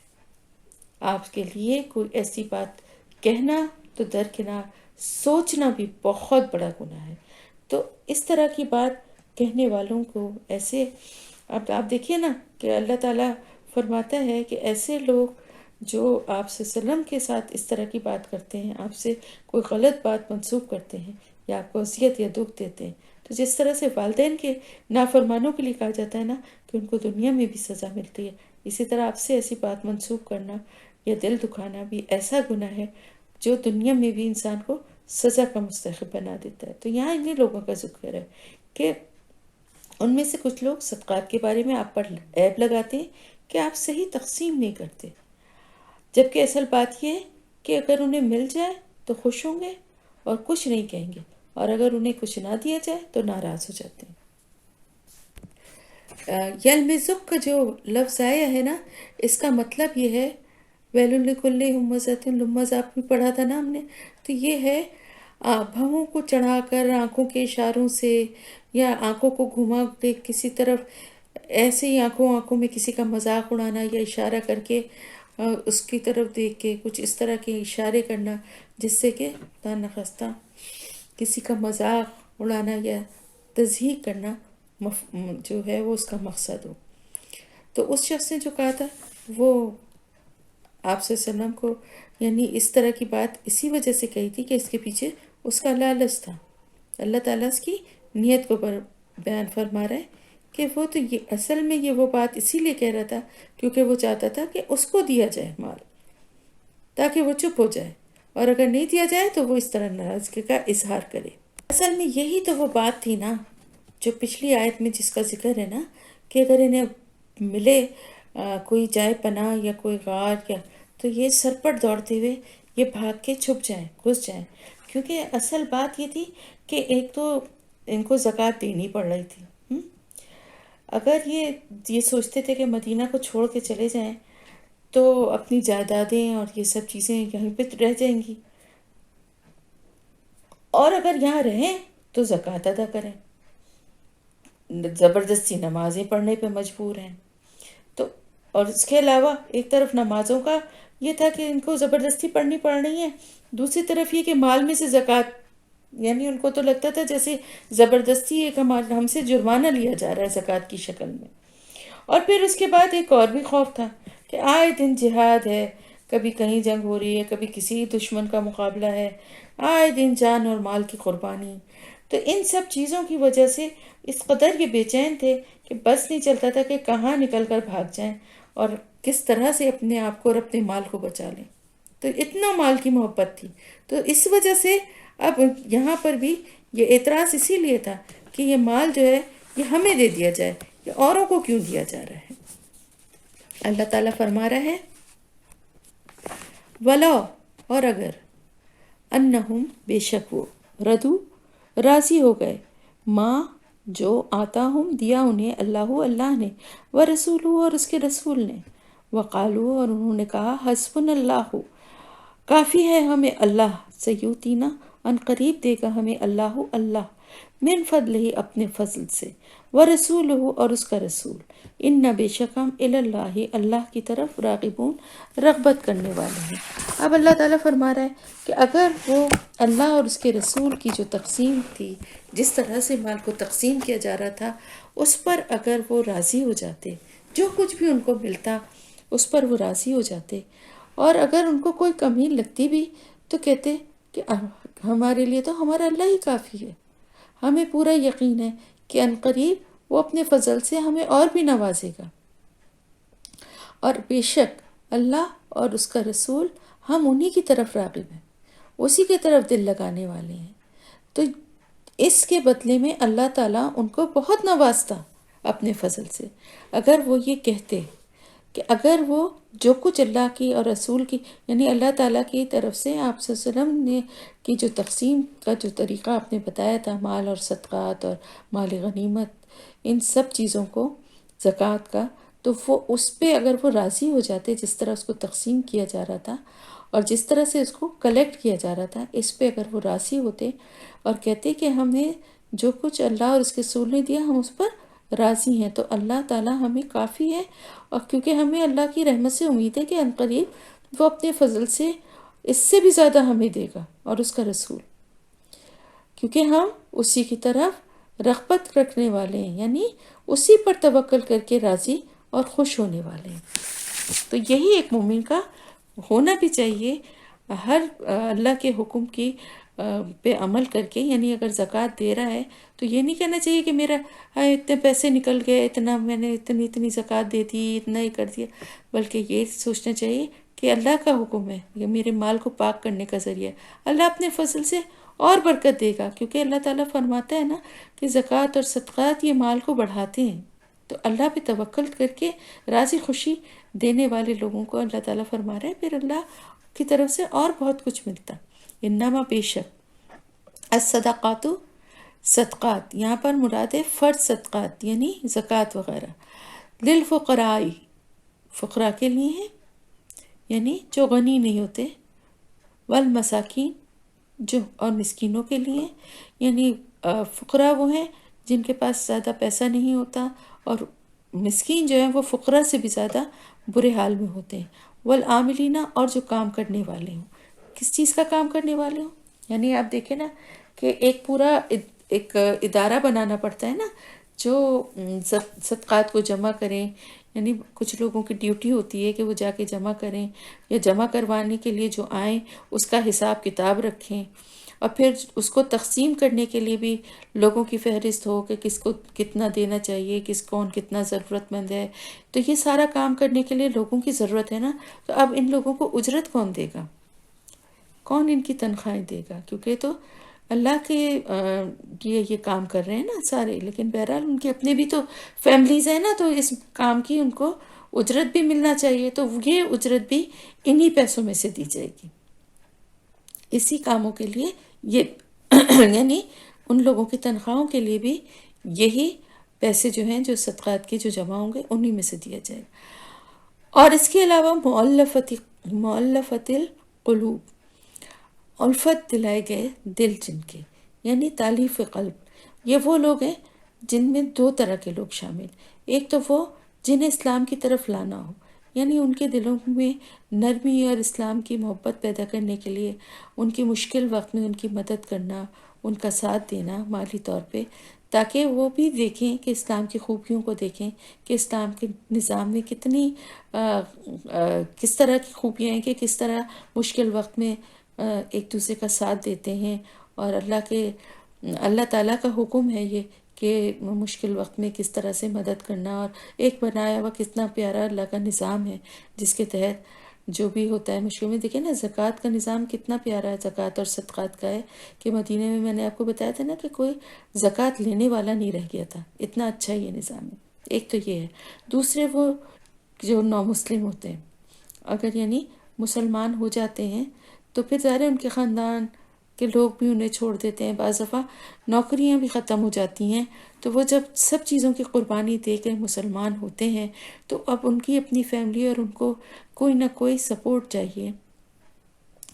آپ کے لیے کوئی ایسی بات کہنا تو درکنار، سوچنا بھی بہت بڑا گناہ ہے۔ تو اس طرح کی بات کہنے والوں کو ایسے اب آپ دیکھیے نا کہ اللہ تعالیٰ فرماتا ہے کہ ایسے لوگ جو آپ صلی اللہ علیہ وسلم کے ساتھ اس طرح کی بات کرتے ہیں، آپ سے کوئی غلط بات منسوب کرتے ہیں یا آپ کو اذیت یا دکھ دیتے ہیں، تو جس طرح سے والدین کے نافرمانوں کے لیے کہا جاتا ہے نا کہ ان کو دنیا میں بھی سزا ملتی ہے، اسی طرح آپ سے ایسی بات منسوب کرنا یا دل دکھانا بھی ایسا گناہ ہے جو دنیا میں بھی انسان کو سزا کا مستحق بنا دیتا ہے۔ تو یہاں انہیں لوگوں کا ذکر ہے کہ ان میں سے کچھ لوگ صدقات کے بارے میں آپ پر عیب لگاتے ہیں کہ آپ صحیح تقسیم نہیں کرتے، جبکہ اصل بات یہ ہے کہ اگر انہیں مل جائے تو خوش ہوں گے اور کچھ نہیں کہیں گے، اور اگر انہیں کچھ نہ دیا جائے تو ناراض ہو جاتے ہیں۔ یلمزق کا جو لفظ آیا ہے نا، اس کا مطلب یہ ہے ویل لکل ہمزۃ لمزہ، آپ بھی پڑھا تھا نا ہم نے، تو یہ ہے بھووں کو چڑھا کر آنکھوں کے اشاروں سے یا آنکھوں کو گھما کے کسی طرف ایسے ہی آنکھوں میں کسی کا مذاق اڑانا یا اشارہ کر کے اس کی طرف دیکھ کے کچھ اس طرح کے اشارے کرنا جس سے کہ نخواستہ کسی کا مذاق اڑانا یا تضحیق کرنا جو ہے وہ اس کا مقصد ہو۔ تو اس شخص نے جو کہا تھا وہ آپ صلی اللہ علیہ وسلم کو یعنی اس طرح کی بات اسی وجہ سے کہی تھی کہ اس کے پیچھے اس کا لالچ تھا۔ اللہ تعالیٰ اس کی نیت کو بیان فرما رہا ہے کہ وہ تو یہ اصل میں یہ وہ بات اسی لیے کہہ رہا تھا کیونکہ وہ چاہتا تھا کہ اس کو دیا جائے مال، تاکہ وہ چپ ہو جائے، اور اگر نہیں دیا جائے تو وہ اس طرح ناراضگی کا اظہار کرے۔ اصل میں یہی تو وہ بات تھی نا جو پچھلی آیت میں جس کا ذکر ہے نا، کہ اگر انہیں ملے کوئی جائے پناہ یا کوئی غار یا تو یہ سر پر دوڑتے ہوئے یہ بھاگ کے چھپ جائیں، گھس جائیں، کیونکہ اصل بات یہ تھی کہ ایک تو ان کو زکوٰۃ دینی پڑ رہی تھی۔ اگر یہ سوچتے تھے کہ مدینہ کو چھوڑ کے چلے جائیں تو اپنی جائیدادیں اور یہ سب چیزیں یہیں پہ رہ جائیں گی، اور اگر یہاں رہیں تو زکوٰۃ ادا کریں، زبردستی نمازیں پڑھنے پہ مجبور ہیں۔ تو اور اس کے علاوہ ایک طرف نمازوں کا یہ تھا کہ ان کو زبردستی پڑھنی پڑ رہی ہیں، دوسری طرف یہ کہ مال میں سے زکوٰۃ، یعنی ان کو تو لگتا تھا جیسے زبردستی ایک ہم سے جرمانہ لیا جا رہا ہے زکوٰۃ کی شکل میں۔ اور پھر اس کے بعد ایک اور بھی خوف تھا کہ آئے دن جہاد ہے، کبھی کہیں جنگ ہو رہی ہے، کبھی کسی دشمن کا مقابلہ ہے، آئے دن جان اور مال کی قربانی۔ تو ان سب چیزوں کی وجہ سے اس قدر یہ بے چین تھے کہ بس نہیں چلتا تھا کہ کہاں نکل کر بھاگ جائیں اور کس طرح سے اپنے آپ کو اور اپنے مال کو بچا لیں۔ تو اتنا مال کی محبت تھی، تو اس وجہ سے اب یہاں پر بھی یہ اعتراض اسی لیے تھا کہ یہ مال جو ہے یہ ہمیں دے دیا جائے، یہ اوروں کو کیوں دیا جا رہا ہے۔ اللہ تعالیٰ فرما رہا ہے وَلَا، اور اگر انہم، بے شک وہ، ردو، راضی ہو گئے، ماں جو آتا ہم، دیا انہیں، اللہ نے، ورسولہ، اور اس کے رسول نے، وقالو، اور انہوں نے کہا، حسبنا اللہ، کافی ہے ہمیں اللہ، سیؤتینا، ان قریب دے گا ہمیں اللہ من فضلہ، اپنے فضل سے، ورسولہ، اور اس کا رسول، ان بے شک ہم اللہ، اللہ کی طرف، راغبون، رغبت کرنے والے ہیں۔ اب اللہ تعالیٰ فرما رہا ہے کہ اگر وہ اللہ اور اس کے رسول کی جو تقسیم تھی، جس طرح سے مال کو تقسیم کیا جا رہا تھا، اس پر اگر وہ راضی ہو جاتے، جو کچھ بھی ان کو ملتا اس پر وہ راضی ہو جاتے، اور اگر ان کو کوئی کمی لگتی بھی تو کہتے کہ ہمارے لیے تو ہمارا اللہ ہی کافی ہے، ہمیں پورا یقین ہے کہ عنقریب وہ اپنے فضل سے ہمیں اور بھی نوازے گا، اور بے شک اللہ اور اس کا رسول ہم انہی کی طرف راغب ہیں، اسی کی طرف دل لگانے والے ہیں۔ تو اس کے بدلے میں اللہ تعالیٰ ان کو بہت نوازتا اپنے فضل سے، اگر وہ یہ کہتے کہ اگر وہ جو کچھ اللہ کی اور رسول کی، یعنی اللہ تعالیٰ کی طرف سے آپ صلی اللہ علیہ وسلم نے کی جو تقسیم کا جو طریقہ آپ نے بتایا تھا، مال اور صدقات اور مال غنیمت، ان سب چیزوں کو، زکوٰۃ کا، تو وہ اس پہ اگر وہ راضی ہو جاتے، جس طرح اس کو تقسیم کیا جا رہا تھا اور جس طرح سے اس کو کلیکٹ کیا جا رہا تھا، اس پہ اگر وہ راضی ہوتے اور کہتے کہ ہمیں جو کچھ اللہ اور اس کے رسول نے دیا ہم اس پر راضی ہیں، تو اللہ تعالیٰ ہمیں کافی ہے، اور کیونکہ ہمیں اللہ کی رحمت سے امید ہے کہ عنقریب وہ اپنے فضل سے اس سے بھی زیادہ ہمیں دے گا، اور اس کا رسول، کیونکہ ہم اسی کی طرف رغبت رکھنے والے ہیں، یعنی اسی پر توکل کر کے راضی اور خوش ہونے والے ہیں۔ تو یہی ایک مومن کا ہونا بھی چاہیے، ہر اللہ کے حکم کی پہ عمل کر کے، یعنی اگر زکوٰۃ دے رہا ہے تو یہ نہیں کہنا چاہیے کہ میرا اتنے پیسے نکل گئے، اتنا میں نے اتنی زکوٰۃ دے دی، اتنا ہی کر دیا، بلکہ یہ سوچنا چاہیے کہ اللہ کا حکم ہے، یہ میرے مال کو پاک کرنے کا ذریعہ ہے، اللہ اپنے فضل سے اور برکت دے گا، کیونکہ اللہ تعالیٰ فرماتا ہے نا کہ زکوٰۃ اور صدقات یہ مال کو بڑھاتے ہیں۔ تو اللہ پہ توکل کر کے راضی خوشی دینے والے لوگوں کو اللہ تعالیٰ فرما رہے ہیں، پھر اللہ کی طرف سے اور بہت کچھ ملتا۔ انما، بے شک، الصدقات، صدقات، یہاں پر مراد ہے فرض صدقات، یعنی زکوٰۃ وغیرہ، للفقراء، فقراء کے لیے ہیں، یعنی جو غنی نہیں ہوتے، والمساکین، جو اور مسکینوں کے لیے، یعنی فقراء وہ ہیں جن کے پاس زیادہ پیسہ نہیں ہوتا، اور مسکین جو ہیں وہ فقراء سے بھی زیادہ برے حال میں ہوتے ہیں، والعاملین، اور جو کام کرنے والے ہوں۔ کس چیز کا کام کرنے والے ہوں؟ یعنی آپ دیکھیں نا کہ ایک پورا ایک ادارہ بنانا پڑتا ہے نا جو صدقات کو جمع کریں، یعنی کچھ لوگوں کی ڈیوٹی ہوتی ہے کہ وہ جا کے جمع کریں، یا جمع کروانے کے لیے جو آئیں اس کا حساب کتاب رکھیں، اور پھر اس کو تقسیم کرنے کے لیے بھی لوگوں کی فہرست ہو کہ کس کو کتنا دینا چاہیے، کون کتنا ضرورت مند ہے۔ تو یہ سارا کام کرنے کے لیے لوگوں کی ضرورت ہے نا، تو اب ان لوگوں کو اجرت کون دے گا، کون ان کی تنخواہیں دے گا؟ کیونکہ تو اللہ کے یہ کام کر رہے ہیں نا سارے، لیکن بہرحال ان کے اپنے بھی تو فیملیز ہیں نا، تو اس کام کی ان کو اجرت بھی ملنا چاہیے، تو یہ اجرت بھی انہی پیسوں میں سے دی جائے گی اسی کاموں کے لیے۔ یہ یعنی ان لوگوں کی تنخواہوں کے لیے بھی یہی پیسے جو ہیں، جو صدقات کے جو جمع ہوں گے، انہی میں سے دیا جائے گا۔ اور اس کے علاوہ مؤلفت القلوب، الفت دلائے گئے دل جن کے، یعنی تالیف قلب، یہ وہ لوگ ہیں جن میں دو طرح کے لوگ شامل۔ ایک تو وہ جنہیں اسلام کی طرف لانا ہو، یعنی ان کے دلوں میں نرمی اور اسلام کی محبت پیدا کرنے کے لیے ان کی مشکل وقت میں ان کی مدد کرنا، ان کا ساتھ دینا مالی طور پہ، تاکہ وہ بھی دیکھیں کہ اسلام کی خوبیوں کو دیکھیں کہ اسلام کے نظام میں کس طرح کی خوبیاں ہیں، کہ کس طرح مشکل وقت میں ایک دوسرے کا ساتھ دیتے ہیں، اور اللہ تعالیٰ کا حکم ہے یہ کہ مشکل وقت میں کس طرح سے مدد کرنا، اور ایک بنایا ہوا کتنا پیارا اللہ کا نظام ہے جس کے تحت جو بھی ہوتا ہے مشکل میں۔ دیکھیں نا زکوٰۃ کا نظام کتنا پیارا ہے، زکوٰۃ اور صدقات کا ہے، کہ مدینے میں نے آپ کو بتایا تھا نا کہ کوئی زکوٰۃ لینے والا نہیں رہ گیا تھا، اتنا اچھا یہ نظام ہے۔ ایک تو یہ ہے، دوسرے وہ جو نامسلم ہوتے ہیں، اگر یعنی مسلمان ہو جاتے ہیں تو پھر ظاہر ہے ان کے خاندان کے لوگ بھی انہیں چھوڑ دیتے ہیں، بعض دفعہ نوکریاں بھی ختم ہو جاتی ہیں، تو وہ جب سب چیزوں کی قربانی دے کے مسلمان ہوتے ہیں تو اب ان کی اپنی فیملی اور ان کو کوئی نہ کوئی سپورٹ چاہیے،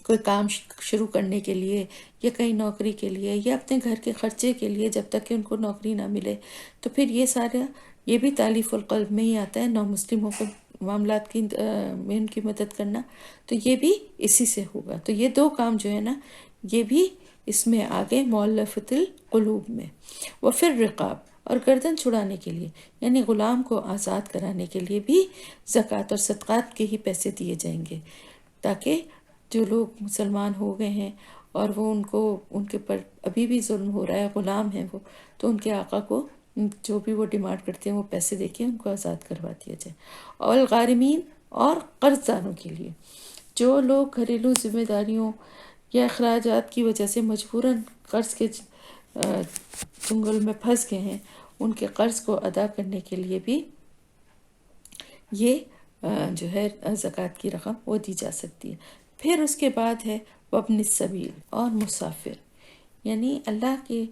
کوئی کام شروع کرنے کے لیے، یا کہیں نوکری کے لیے، یا اپنے گھر کے خرچے کے لیے جب تک کہ ان کو نوکری نہ ملے۔ تو پھر یہ سارا یہ بھی تالیف القلب میں ہی آتا ہے، نامسلموں کو معاملات کی میں ان کی مدد کرنا، تو یہ بھی اسی سے ہوگا۔ تو یہ دو کام جو ہے نا یہ بھی اس میں آگے مؤلفت القلوب میں۔ وفر رقاب، اور گردن چھڑانے کے لیے، یعنی غلام کو آزاد کرانے کے لیے بھی زکوٰۃ اور صدقات کے ہی پیسے دیے جائیں گے، تاکہ جو لوگ مسلمان ہو گئے ہیں اور وہ ان کے پر ابھی بھی ظلم ہو رہا ہے، غلام ہیں وہ، تو ان کے آقا کو جو بھی وہ ڈیمانڈ کرتے ہیں وہ پیسے دے کے ان کو آزاد کروا دیا جائے۔ اور الغارمین، اور قرض داروں کے لیے، جو لوگ گھریلو ذمہ داریوں یا اخراجات کی وجہ سے مجبوراً قرض کے چنگل میں پھنس گئے ہیں، ان کے قرض کو ادا کرنے کے لیے بھی یہ جو ہے زکوٰۃ کی رقم وہ دی جا سکتی ہے۔ پھر اس کے بعد ہے وابن السبیل، اور مسافر، یعنی اللہ کے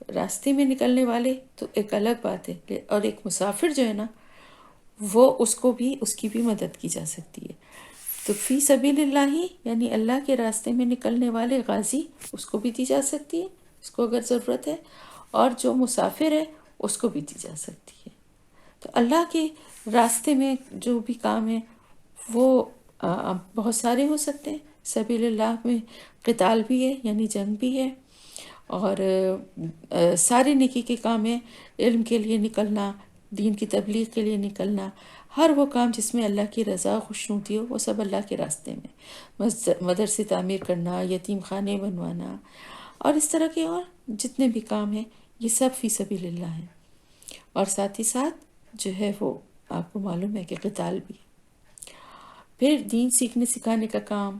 راستے میں نکلنے والے تو ایک الگ بات ہے، اور ایک مسافر جو ہے نا وہ اس کی بھی مدد کی جا سکتی ہے۔ تو فی سبیل اللہ، یعنی اللہ کے راستے میں نکلنے والے غازی، اس کو بھی دی جا سکتی ہے اس کو اگر ضرورت ہے، اور جو مسافر ہے اس کو بھی دی جا سکتی ہے۔ تو اللہ کے راستے میں جو بھی کام ہے وہ بہت سارے ہو سکتے ہیں۔ سبیل اللہ میں قتال بھی ہے، یعنی جنگ بھی ہے، اور سارے نیکی کے کام ہیں، علم کے لیے نکلنا، دین کی تبلیغ کے لیے نکلنا، ہر وہ کام جس میں اللہ کی رضا خوشنودی ہو وہ سب اللہ کے راستے میں، مدرسے تعمیر کرنا، یتیم خانے بنوانا، اور اس طرح کے اور جتنے بھی کام ہیں یہ سب فی سبیل اللہ ہیں۔ اور ساتھ ہی ساتھ جو ہے وہ آپ کو معلوم ہے کہ قتال بھی ہے۔ پھر دین سیکھنے سکھانے کا کام،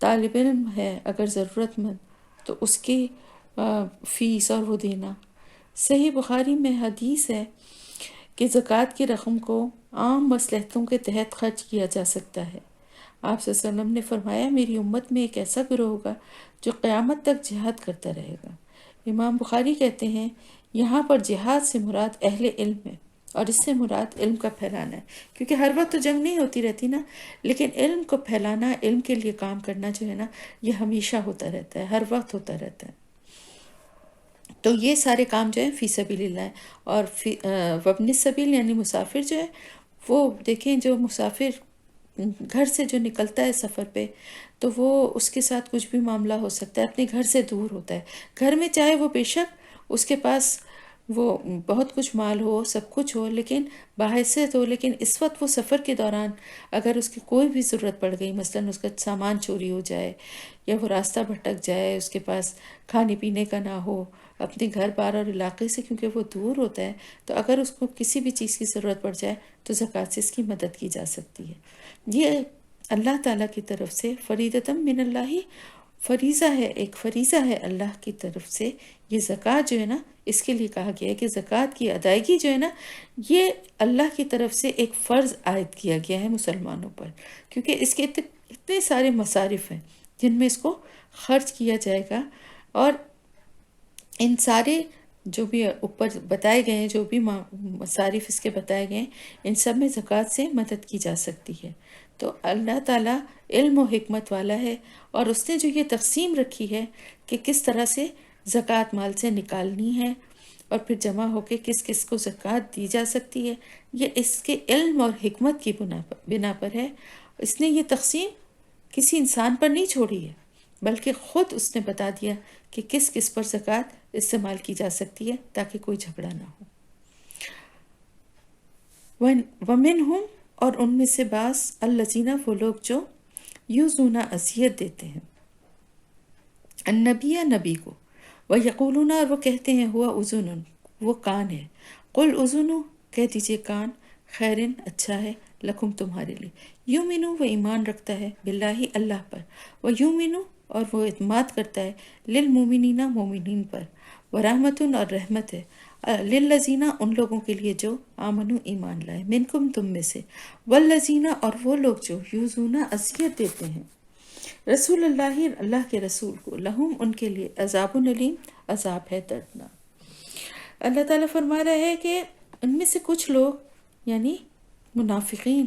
طالب علم ہے اگر ضرورت مند تو اس کی فیس اور وہ دینا۔ صحیح بخاری میں حدیث ہے کہ زکوٰۃ کی رقم کو عام مصلحتوں کے تحت خرچ کیا جا سکتا ہے۔ آپ صلی اللہ علیہ وسلم نے فرمایا میری امت میں ایک ایسا گروہ ہوگا جو قیامت تک جہاد کرتا رہے گا۔ امام بخاری کہتے ہیں یہاں پر جہاد سے مراد اہل علم ہے، اور اس سے مراد علم کا پھیلانا ہے، کیونکہ ہر وقت تو جنگ نہیں ہوتی رہتی نا، لیکن علم کو پھیلانا، علم کے لیے کام کرنا جو ہے نا یہ ہمیشہ ہوتا رہتا ہے، ہر وقت ہوتا رہتا ہے۔ تو یہ سارے کام جو ہیں فی سبیل اللہ ہے۔ اور وابن السبیل یعنی مسافر جو ہے، وہ دیکھیں جو مسافر گھر سے جو نکلتا ہے سفر پہ، تو وہ اس کے ساتھ کچھ بھی معاملہ ہو سکتا ہے، اپنے گھر سے دور ہوتا ہے، گھر میں چاہے وہ بے شک اس کے پاس وہ بہت کچھ مال ہو، سب کچھ ہو، لیکن باحثیت ہو، لیکن اس وقت وہ سفر کے دوران اگر اس کی کوئی بھی ضرورت پڑ گئی، مثلاً اس کا سامان چوری ہو جائے یا وہ راستہ بھٹک جائے، اس کے پاس کھانے پینے کا نہ ہو، اپنے گھر بار اور علاقے سے کیونکہ وہ دور ہوتا ہے، تو اگر اس کو کسی بھی چیز کی ضرورت پڑ جائے تو زکوٰۃ سے اس کی مدد کی جا سکتی ہے۔ یہ اللہ تعالیٰ کی طرف سے فریضۃ من اللہ، فریضہ ہے، ایک فریضہ ہے اللہ کی طرف سے۔ یہ زکوٰۃ جو ہے نا، اس کے لیے کہا گیا ہے کہ زکوٰۃ کی ادائیگی جو ہے نا، یہ اللہ کی طرف سے ایک فرض عائد کیا گیا ہے مسلمانوں پر، کیونکہ اس کے اتنے سارے مصارف ہیں جن میں اس کو خرچ کیا جائے گا، اور ان سارے جو بھی اوپر بتائے گئے ہیں، جو بھی مصارف اس کے بتائے گئے ہیں، ان سب میں زکوٰۃ سے مدد کی جا سکتی ہے۔ تو اللہ تعالیٰ علم و حکمت والا ہے، اور اس نے جو یہ تقسیم رکھی ہے کہ کس طرح سے زکوٰۃ مال سے نکالنی ہے اور پھر جمع ہو کے کس کس کو زکوٰۃ دی جا سکتی ہے، یہ اس کے علم اور حکمت کی بنا پر ہے۔ اس نے یہ تقسیم کسی انسان پر نہیں چھوڑی ہے، بلکہ خود اس نے بتا دیا کہ کس کس پر زکوٰۃ استعمال کی جا سکتی ہے، تاکہ کوئی جھگڑا نہ ہو۔ وَمِنْهُمْ، اور ان میں سے بعض، الذین، وہ لوگ جو یؤذون، اذیت دیتے ہیں، النبی، نبی کو، وَیقولون، اور وہ کہتے ہیں، ہوا اذن، وہ کان ہے، قل اذن، کہہ دیجئے کان، خیرن، اچھا ہے، لکم، تمہارے لیے، یؤمن، وہ ایمان رکھتا ہے، باللہ، اللہ پر، ویؤمن، اور وہ اعتماد کرتا ہے، للمؤمنین، مومنین پر، ورحمت، اور رحمت ہے، للذین، ان لوگوں کے لیے جو آمنو، ایمان لائے، منکم، تم میں سے، والذین، اور وہ لوگ جو یؤذون، اذیت دیتے ہیں، رسول اللہ، اللہ کے رسول کو، لہم، ان کے لیے، عذاب علیم، عذاب ہے دردناک۔ اللہ تعالیٰ فرما رہا ہے کہ ان میں سے کچھ لوگ، یعنی منافقین،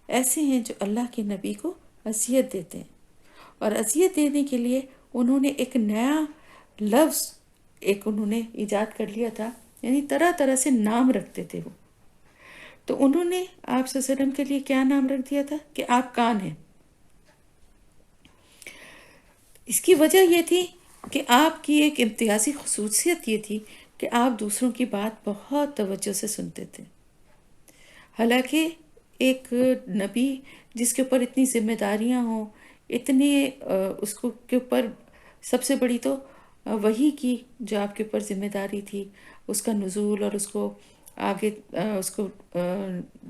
ایسے ہیں جو اللہ کے نبی کو اذیت دیتے ہیں، اور اذیت دینے کے لیے انہوں نے ایک نیا لفظ انہوں نے ایجاد کر لیا تھا، یعنی طرح طرح سے نام رکھتے تھے وہ۔ تو انہوں نے آپ صلی اللہ علیہ وسلم کے لیے کیا نام رکھ دیا تھا کہ آپ کان ہیں۔ اس کی وجہ یہ تھی کہ آپ کی ایک امتیازی خصوصیت یہ تھی کہ آپ دوسروں کی بات بہت توجہ سے سنتے تھے۔ حالانکہ ایک نبی جس کے اوپر اتنی ذمہ داریاں ہوں، اتنے اس کو کے اوپر سب سے بڑی تو وحی کی جو آپ کے اوپر ذمہ داری تھی، اس کا نزول اور اس کو آگے اس کو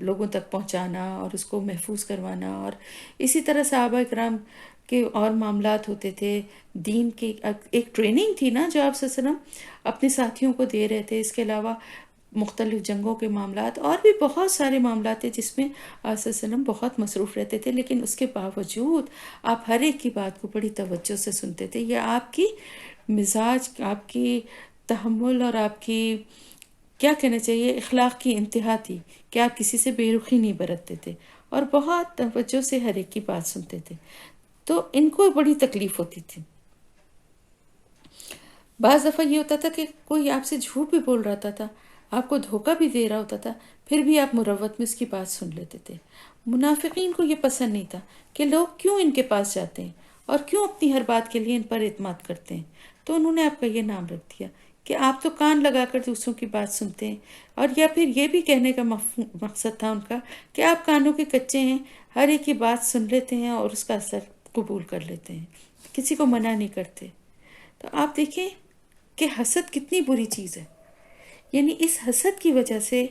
لوگوں تک پہنچانا اور اس کو محفوظ کروانا، اور اسی طرح صحابہ کرام کے اور معاملات ہوتے تھے، دین کی ایک ٹریننگ تھی نا جو آپ صلی اللہ علیہ وسلم اپنے ساتھیوں کو دے رہے تھے۔ اس کے علاوہ مختلف جنگوں کے معاملات اور بھی بہت سارے معاملات تھے جس میں آپ صلی اللہ علیہ وسلم بہت مصروف رہتے تھے، لیکن اس کے باوجود آپ ہر ایک کی بات کو بڑی توجہ سے سنتے تھے۔ یہ آپ کی مزاج، آپ کی تحمل اور آپ کی کیا کہنا چاہیے اخلاق کی انتہا تھی کہ آپ کسی سے بے رخی نہیں برتتے تھے اور بہت توجہ سے ہر ایک کی بات سنتے تھے۔ تو ان کو بڑی تکلیف ہوتی تھی۔ بعض دفعہ یہ ہوتا تھا کہ کوئی آپ سے جھوٹ بھی بول رہا تھا، آپ کو دھوکہ بھی دے رہا ہوتا تھا، پھر بھی آپ مروت میں اس کی بات سن لیتے تھے۔ منافقین کو یہ پسند نہیں تھا کہ لوگ کیوں ان کے پاس جاتے ہیں اور کیوں اپنی ہر بات کے لیے ان پر اعتماد کرتے ہیں، تو انہوں نے آپ کا یہ نام رکھ دیا کہ آپ تو کان لگا کر دوسروں کی بات سنتے ہیں، اور یا پھر یہ بھی کہنے کا مقصد تھا ان کا کہ آپ کانوں کے کچے ہیں، ہر ایک کی بات سن لیتے ہیں اور اس کا اثر قبول کر لیتے ہیں، کسی کو منع نہیں کرتے۔ تو آپ دیکھیں کہ حسد کتنی بری چیز ہے، یعنی اس حسد کی وجہ سے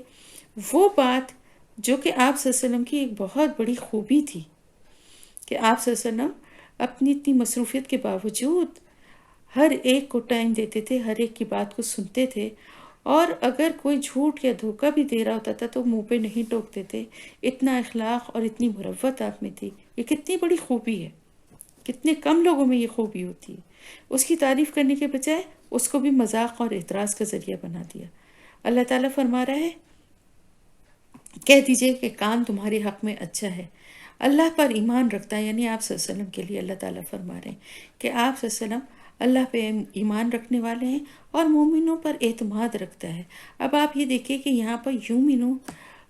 وہ بات جو کہ آپ صلی اللہ علیہ وسلم کی ایک بہت بڑی خوبی تھی کہ آپ صلی اللہ علیہ وسلم اپنی اتنی مصروفیت کے باوجود ہر ایک کو ٹائم دیتے تھے، ہر ایک کی بات کو سنتے تھے، اور اگر کوئی جھوٹ یا دھوکہ بھی دے رہا ہوتا تھا تو منہ پہ نہیں ٹوکتے تھے۔ اتنا اخلاق اور اتنی مروت آپ میں تھی، یہ کتنی بڑی خوبی ہے، کتنے کم لوگوں میں یہ خوبی ہوتی ہے۔ اس کی تعریف کرنے کے بجائے اس کو بھی مذاق اور اعتراض کا ذریعہ بنا دیا۔ اللہ تعالیٰ فرما رہا ہے، کہہ دیجئے کہ کان تمہارے حق میں اچھا ہے، اللہ پر ایمان رکھتا ہے، یعنی آپ صلی اللہ علیہ وسلم کے لیے اللہ تعالیٰ فرما رہے ہیں کہ آپ صلی اللہ علیہ وسلم اللہ پہ ایمان رکھنے والے ہیں اور مومنوں پر اعتماد رکھتا ہے۔ اب آپ یہ دیکھیں کہ یہاں پر یومنو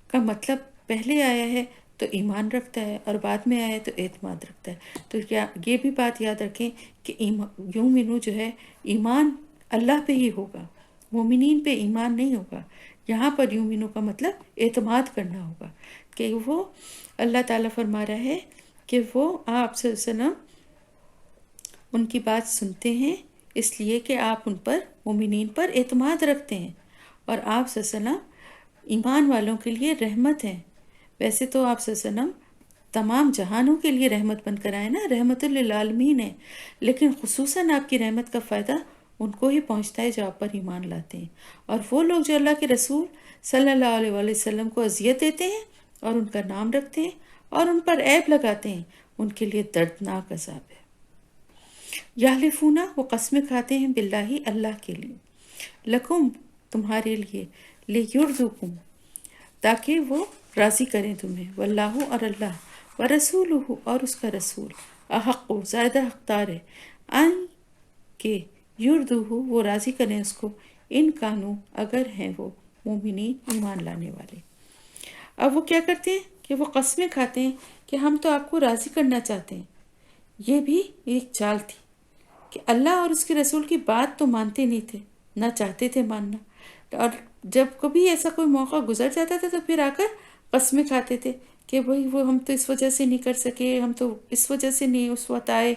کا مطلب پہلے آیا ہے تو ایمان رکھتا ہے، اور بعد میں آیا ہے تو اعتماد رکھتا ہے۔ تو یہ بھی بات یاد رکھیں کہ یومنو جو ہے ایمان اللہ پہ ہی ہوگا، مومنین پہ ایمان نہیں ہوگا. یہاں پر یومنو کا مطلب اعتماد کرنا ہوگا کہ وہ اللہ تعالیٰ فرما رہا ہے کہ وہ آپ صلی اللہ علیہ وسلم ان کی بات سنتے ہیں اس لیے کہ آپ ان پر مومنین پر اعتماد رکھتے ہیں، اور آپ صلی اللہ علیہ وسلم ایمان والوں کے لیے رحمت ہیں. ویسے تو آپ صلی اللہ علیہ وسلم تمام جہانوں کے لیے رحمت بن کر آئے نا، رحمت للعالمین ہے، لیکن خصوصاً آپ کی رحمت کا فائدہ ان کو ہی پہنچتا ہے جو آپ پر ایمان لاتے ہیں. اور وہ لوگ جو اللہ کے رسول صلی اللہ علیہ وآلہ وسلم کو اذیت دیتے ہیں اور ان کا نام رکھتے ہیں اور ان پر عیب لگاتے ہیں، ان کے لیے دردناک عذاب ہے. یحلفون، وہ قسمیں کھاتے ہیں باللہ، اللہ کے لیے، لکم، تمہارے لیے، لیردوکم، تاکہ وہ راضی کریں تمہیں، واللہ، اور اللہ، ورسولہ، اور اس کا رسول، احق، زیادہ حقدار ہے، ان کہ یردوہ، وہ راضی کریں اس کو، ان کانو، اگر ہیں وہ مومنین، ایمان لانے والے. اب وہ کیا کرتے ہیں کہ وہ قسمیں کھاتے ہیں کہ ہم تو آپ کو راضی کرنا چاہتے ہیں. یہ بھی ایک چال تھی کہ اللہ اور اس کے رسول کی بات تو مانتے نہیں تھے، نہ چاہتے تھے ماننا، اور جب کبھی ایسا کوئی موقع گزر جاتا تھا تو پھر آ کر قسمیں کھاتے تھے کہ بھئی وہ ہم تو اس وجہ سے نہیں کر سکے، ہم تو اس وجہ سے نہیں اس وقت آئے،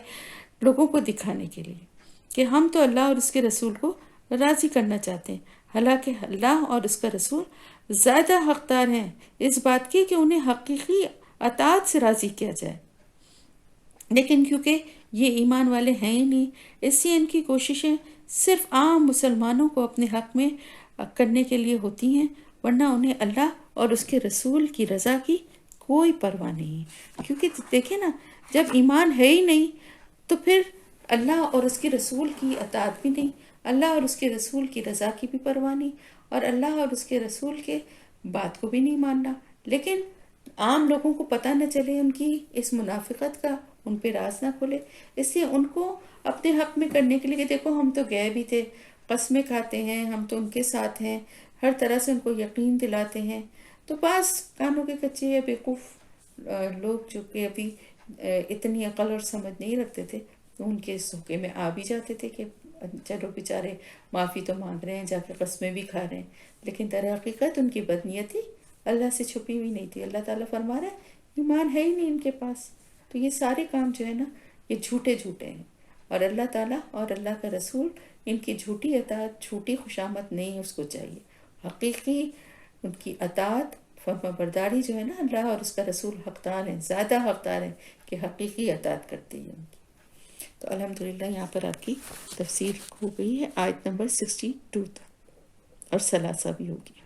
لوگوں کو دکھانے کے لیے کہ ہم تو اللہ اور اس کے رسول کو راضی کرنا چاہتے ہیں. حالانکہ اللہ اور اس کا رسول زیادہ حقدار ہیں اس بات کی کہ انہیں حقیقی اطاعت سے راضی کیا جائے، لیکن کیونکہ یہ ایمان والے ہیں ہی نہیں، اس لیے ان کی کوششیں صرف عام مسلمانوں کو اپنے حق میں کرنے کے لیے ہوتی ہیں، ورنہ انہیں اللہ اور اس کے رسول کی رضا کی کوئی پرواہ نہیں ہے. کیونکہ دیکھیں نا، جب ایمان ہے ہی نہیں تو پھر اللہ اور اس کے رسول کی اطاعت بھی نہیں، اللہ اور اس کے رسول کی رضا کی بھی پرواہ نہیں، اور اللہ اور اس کے رسول کے بات کو بھی نہیں ماننا. لیکن عام لوگوں کو پتہ نہ چلے ان کی اس منافقت کا، ان پہ راز نہ کھلے، اس لیے ان کو اپنے حق میں کرنے کے لیے کہ دیکھو ہم تو گئے بھی تھے، قسمیں کھاتے ہیں، ہم تو ان کے ساتھ ہیں، ہر طرح سے ان کو یقین دلاتے ہیں. تو بعض کانوں کے کچے یا بیوقوف لوگ جو کہ ابھی اتنی عقل اور سمجھ نہیں رکھتے تھے، تو ان کے اس دھوکے میں آ بھی جاتے تھے کہ چلو بیچارے معافی تو مانگ رہے ہیں، جا کے قسمیں بھی کھا رہے ہیں، لیکن در حقیقت ان کی بدنیتی اللہ سے چھپی ہوئی نہیں تھی. اللہ تعالیٰ فرما رہا ہے ایمان ہے ہی نہیں ان کے پاس. تو یہ سارے کام جو ہے نا، یہ جھوٹے ہیں، اور اللہ تعالیٰ اور اللہ کا رسول ان کی جھوٹی اطاعت، جھوٹی خوشامد نہیں اس کو چاہیے. حقیقی ان کی اطاعت، فرما برداری جو ہے نا، اللہ اور اس کا رسول حقدار ہیں، زیادہ حقدار ہیں کہ حقیقی اطاعت کرتی ہے ان کی. تو الحمدللہ یہاں پر آپ کی تفسیر ہو گئی ہے آیت نمبر 62 تک، اور ثلاثہ بھی ہوگی.